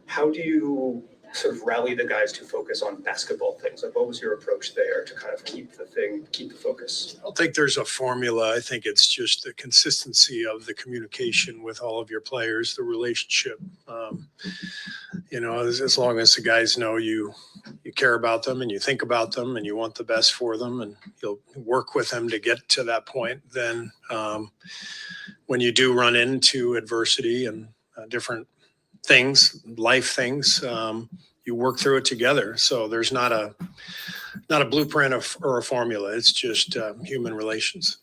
how do you sort of rally the guys to focus on basketball things? Like, what was your approach there to kind of keep the focus? I don't think there's a formula. I think it's just the consistency of the communication with all of your players, the relationship. You know, as long as the guys know you care about them and you think about them and you want the best for them and you'll work with them to get to that point, then when you do run into adversity and different things, life things, you work through it together. So there's not a blueprint or a formula. It's just human relations.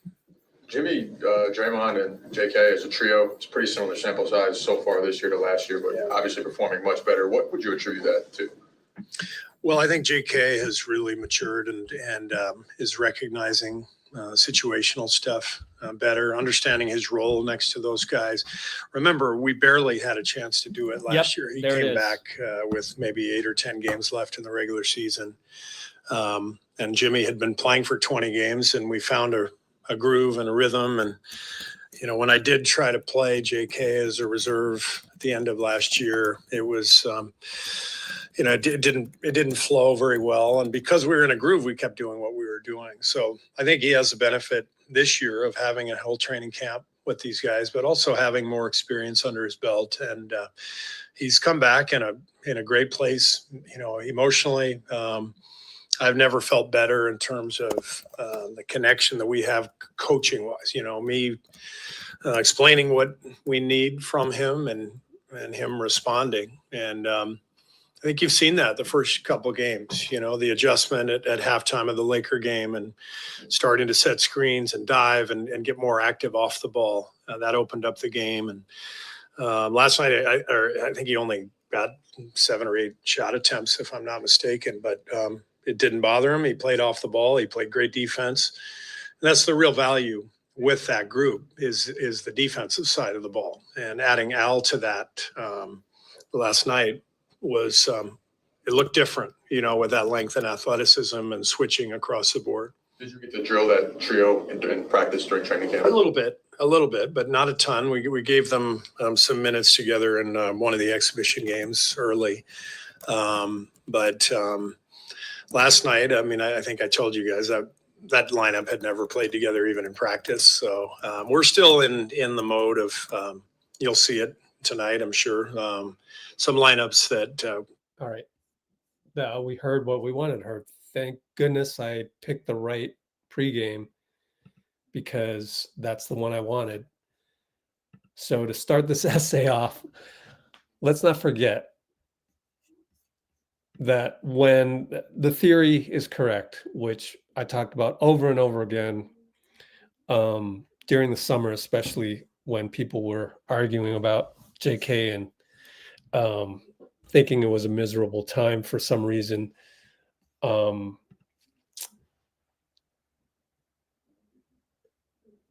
Jimmy, Draymond, and JK as a trio, it's pretty similar sample size so far this year to last year, but obviously performing much better. What would you attribute that to? Well, I think JK has really matured and is recognizing situational stuff better, understanding his role next to those guys. Remember, we barely had a chance to do it last year. He came back with maybe 8 or 10 games left in the regular season. And Jimmy had been playing for 20 games, and we found a groove and a rhythm. And, you know, when I did try to play JK as a reserve at the end of last year, it was, you know, it didn't flow very well. And because we were in a groove, we kept doing what we were doing. So I think he has the benefit this year of having a whole training camp with these guys, but also having more experience under his belt. And he's come back in a great place, you know, emotionally. I've never felt better in terms of the connection that we have coaching wise, you know, me explaining what we need from him and him responding. And I think you've seen that the first couple games, you know, the adjustment at halftime of the Laker game and starting to set screens and dive and get more active off the ball. That opened up the game. And last night, I think he only got 7 or 8 shot attempts, if I'm not mistaken, but it didn't bother him. He played off the ball. He played great defense. And that's the real value with that group is the defensive side of the ball. And adding Al to that last night was it looked different, you know, with that length and athleticism and switching across the board. Did you get to drill that trio in practice during training camp? A little bit, but not a ton. We gave them some minutes together in one of the exhibition games early. But last night, I mean, I think I told you guys that lineup had never played together even in practice. So we're still in the mode of you'll see it tonight, I'm sure. Some lineups that All right. Now we heard what we wanted to hear. Thank goodness I picked the right pregame because that's the one I wanted. So to start this essay off, let's not forget that when the theory is correct, which I talked about over and over again during the summer, especially when people were arguing about JK and thinking it was a miserable time for some reason.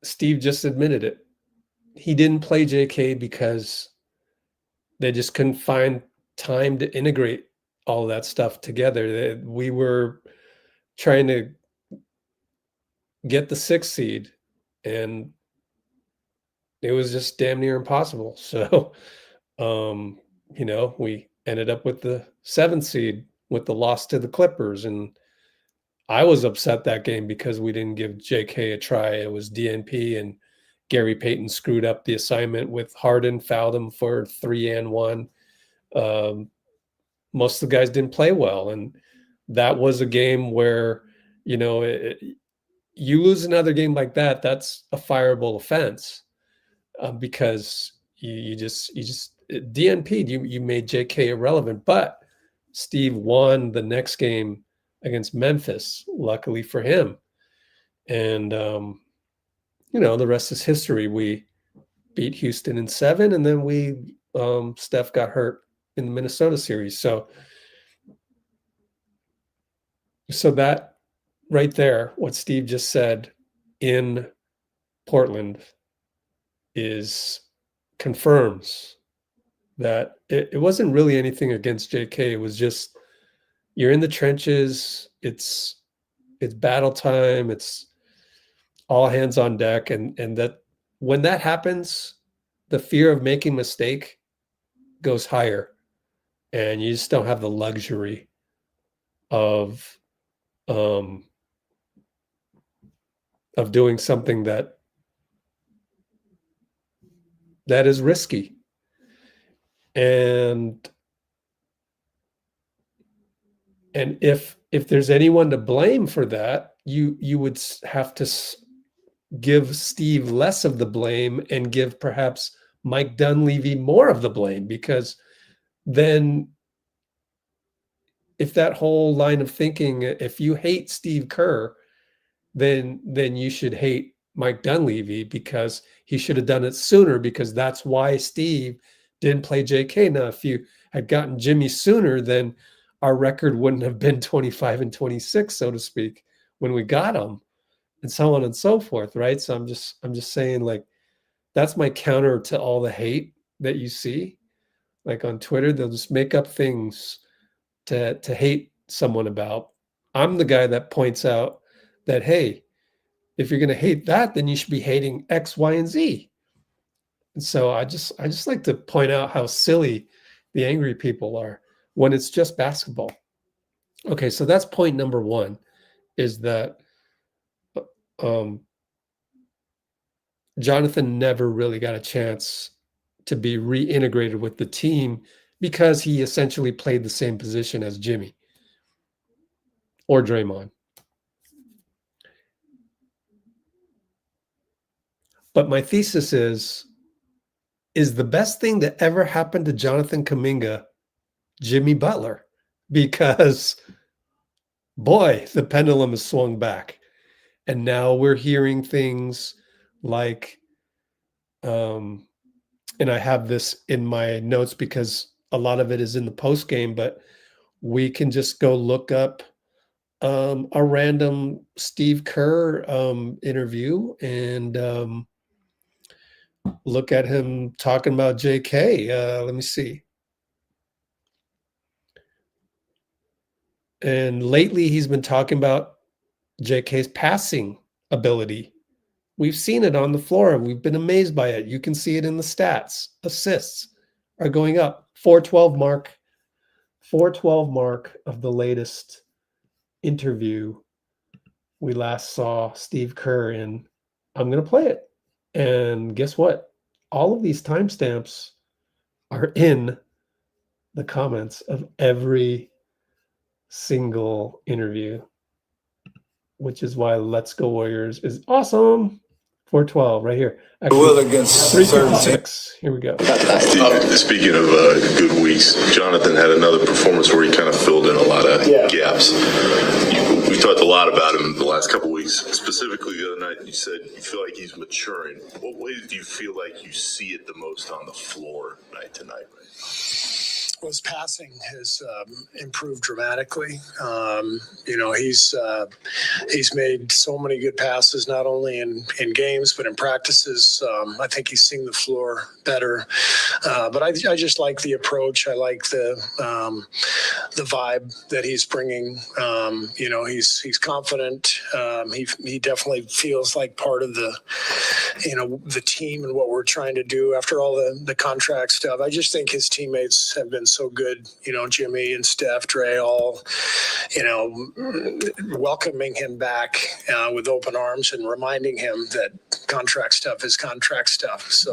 Steve just admitted it. He didn't play JK because they just couldn't find time to integrate all that stuff together. We were trying to get the 6th seed, and it was just damn near impossible. So, we ended up with the 7th seed with the loss to the Clippers. And I was upset that game because we didn't give JK a try. It was DNP, and Gary Payton screwed up the assignment with Harden, fouled him for 3-and-1. Most of the guys didn't play well. And that was a game where, you lose another game like that, that's a fireable offense because you just DNP'd, you made JK irrelevant. But Steve won the next game against Memphis, luckily for him. And, the rest is history. We beat Houston in 7, and then Steph got hurt in the Minnesota series. So that right there, what Steve just said in Portland confirms that it wasn't really anything against JK. It was just, you're in the trenches. It's battle time. It's all hands on deck. And that when that happens, the fear of making a mistake goes higher, and you just don't have the luxury of doing something that is risky. And if there's anyone to blame for that, you would have to give Steve less of the blame and give perhaps Mike Dunleavy more of the blame, because then if that whole line of thinking, if you hate Steve Kerr, then you should hate Mike Dunleavy because he should have done it sooner, because that's why Steve didn't play JK. Now, if you had gotten Jimmy sooner, then our record wouldn't have been 25-26, so to speak, when we got him, and so on and so forth, right? So I'm just saying, like, that's my counter to all the hate that you see. Like on Twitter, they'll just make up things to hate someone about. I'm the guy that points out that, hey, if you're going to hate that, then you should be hating X, Y, and Z. And so I just like to point out how silly the angry people are when it's just basketball. Okay, so that's point number one, is that Jonathan never really got a chance to be reintegrated with the team because he essentially played the same position as Jimmy or Draymond. But my thesis is the best thing that ever happened to Jonathan Kuminga Jimmy Butler? Because, boy, the pendulum has swung back. And now we're hearing things like, and I have this in my notes because a lot of it is in the post game, but we can just go look up a random Steve Kerr interview and look at him talking about JK. Let me see. And lately he's been talking about JK's passing ability. We've seen it on the floor. We've been amazed by it. You can see it in the stats. Assists are going up. 412 mark of the latest interview we last saw Steve Kerr in. I'm going to play it. And guess what? All of these timestamps are in the comments of every single interview, which is why Let's Go Warriors is awesome. 412 right here. Actually, against 356. Here we go. Speaking of good weeks, Jonathan had another performance where he kind of filled in a lot of gaps. We talked a lot about him in the last couple weeks. Specifically the other night, you said you feel like he's maturing. What ways do you feel like you see it the most on the floor night to night? Well, his passing has improved dramatically. He's made so many good passes, not only in games but in practices. I think he's seeing the floor better. But I just like the approach. I like the vibe that he's bringing. He's confident. He definitely feels like part of the team and what we're trying to do after all the contract stuff. I just think his teammates have been so good, Jimmy and Steph, Dre, all, welcoming him back with open arms and reminding him that contract stuff is contract stuff. So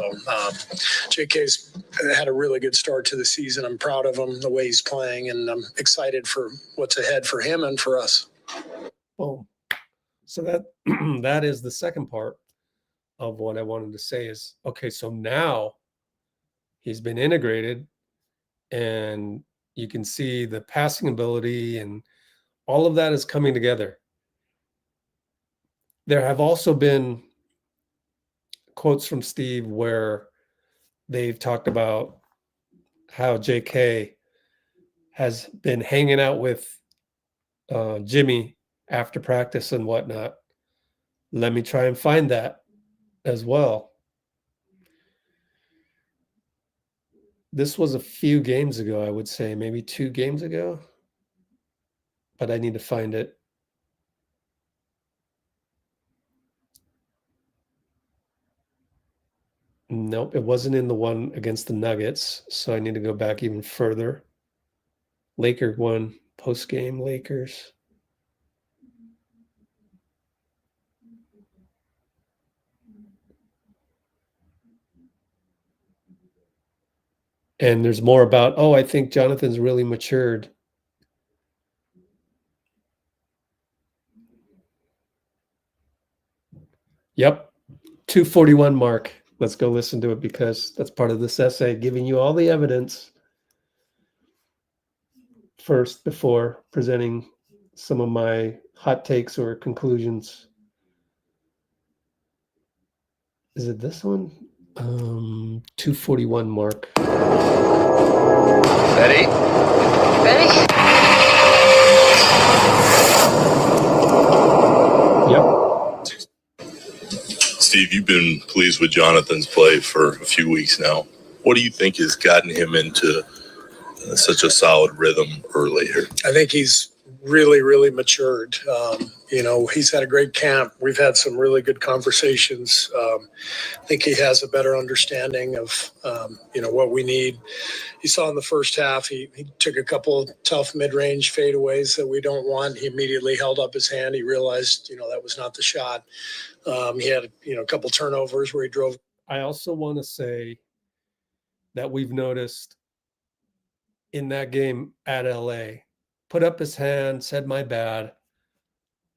JK's had a really good start to the season. I'm proud of him, the way he's playing, and I'm excited for what's ahead for him and for us. Boom. So that is the second part of what I wanted to say is, okay, so now he's been integrated and you can see the passing ability and all of that is coming together. There have also been quotes from Steve where they've talked about how JK has been hanging out with Jimmy after practice and whatnot. Let me try and find that as well. This was a few games ago, I would say, maybe 2 games ago, but I need to find it. Nope, it wasn't in the one against the Nuggets, so I need to go back even further. Laker one, post-game Lakers. And there's more about, I think Jonathan's really matured. Yep, 241 mark. Let's go listen to it because that's part of this essay, giving you all the evidence first before presenting some of my hot takes or conclusions. Is it this one? 241 mark. Ready? Yep. Steve, you've been pleased with Jonathan's play for a few weeks now. What do you think has gotten him into such a solid rhythm early here? I think he's really, really matured. He's had a great camp. We've had some really good conversations. I think he has a better understanding of, what we need. You saw in the first half, he took a couple tough mid-range fadeaways that we don't want. He immediately held up his hand. He realized, that was not the shot. He had, a couple turnovers where he drove. I also want to say that we've noticed in that game at LA, put up his hand, said my bad.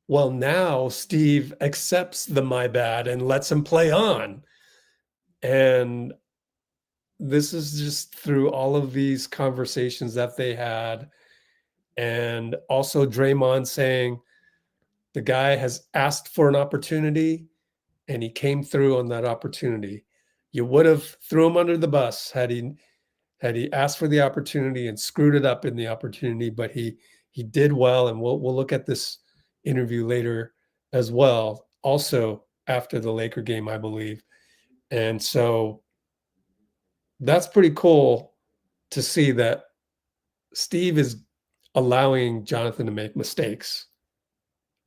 Well, now Steve accepts the my bad and lets him play on. And this is just through all of these conversations that they had. And also Draymond saying the guy has asked for an opportunity and he came through on that opportunity. You would have threw him under the bus had he asked for the opportunity and screwed it up in the opportunity, but he did well. And we'll look at this interview later as well, also after the Laker game, I believe. And so that's pretty cool to see that Steve is allowing Jonathan to make mistakes.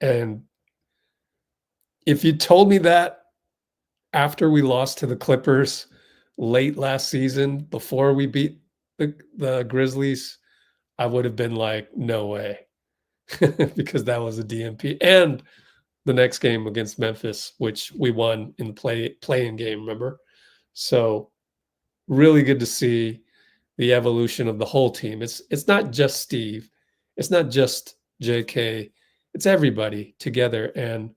And if you told me that after we lost to the Clippers late last season, before we beat the Grizzlies, I would have been like, no way, because that was a DMP. And the next game against Memphis, which we won in the play-in game, remember? So really good to see. the evolution of the whole team. It's not just Steve. It's not just JK. It's everybody together. And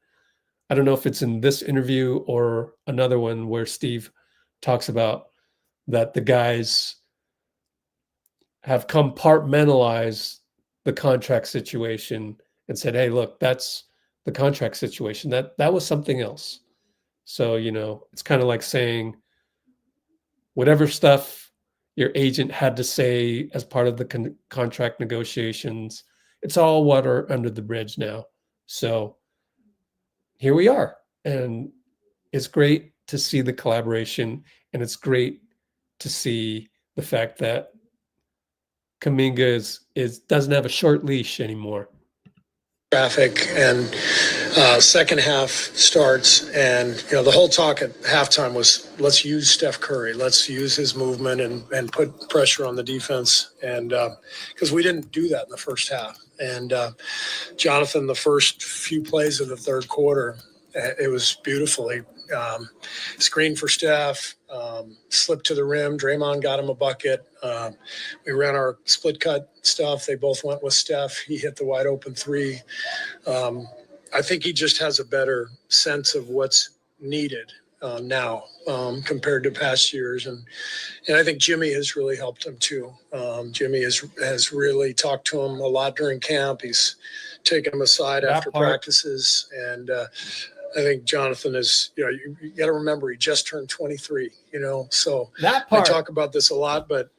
I don't know if it's in this interview or another one where Steve talks about that the guys have compartmentalized the contract situation and said, hey, look, that's the contract situation. That was something else. So, it's kind of like saying whatever stuff your agent had to say as part of the contract negotiations, it's all water under the bridge now. So here we are. And it's great to see the collaboration, and it's great to see the fact that Kuminga doesn't have a short leash anymore. Traffic and second half starts, and the whole talk at halftime was, let's use Steph Curry, let's use his movement and put pressure on the defense, and because we didn't do that in the first half. And Jonathan, the first few plays of the third quarter, it was beautiful. He screened for Steph, slipped to the rim. Draymond got him a bucket. We ran our split cut stuff. They both went with Steph. He hit the wide open three. I think he just has a better sense of what's needed now compared to past years. And I think Jimmy has really helped him too. Jimmy has really talked to him a lot during camp. He's taken him aside after practices. And I think Jonathan is, you got to remember, he just turned 23, so that part. I talk about this a lot, but,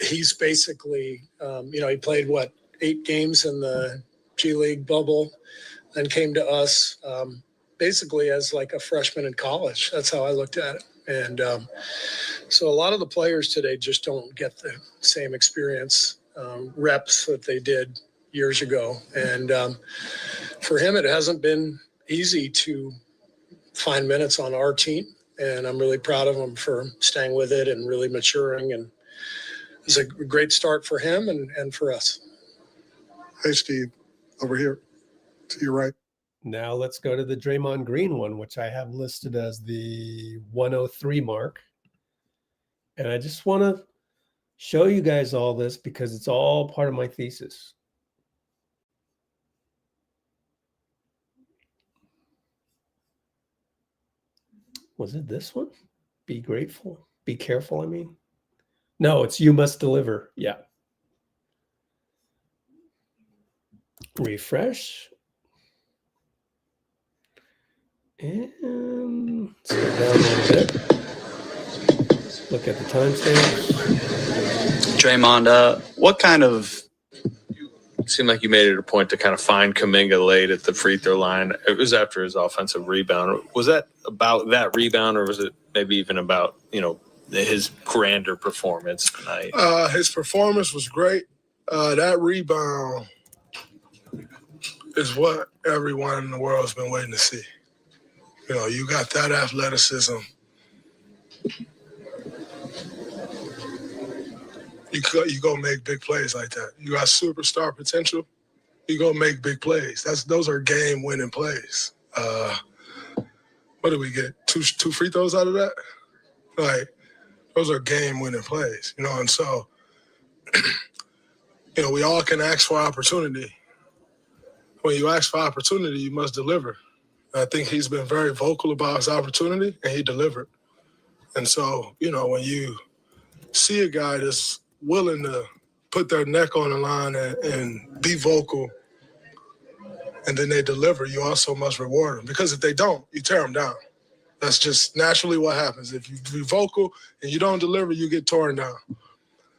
he's basically, he played 8 games in the G League bubble, then came to us basically as like a freshman in college. That's how I looked at it. And so a lot of the players today just don't get the same experience, reps that they did years ago. And for him, it hasn't been easy to find minutes on our team. And I'm really proud of him for staying with it and really maturing. And it's a great start for him and for us. Hey, Steve, over here to your right. Now let's go to the Draymond Green one, which I have listed as the 103 mark. And I just want to show you guys all this because it's all part of my thesis. Was it this one? Be grateful. Be careful, I mean. No, it's you must deliver. Yeah. Refresh. And let's go down a little bit. Look at the timestamps. Draymond, what kind of seemed like you made it a point to kind of find Kuminga late at the free throw line. It was after his offensive rebound. Was that about that rebound, or was it maybe even about, his grander performance tonight? His performance was great. That rebound is what everyone in the world has been waiting to see. You got that athleticism. You go make big plays like that. You got superstar potential. You go make big plays. Those are game-winning plays. What did we get? Two free throws out of that? Those are game-winning plays, And so, we all can ask for opportunity. When you ask for opportunity, you must deliver. I think he's been very vocal about his opportunity, and he delivered. And so, when you see a guy that's willing to put their neck on the line and be vocal, and then they deliver, you also must reward them. Because if they don't, you tear them down. That's just naturally what happens. If you be vocal and you don't deliver, you get torn down.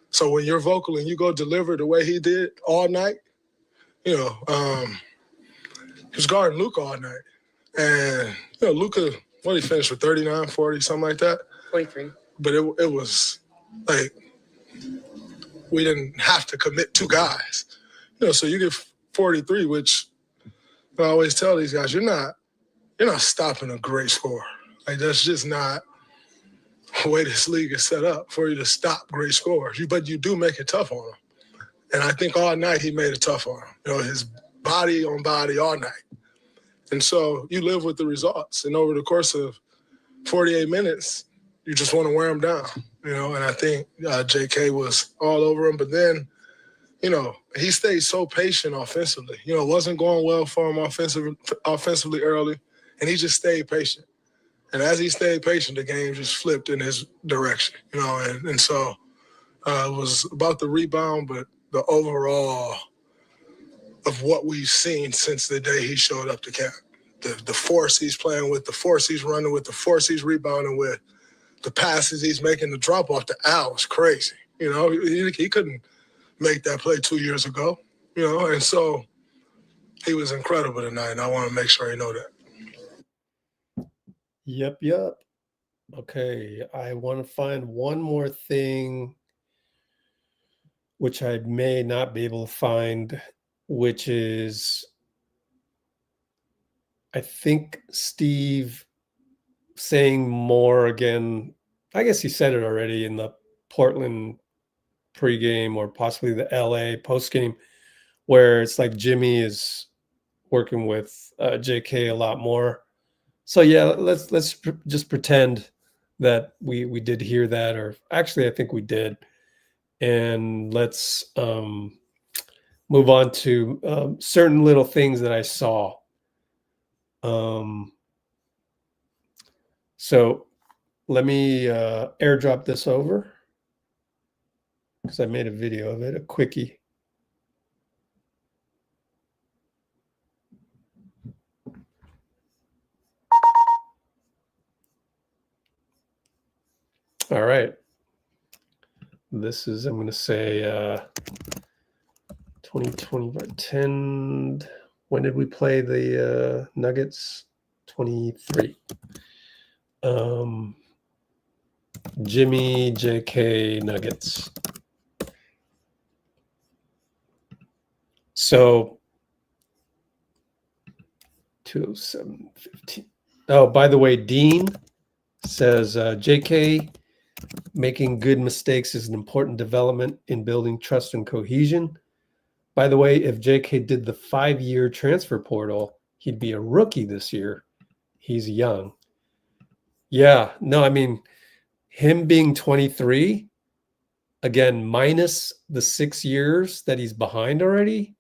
So when you're vocal and you go deliver the way he did all night, he was guarding Luka all night. And, Luka, he finished with 39, 40, something like that? 43. But it was like, we didn't have to commit 2 guys. So you get 43, which I always tell these guys, you're not stopping a great score. That's just not the way this league is set up for you to stop great scores. But you do make it tough on them. And I think all night he made it tough on him. His body on body all night. And so you live with the results. And over the course of 48 minutes, you just want to wear him down, and I think JK was all over him. But then, he stayed so patient offensively. It wasn't going well for him offensively early, and he just stayed patient. And as he stayed patient, the game just flipped in his direction, and so it was about the rebound, but the overall of what we've seen since the day he showed up to camp. The force he's playing with, the force he's running with, the force he's rebounding with, the passes he's making, the drop off the owl is crazy. He couldn't make that play 2 years ago, and so he was incredible tonight, and I want to make sure you know that. Yep. Okay, I want to find one more thing which I may not be able to find, which is, I think, Steve saying more again. I guess he said it already in the Portland pregame or possibly the LA postgame, where it's like Jimmy is working with JK a lot more. So yeah, let's just pretend that we did hear that, or actually I think we did, and let's move on to certain little things that I saw. So let me airdrop this over because I made a video of it, a quickie. All right. This is, I'm going to say 2020 by 10. When did we play the Nuggets? 23. Jimmy, JK, Nuggets. So 207.15. Oh, by the way, Dean says JK making good mistakes is an important development in building trust and cohesion. By the way, if JK did the 5-year transfer portal, he'd be a rookie this year. He's young. Yeah, no, I mean, him being 23, again, minus the 6 years that he's behind already.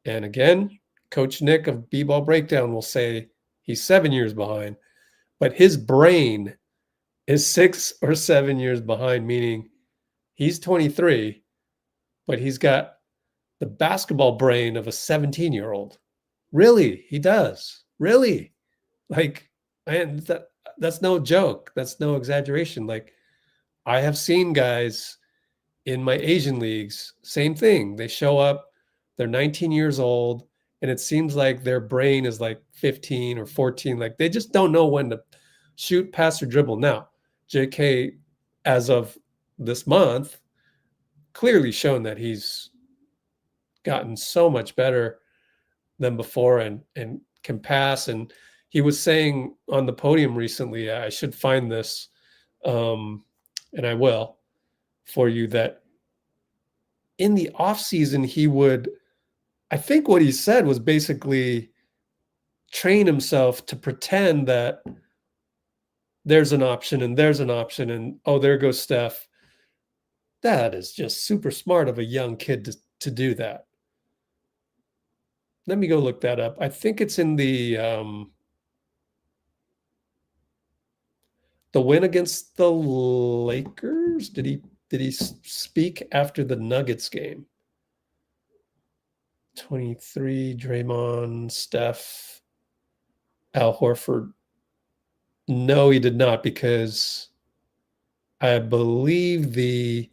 And again, Coach Nick of B-Ball Breakdown will say he's 7 years behind, but his brain is 6 or 7 years behind, meaning he's 23, but he's got the basketball brain of a 17-year-old. Really, he does. Really. Like, and that's no joke. That's no exaggeration. Like, I have seen guys in my Asian leagues, same thing. They show up, they're 19 years old, and it seems like their brain is like 15 or 14. Like, they just don't know when to shoot, pass, or dribble. Now, JK, as of this month, clearly shown that he's gotten so much better than before and can pass. And he was saying on the podium recently, I should find this, and I will for you, that in the offseason, he would, I think what he said was basically train himself to pretend that there's an option and there's an option and, oh, there goes Steph. That is just super smart of a young kid to do that. Let me go look that up. I think it's in the win against the Lakers. Did he speak after the Nuggets game? 23, Draymond, Steph, Al Horford. No, he did not, because I believe the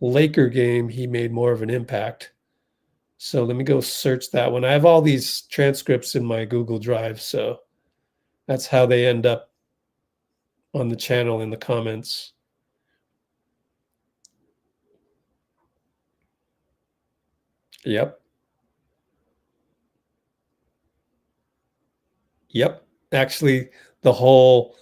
Laker game, he made more of an impact. So let me go search that one. I have all these transcripts in my Google Drive, so that's how they end up on the channel in the comments. Yep. Actually, the whole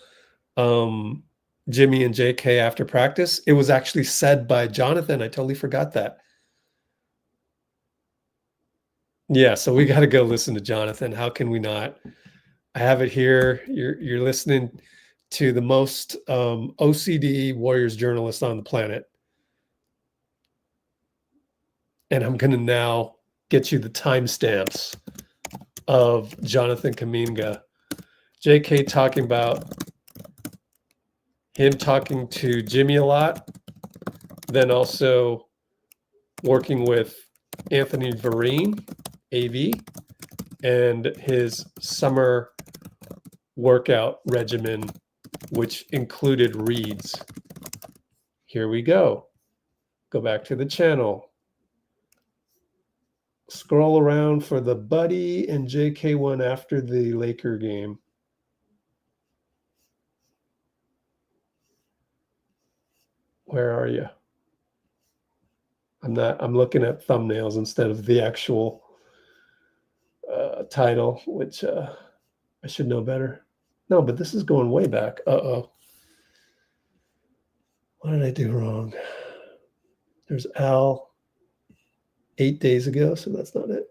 Jimmy and JK after practice, it was actually said by Jonathan. I totally forgot that. Yeah, so we got to go listen to Jonathan. How can we not? I have it here. You're listening to the most OCD Warriors journalist on the planet. And I'm going to now get you the timestamps of Jonathan Kuminga. JK talking about him talking to Jimmy a lot, then also working with Anthony Vereen, AV, and his summer workout regimen, which included reads. Here we go. Go back to the channel. Scroll around for the Buddy and JK one after the Laker game. Where are you? I'm looking at thumbnails instead of the actual title, which I should know better. No, but this is going way back. Uh-oh. What did I do wrong? There's Al 8 days ago, so that's not it.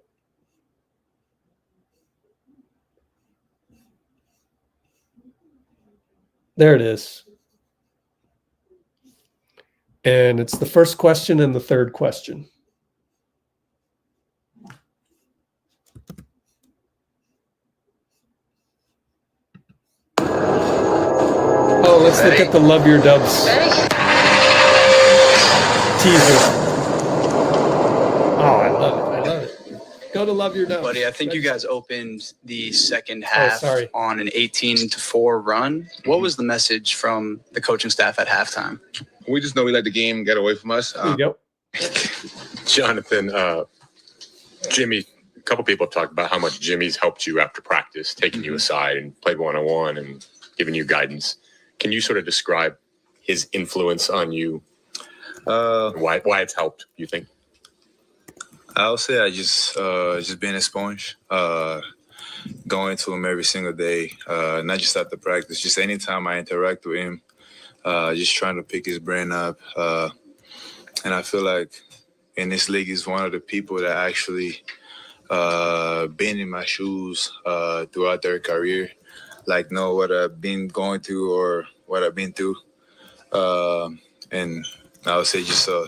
There it is. And it's the first question and the third question. Oh, let's look at the Love Your Dubs teaser. Oh, I love it. I love it. Go to Love Your Dubs. Buddy, I think you guys opened the second half on an 18-4 run. What was the message from the coaching staff at halftime? We just know we let the game get away from us. There you go. Jonathan, Jimmy, a couple people have talked about how much Jimmy's helped you after practice, taking you aside and played one-on-one and giving you guidance. Can you sort of describe his influence on you? Why it's helped, you think? I'll say I just being a sponge, going to him every single day, not just after practice, just anytime I interact with him, just trying to pick his brain up. And I feel like in this league, he's one of the people that actually been in my shoes throughout their career, like know what I've been going through or what I've been through. And I would say just a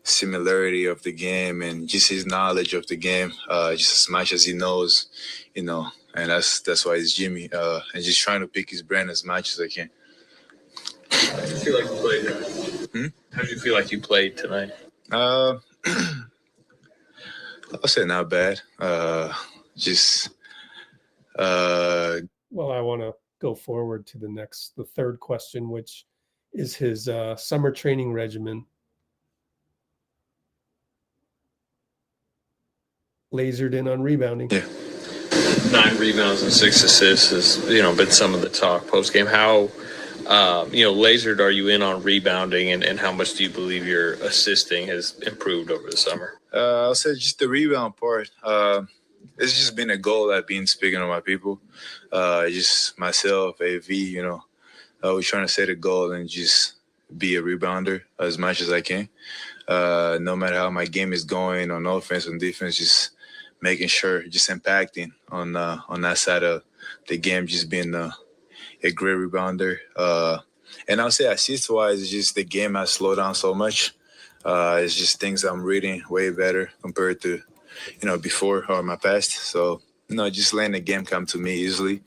similarity of the game and just his knowledge of the game, just as much as he knows, you know, and that's why he's Jimmy, and just trying to pick his brain as much as I can. How did you feel like you played tonight? How did you feel like you played tonight? I'll say not bad. Well, I want to go forward to the third question, which is his summer training regimen. Lasered in on rebounding. Yeah. 9 rebounds and 6 assists has, been some of the talk post game. How, lasered are you in on rebounding, and how much do you believe your assisting has improved over the summer? I'll say just the rebound part. It's just been a goal I've been speaking to my people. Just myself, AV, we're trying to set a goal and just be a rebounder as much as I can. No matter how my game is going on offense and defense, just making sure, just impacting on that side of the game, just being a great rebounder. And I'll say assist-wise, it's just the game has slowed down so much. It's just things I'm reading way better compared to, before or my past. So, just letting the game come to me easily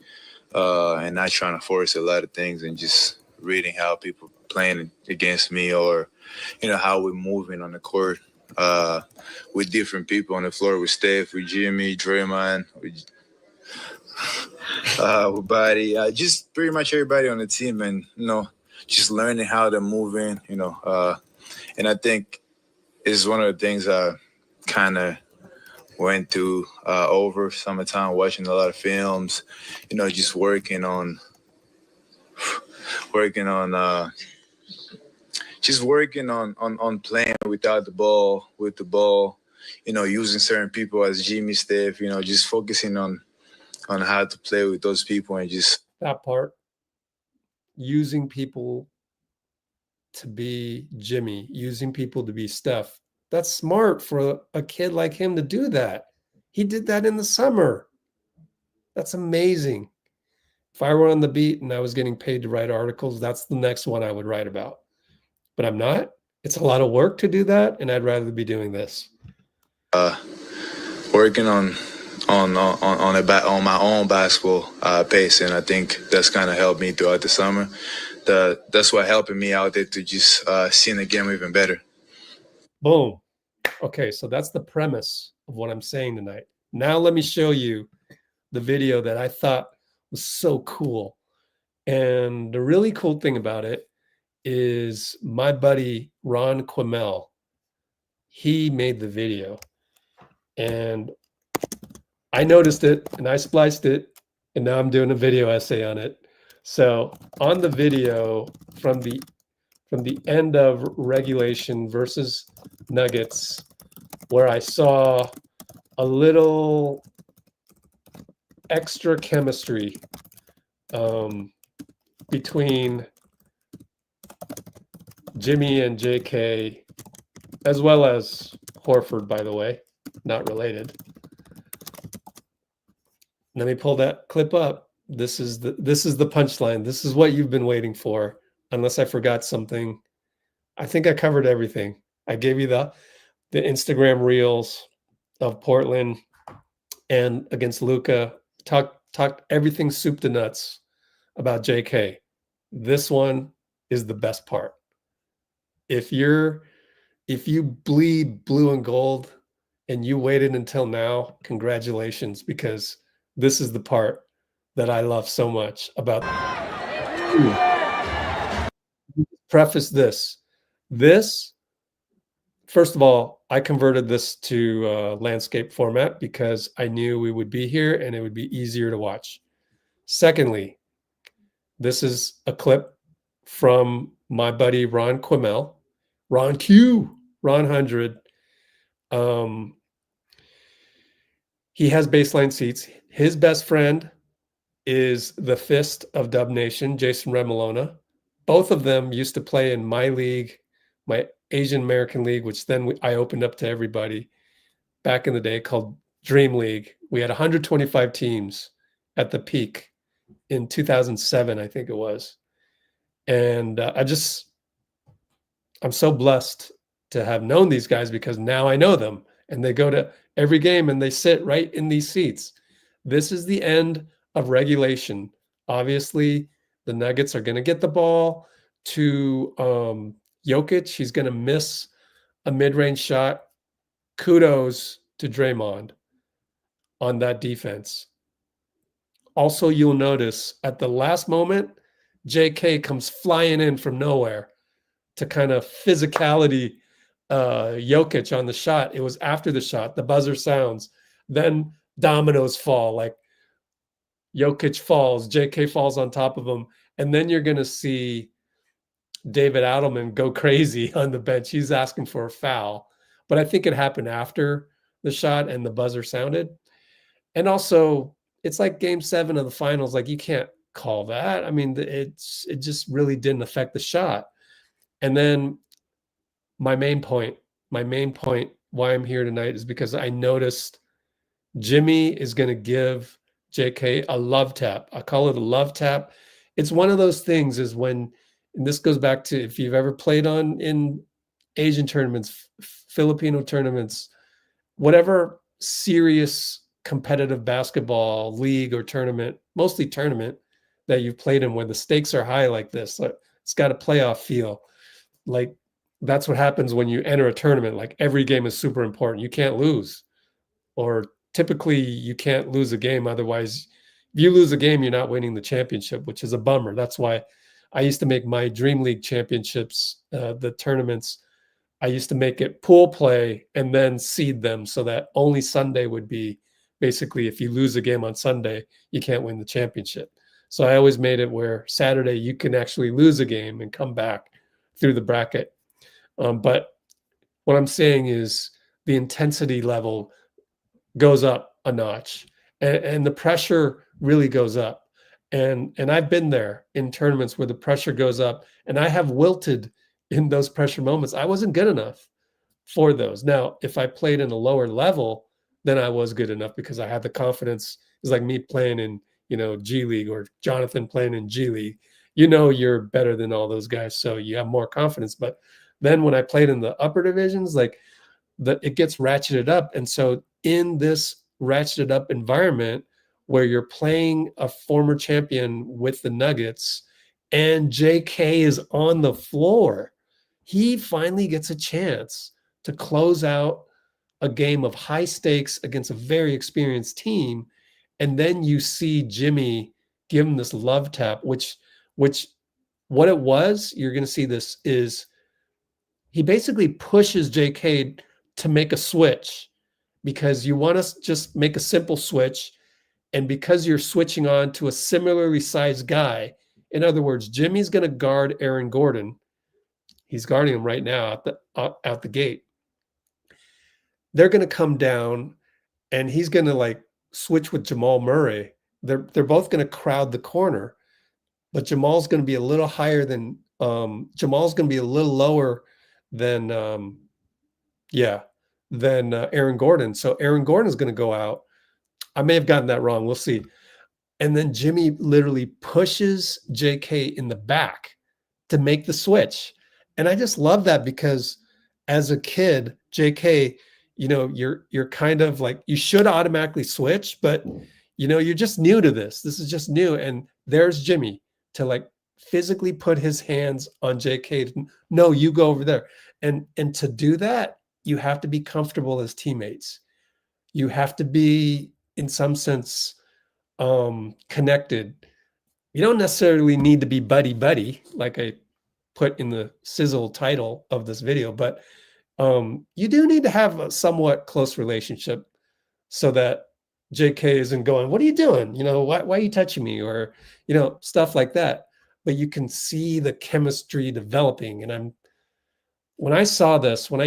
and not trying to force a lot of things and just reading how people playing against me or, how we're moving on the court with different people on the floor, with Steph, with Jimmy, Draymond, with Body, just pretty much everybody on the team, and just learning how they're moving, and I think it's one of the things I kind of went through over summertime, watching a lot of films, just working on playing without the ball, with the ball, using certain people as Jimmy, Steph, just focusing on how to play with those people and just that part. Using people to be Jimmy, using people to be Steph. That's smart for a kid like him to do that. He did that in the summer. That's amazing. If I were on the beat and I was getting paid to write articles, that's the next one I would write about. But I'm not. It's a lot of work to do that, and I'd rather be doing this. Working on my own basketball pace, and I think that's kind of helped me throughout the summer. That's what helping me out there to just seeing the game even better. Boom. Okay, so that's the premise of what I'm saying tonight. Now let me show you the video that I thought was so cool. And the really cool thing about it is my buddy Ron Quimel. He made the video. And I noticed it and I spliced it, and now I'm doing a video essay on it. So on the video from the end of regulation versus Nuggets, where I saw a little extra chemistry between Jimmy and JK, as well as Horford, by the way, not related. Let me pull that clip up. This is the punchline. This is what you've been waiting for, unless I forgot something. I think I covered everything. I gave you the Instagram reels of Portland and against Luka. Talked everything soup to nuts about JK. This one is the best part. If you bleed blue and gold and you waited until now, congratulations, because this is the part that I love so much about. Preface this. First of all, I converted this to landscape format because I knew we would be here and it would be easier to watch. Secondly, this is a clip from my buddy Ron Quimel, Ron 100. He has baseline seats. His best friend is the fist of Dub Nation, Jason Remolona. Both of them used to play in my league, my Asian American League, which then I opened up to everybody back in the day, called Dream League. We had 125 teams at the peak in 2007, I think it was. And I'm so blessed to have known these guys because now I know them and they go to every game and they sit right in these seats. This is the end of regulation. Obviously, the Nuggets are going to get the ball to Jokic. He's going to miss a mid-range shot. Kudos to Draymond on that defense. Also, you'll notice at the last moment, JK comes flying in from nowhere to kind of physicality Jokic on the shot. It was after the shot. The buzzer sounds. Then dominoes fall. Like Jokic falls. JK falls on top of him. And then you're going to see David Adelman go crazy on the bench. He's asking for a foul. But I think it happened after the shot and the buzzer sounded. And also, it's like game 7 of the finals. Like, you can't call that. I mean, it just really didn't affect the shot. And then my main point why I'm here tonight is because I noticed Jimmy is going to give JK a love tap. I call it a love tap. It's one of those things is when, and this goes back to if you've ever played in Asian tournaments, Filipino tournaments, whatever serious competitive basketball league or tournament, mostly tournament that you've played in where the stakes are high like this. It's got a playoff feel. Like that's what happens when you enter a tournament. Like every game is super important. You can't lose, or typically you can't lose a game. Otherwise, if you lose a game, you're not winning the championship, which is a bummer. That's why I used to make my Dream League championships, the tournaments, I used to make it pool play and then seed them so that only Sunday would be basically if you lose a game on Sunday, you can't win the championship. So I always made it where Saturday you can actually lose a game and come back through the bracket. But what I'm saying is the intensity level goes up a notch and the pressure really goes up. And I've been there in tournaments where the pressure goes up and I have wilted in those pressure moments. I wasn't good enough for those. Now, if I played in a lower level, then I was good enough because I had the confidence. It's like me playing in G League, or Jonathan playing in G League, you're better than all those guys. So you have more confidence. But then when I played in the upper divisions, like it gets ratcheted up. And so in this ratcheted up environment where you're playing a former champion with the Nuggets and JK is on the floor, he finally gets a chance to close out a game of high stakes against a very experienced team. And then you see Jimmy give him this love tap, which what it was, you're going to see this, is he basically pushes JK to make a switch, because you want to just make a simple switch. And because you're switching on to a similarly sized guy, in other words, Jimmy's going to guard Aaron Gordon. He's guarding him right now out the gate. They're going to come down and he's going to like switch with Jamal Murray. They're both going to crowd the corner, but Jamal's going to be a little higher than Jamal's going to be a little lower than Aaron Gordon. So Aaron Gordon is going to go out. I may have gotten that wrong. We'll see. And then Jimmy literally pushes JK in the back to make the switch. And I just love that, because as a kid, JK, you're kind of like, you should automatically switch, but you're just new to this. This is just new. And there's Jimmy to like physically put his hands on JK. No, you go over there. And to do that, you have to be comfortable as teammates. You have to be, in some sense, connected. You don't necessarily need to be buddy like I put in the sizzle title of this video, but you do need to have a somewhat close relationship so that JK isn't going, what are you doing? Why are you touching me? Or, stuff like that. But you can see the chemistry developing. And when I saw this, when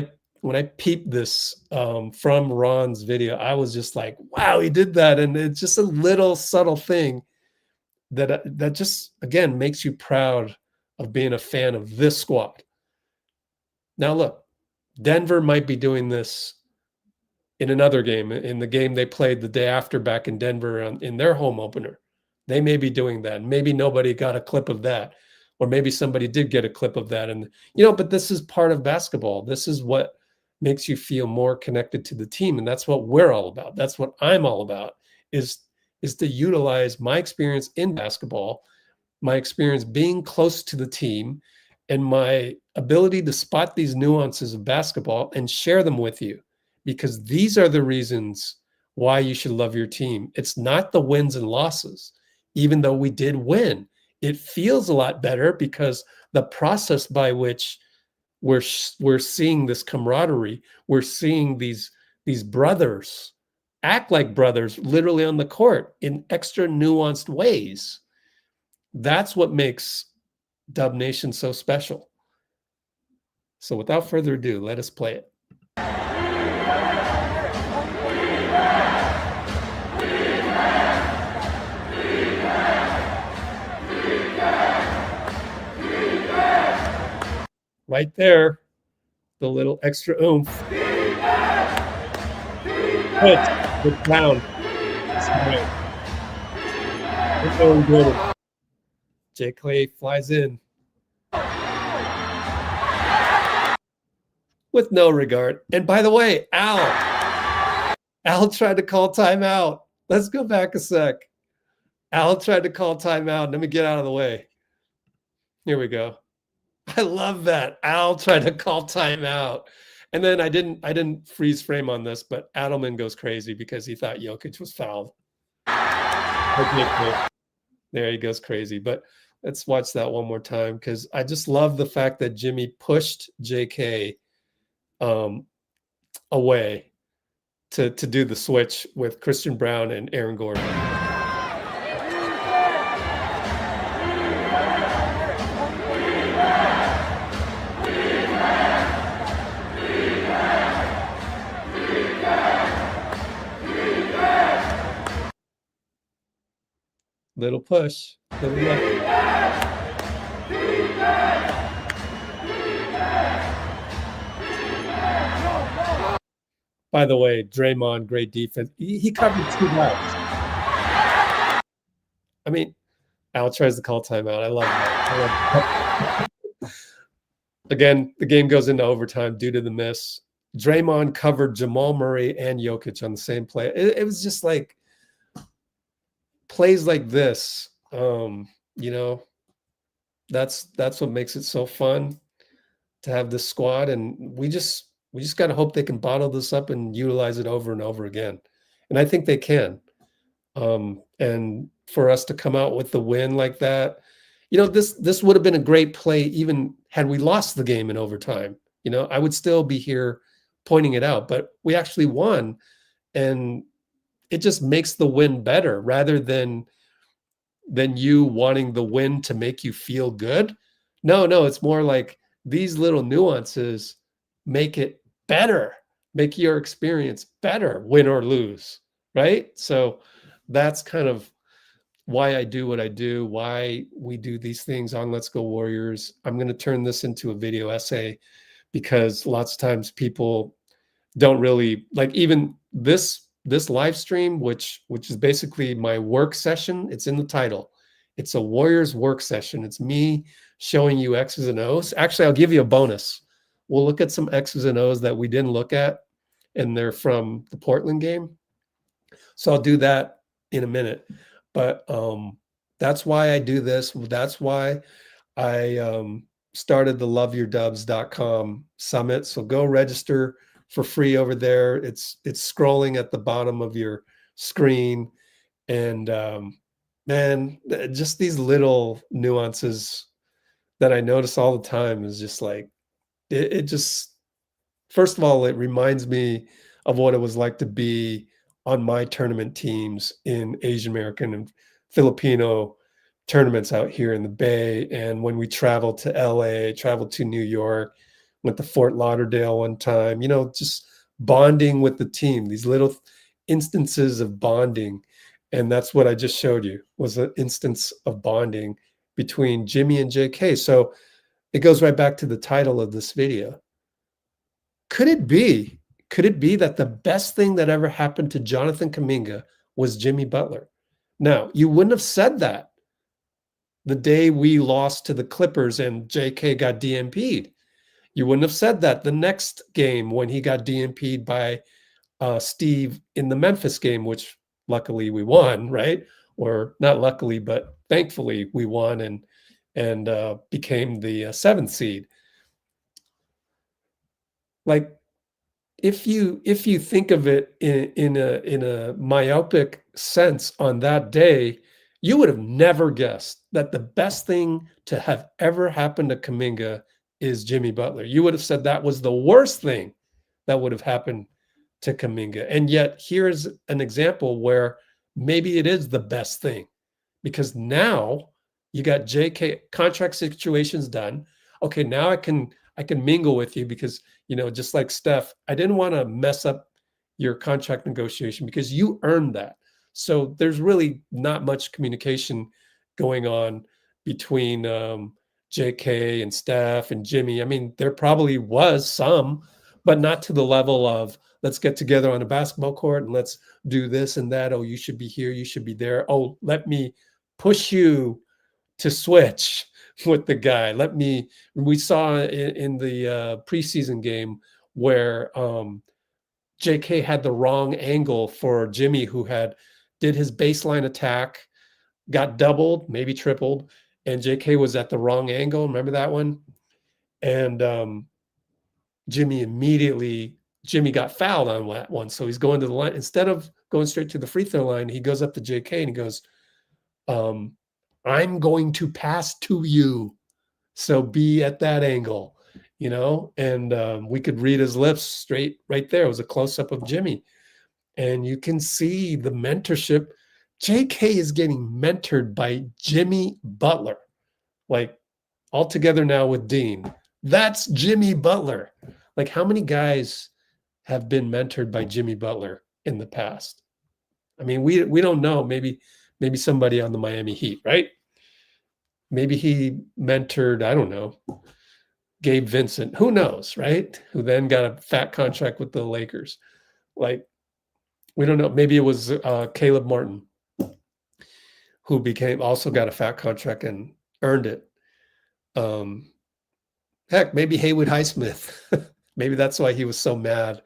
I peeped this from Ron's video, I was just like, wow, he did that. And it's just a little subtle thing that just, again, makes you proud of being a fan of this squad. Now, look, Denver might be doing this in another game, in the game they played the day after back in Denver in their home opener. They may be doing that. Maybe nobody got a clip of that, or maybe somebody did get a clip of that. And, but this is part of basketball. This is what makes you feel more connected to the team. And that's what we're all about. That's what I'm all about, is to utilize my experience in basketball, my experience being close to the team, and my ability to spot these nuances of basketball and share them with you, because these are the reasons why you should love your team. It's not the wins and losses. Even though we did win, it feels a lot better because the process by which we're seeing this camaraderie, we're seeing these brothers act like brothers literally on the court in extra nuanced ways. That's what makes Dub Nation so special. So without further ado, let us play it. Right there, the little extra oomph. Good down. We're going good. Jay Clay flies in with no regard. And by the way, Al tried to call timeout. Let's go back a sec. Al tried to call timeout. Let me get out of the way. Here we go. I love that. Al tried to call timeout. And then I didn't freeze frame on this, but Adelman goes crazy because he thought Jokic was fouled. There he goes crazy. But let's watch that one more time, because I just love the fact that Jimmy pushed JK away to do the switch with Christian Brown and Aaron Gordon. Little push. Little By the way, Draymond, great defense. He covered 2 guys. I mean, Al tries to call timeout. I love that. Again, the game goes into overtime due to the miss. Draymond covered Jamal Murray and Jokic on the same play. It was just like plays like this. That's what makes it so fun to have this squad, and we just got to hope they can bottle this up and utilize it over and over again. And I think they can. And for us to come out with the win like that, this would have been a great play even had we lost the game in overtime. I would still be here pointing it out, but we actually won, and it just makes the win better rather than you wanting the win to make you feel good. No, it's more like these little nuances make it better, make your experience better, win or lose, right? So that's kind of why I do what I do, why we do these things on Let's Go Warriors. I'm going to turn this into a video essay because lots of times people don't really like even this live stream, which is basically my work session. It's in the title. It's a Warriors work session. It's me showing you X's and O's. Actually, I'll give you a bonus. We'll look at some X's and O's that we didn't look at, and they're from the Portland game. So I'll do that in a minute. But that's why I do this. That's why I started the loveyourdubs.com summit. So go register for free over there. It's scrolling at the bottom of your screen. And man, just these little nuances that I notice all the time is just like, it just, first of all, it reminds me of what it was like to be on my tournament teams in Asian American and Filipino tournaments out here in the Bay. And when we traveled to LA, traveled to New York, went to Fort Lauderdale one time, just bonding with the team, these little instances of bonding. And that's what I just showed you, was an instance of bonding between Jimmy and JK. So it goes right back to the title of this video. Could it be that the best thing that ever happened to Jonathan Kuminga was Jimmy Butler? Now, you wouldn't have said that the day we lost to the Clippers and JK got DNP'd. You wouldn't have said that the next game when he got DNP'd by Steve in the Memphis game, which luckily we won, right? Or not luckily, but thankfully we won and became the 7th seed. Like, if you think of it in a myopic sense on that day, you would have never guessed that the best thing to have ever happened to Kuminga is Jimmy Butler. You would have said that was the worst thing that would have happened to Kuminga. And yet here's an example where maybe it is the best thing, because now you got JK contract situations done. Okay, now I can mingle with you because, just like Steph, I didn't want to mess up your contract negotiation because you earned that. So there's really not much communication going on between JK and Steph and Jimmy. I mean, there probably was some, but not to the level of let's get together on a basketball court and let's do this and that. Oh, you should be here. You should be there. Oh, let me push you to switch with the guy. We saw in the preseason game where JK had the wrong angle for Jimmy, who did his baseline attack, got doubled, maybe tripled, and JK was at the wrong angle. Remember that one? And Jimmy got fouled on that one. So he's going to the line. Instead of going straight to the free throw line, he goes up to JK and he goes, I'm going to pass to you. So be at that angle, and we could read his lips straight right there. It was a close-up of Jimmy. And you can see the mentorship. JK is getting mentored by Jimmy Butler, like all together now with Dean. That's Jimmy Butler. Like, how many guys have been mentored by Jimmy Butler in the past? I mean, we don't know. Maybe somebody on the Miami Heat, right? Maybe he mentored, I don't know, Gabe Vincent. Who knows, right? Who then got a fat contract with the Lakers. Like, we don't know. Maybe it was Caleb Martin. who also got a fat contract and earned it. Heck, maybe Haywood Highsmith. Maybe that's why he was so mad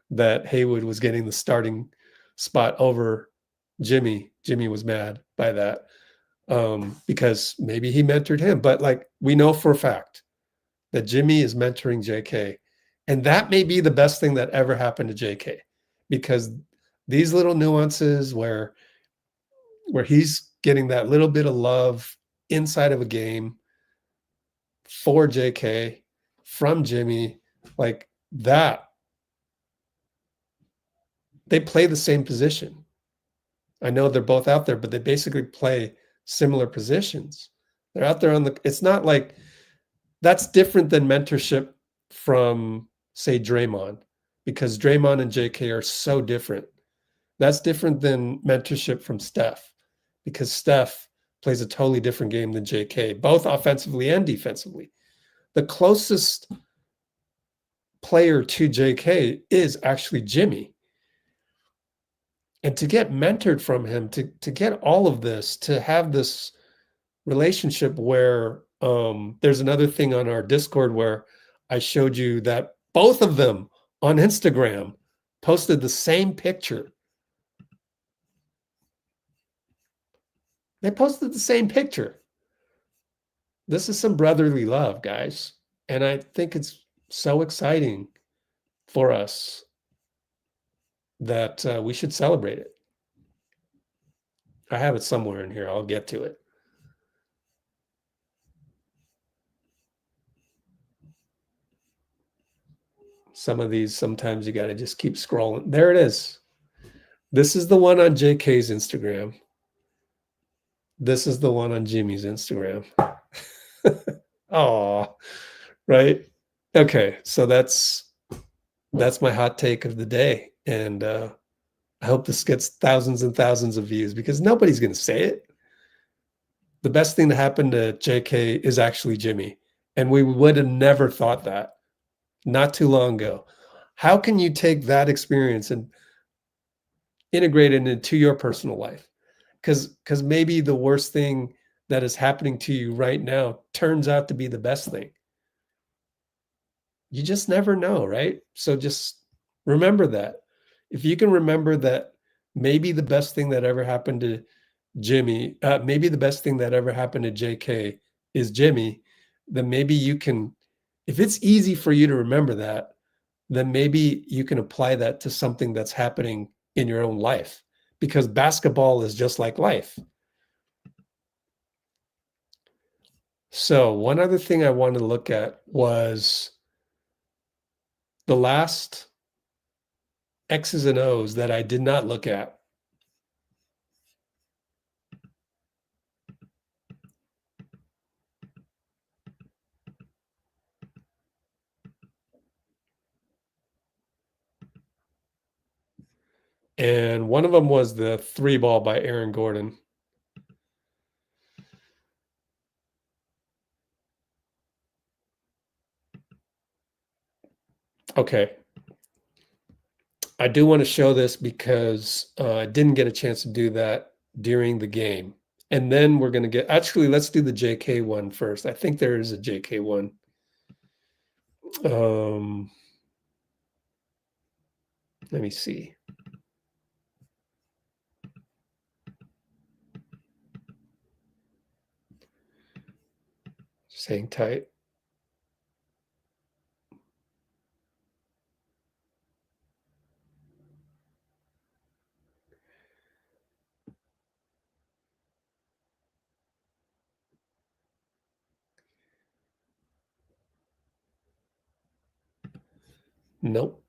that Haywood was getting the starting spot over Jimmy. Jimmy was mad by that because maybe he mentored him. But like we know for a fact that Jimmy is mentoring JK. And that may be the best thing that ever happened to JK, because these little nuances where he's getting that little bit of love inside of a game for JK from Jimmy, like that, they play the same position. I know they're both out there, but they basically play similar positions. They're out there it's not like that's different than mentorship from, say, Draymond, because Draymond and JK are so different. That's different than mentorship from Steph, because Steph plays a totally different game than JK, both offensively and defensively. The closest player to JK is actually Jimmy. And to get mentored from him, to get all of this, to have this relationship where there's another thing on our Discord where I showed you that both of them on Instagram posted the same picture. They posted the same picture. This is some brotherly love, guys. And I think it's so exciting for us that we should celebrate it. I have it somewhere in here. I'll get to it. Some of these, sometimes you got to just keep scrolling. There it is. This is the one on JK's Instagram. This is the one on Jimmy's Instagram. Oh, right. Okay. So that's my hot take of the day. And I hope this gets thousands and thousands of views, because nobody's going to say it. The best thing to happen to JK is actually Jimmy. And we would have never thought that not too long ago. How can you take that experience and integrate it into your personal life? Because maybe the worst thing that is happening to you right now turns out to be the best thing. You just never know, right? So just remember that. If you can remember that maybe the best thing that ever happened to Jimmy, maybe the best thing that ever happened to JK is Jimmy, then maybe you can, if it's easy for you to remember that, then maybe you can apply that to something that's happening in your own life, because basketball is just like life. So one other thing I wanted to look at was the last X's and O's that I did not look at. And one of them was the 3-ball by Aaron Gordon. Okay. I do want to show this because I didn't get a chance to do that during the game. And then we're going to get, actually, let's do the JK one first. I think there is a JK one. Let me see. Just hang tight. Nope.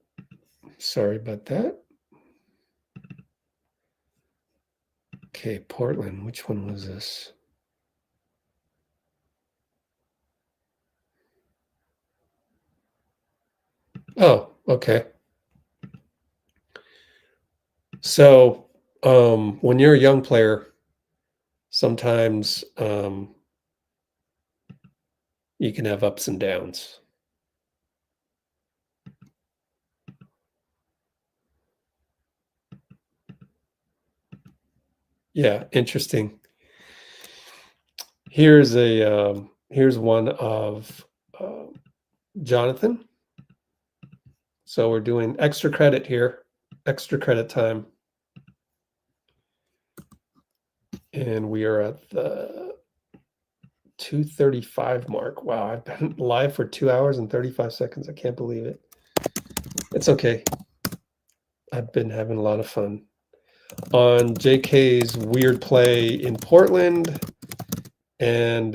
Sorry about that. Okay, Portland. Which one was this? Oh, okay. So when you're a young player, sometimes you can have ups and downs. Yeah, interesting. Here's one of Jonathan. So we're doing extra credit here, extra credit time. And we are at the 2:35 mark. Wow, I've been live for 2 hours and 35 seconds. I can't believe it. It's okay. I've been having a lot of fun. On JK's weird play in Portland and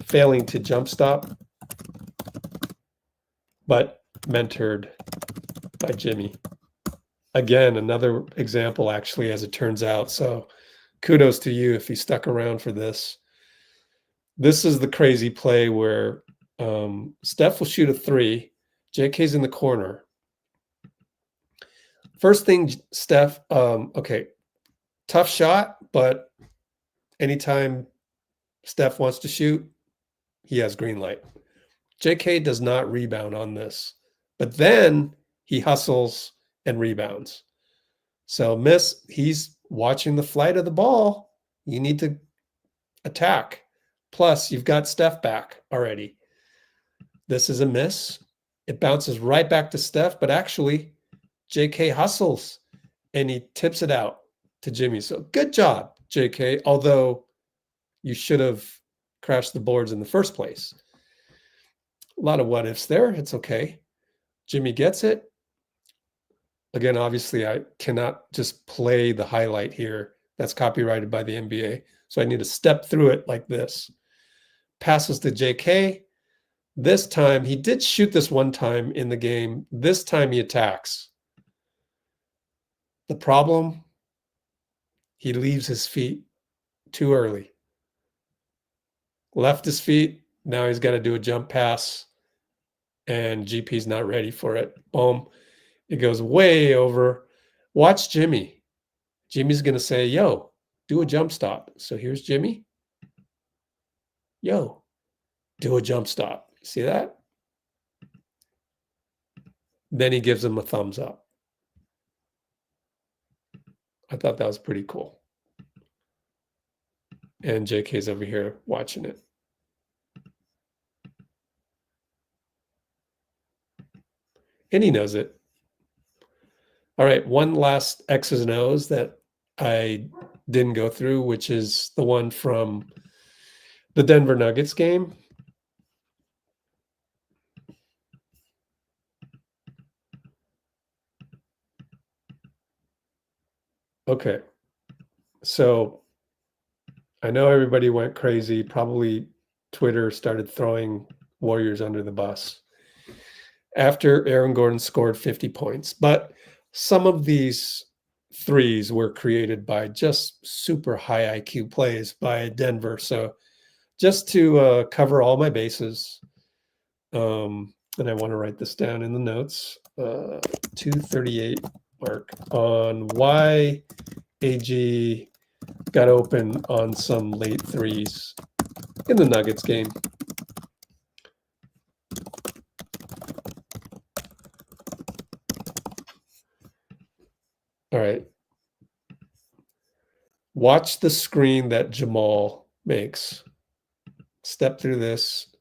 failing to jump stop, but mentored by Jimmy. Again, another example, actually, as it turns out. So kudos to you if you stuck around for this. This is the crazy play where Steph will shoot a three. JK's in the corner. First thing, Steph, okay, tough shot, but anytime Steph wants to shoot, he has green light. JK does not rebound on this, but then he hustles and rebounds. So miss, he's watching the flight of the ball. You need to attack. Plus, you've got Steph back already. This is a miss. It bounces right back to Steph, but actually, JK hustles and he tips it out to Jimmy. So good job, JK, although you should have crashed the boards in the first place. A lot of what ifs there. It's okay. Jimmy gets it. Again, obviously, I cannot just play the highlight here. That's copyrighted by the NBA. So I need to step through it like this. Passes to JK. This time, he did shoot this one time in the game. This time he attacks. The problem, he leaves his feet too early. Left his feet. Now he's got to do a jump pass. And GP's not ready for it. Boom. It goes way over. Watch Jimmy. Jimmy's going to say, yo, do a jump stop. So here's Jimmy. Yo, do a jump stop. See that? Then he gives him a thumbs up. I thought that was pretty cool. And JK's over here watching it. And he knows it. All right, one last X's and O's that I didn't go through, which is the one from the Denver Nuggets game. Okay, so I know everybody went crazy. Probably Twitter started throwing Warriors under the bus after Aaron Gordon scored 50 points. But some of these threes were created by just super high IQ plays by Denver. So just to cover all my bases, and I want to write this down in the notes, 238 mark on why AG got open on some late threes in the Nuggets game. All right. Watch the screen that Jamal makes. Step through this.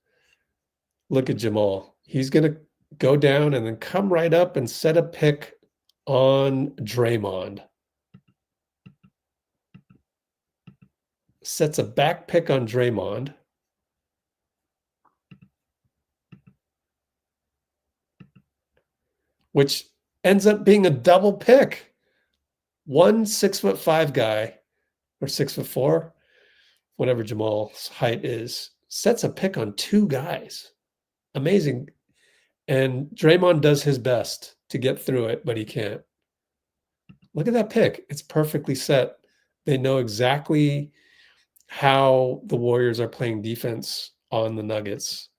Look at Jamal. He's going to go down and then come right up and set a pick on Draymond. Sets a back pick on Draymond. Which ends up being a double pick. One 6'5" guy, or 6'4", whatever Jamal's height is, sets a pick on two guys. Amazing. And Draymond does his best to get through it, but he can't. Look at that pick. It's perfectly set. They know exactly how the Warriors are playing defense on the Nuggets.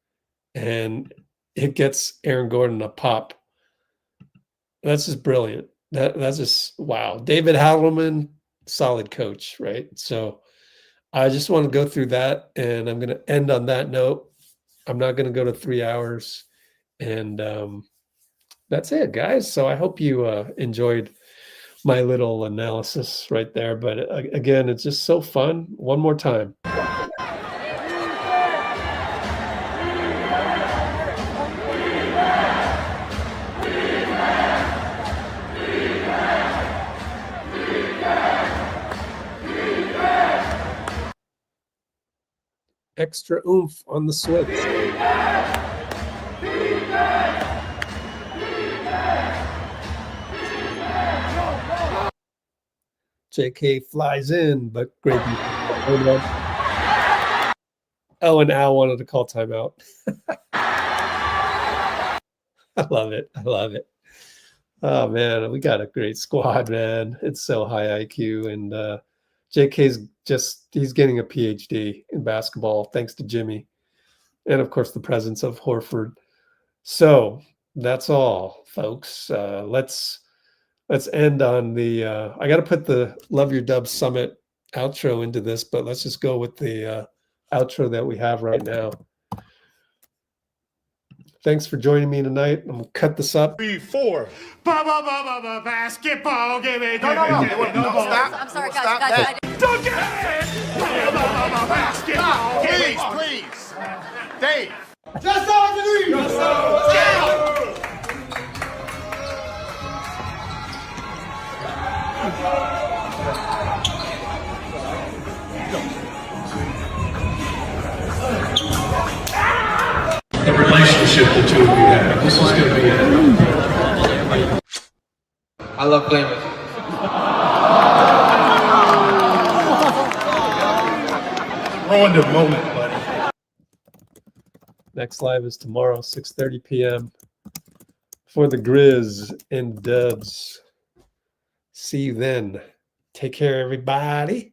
And it gets Aaron Gordon a pop. That's just brilliant. That's just, wow. David Hallerman, solid coach, right? So I just want to go through that, and I'm going to end on that note. I'm not going to go to 3 hours. And that's it, guys. So I hope you enjoyed my little analysis right there. But again, it's just so fun. One more time. Extra oomph on the switch. JK flies in, but great. Oh, and Al wanted to call timeout. I love it. I love it. Oh, man, we got a great squad, man. It's so high IQ. And JK's he's getting a PhD in basketball, thanks to Jimmy. And, of course, the presence of Horford. So that's all, folks. Let's end on the I got to put the Love Your Dub Summit outro into this, but let's just go with the outro that we have right now. Thanks for joining me tonight. I'm going to cut this up. 3, 4. Basketball, give me. No, stop. I'm sorry, Stop guys. that. Don't get it. Basketball. Please. Dave. Just Anthony. The relationship the two of you have. This is going to be it. I love playing with you. Ruined the moment, buddy. Next live is tomorrow, 6:30 p.m. for the Grizz and Dubs. See you then. Take care, everybody.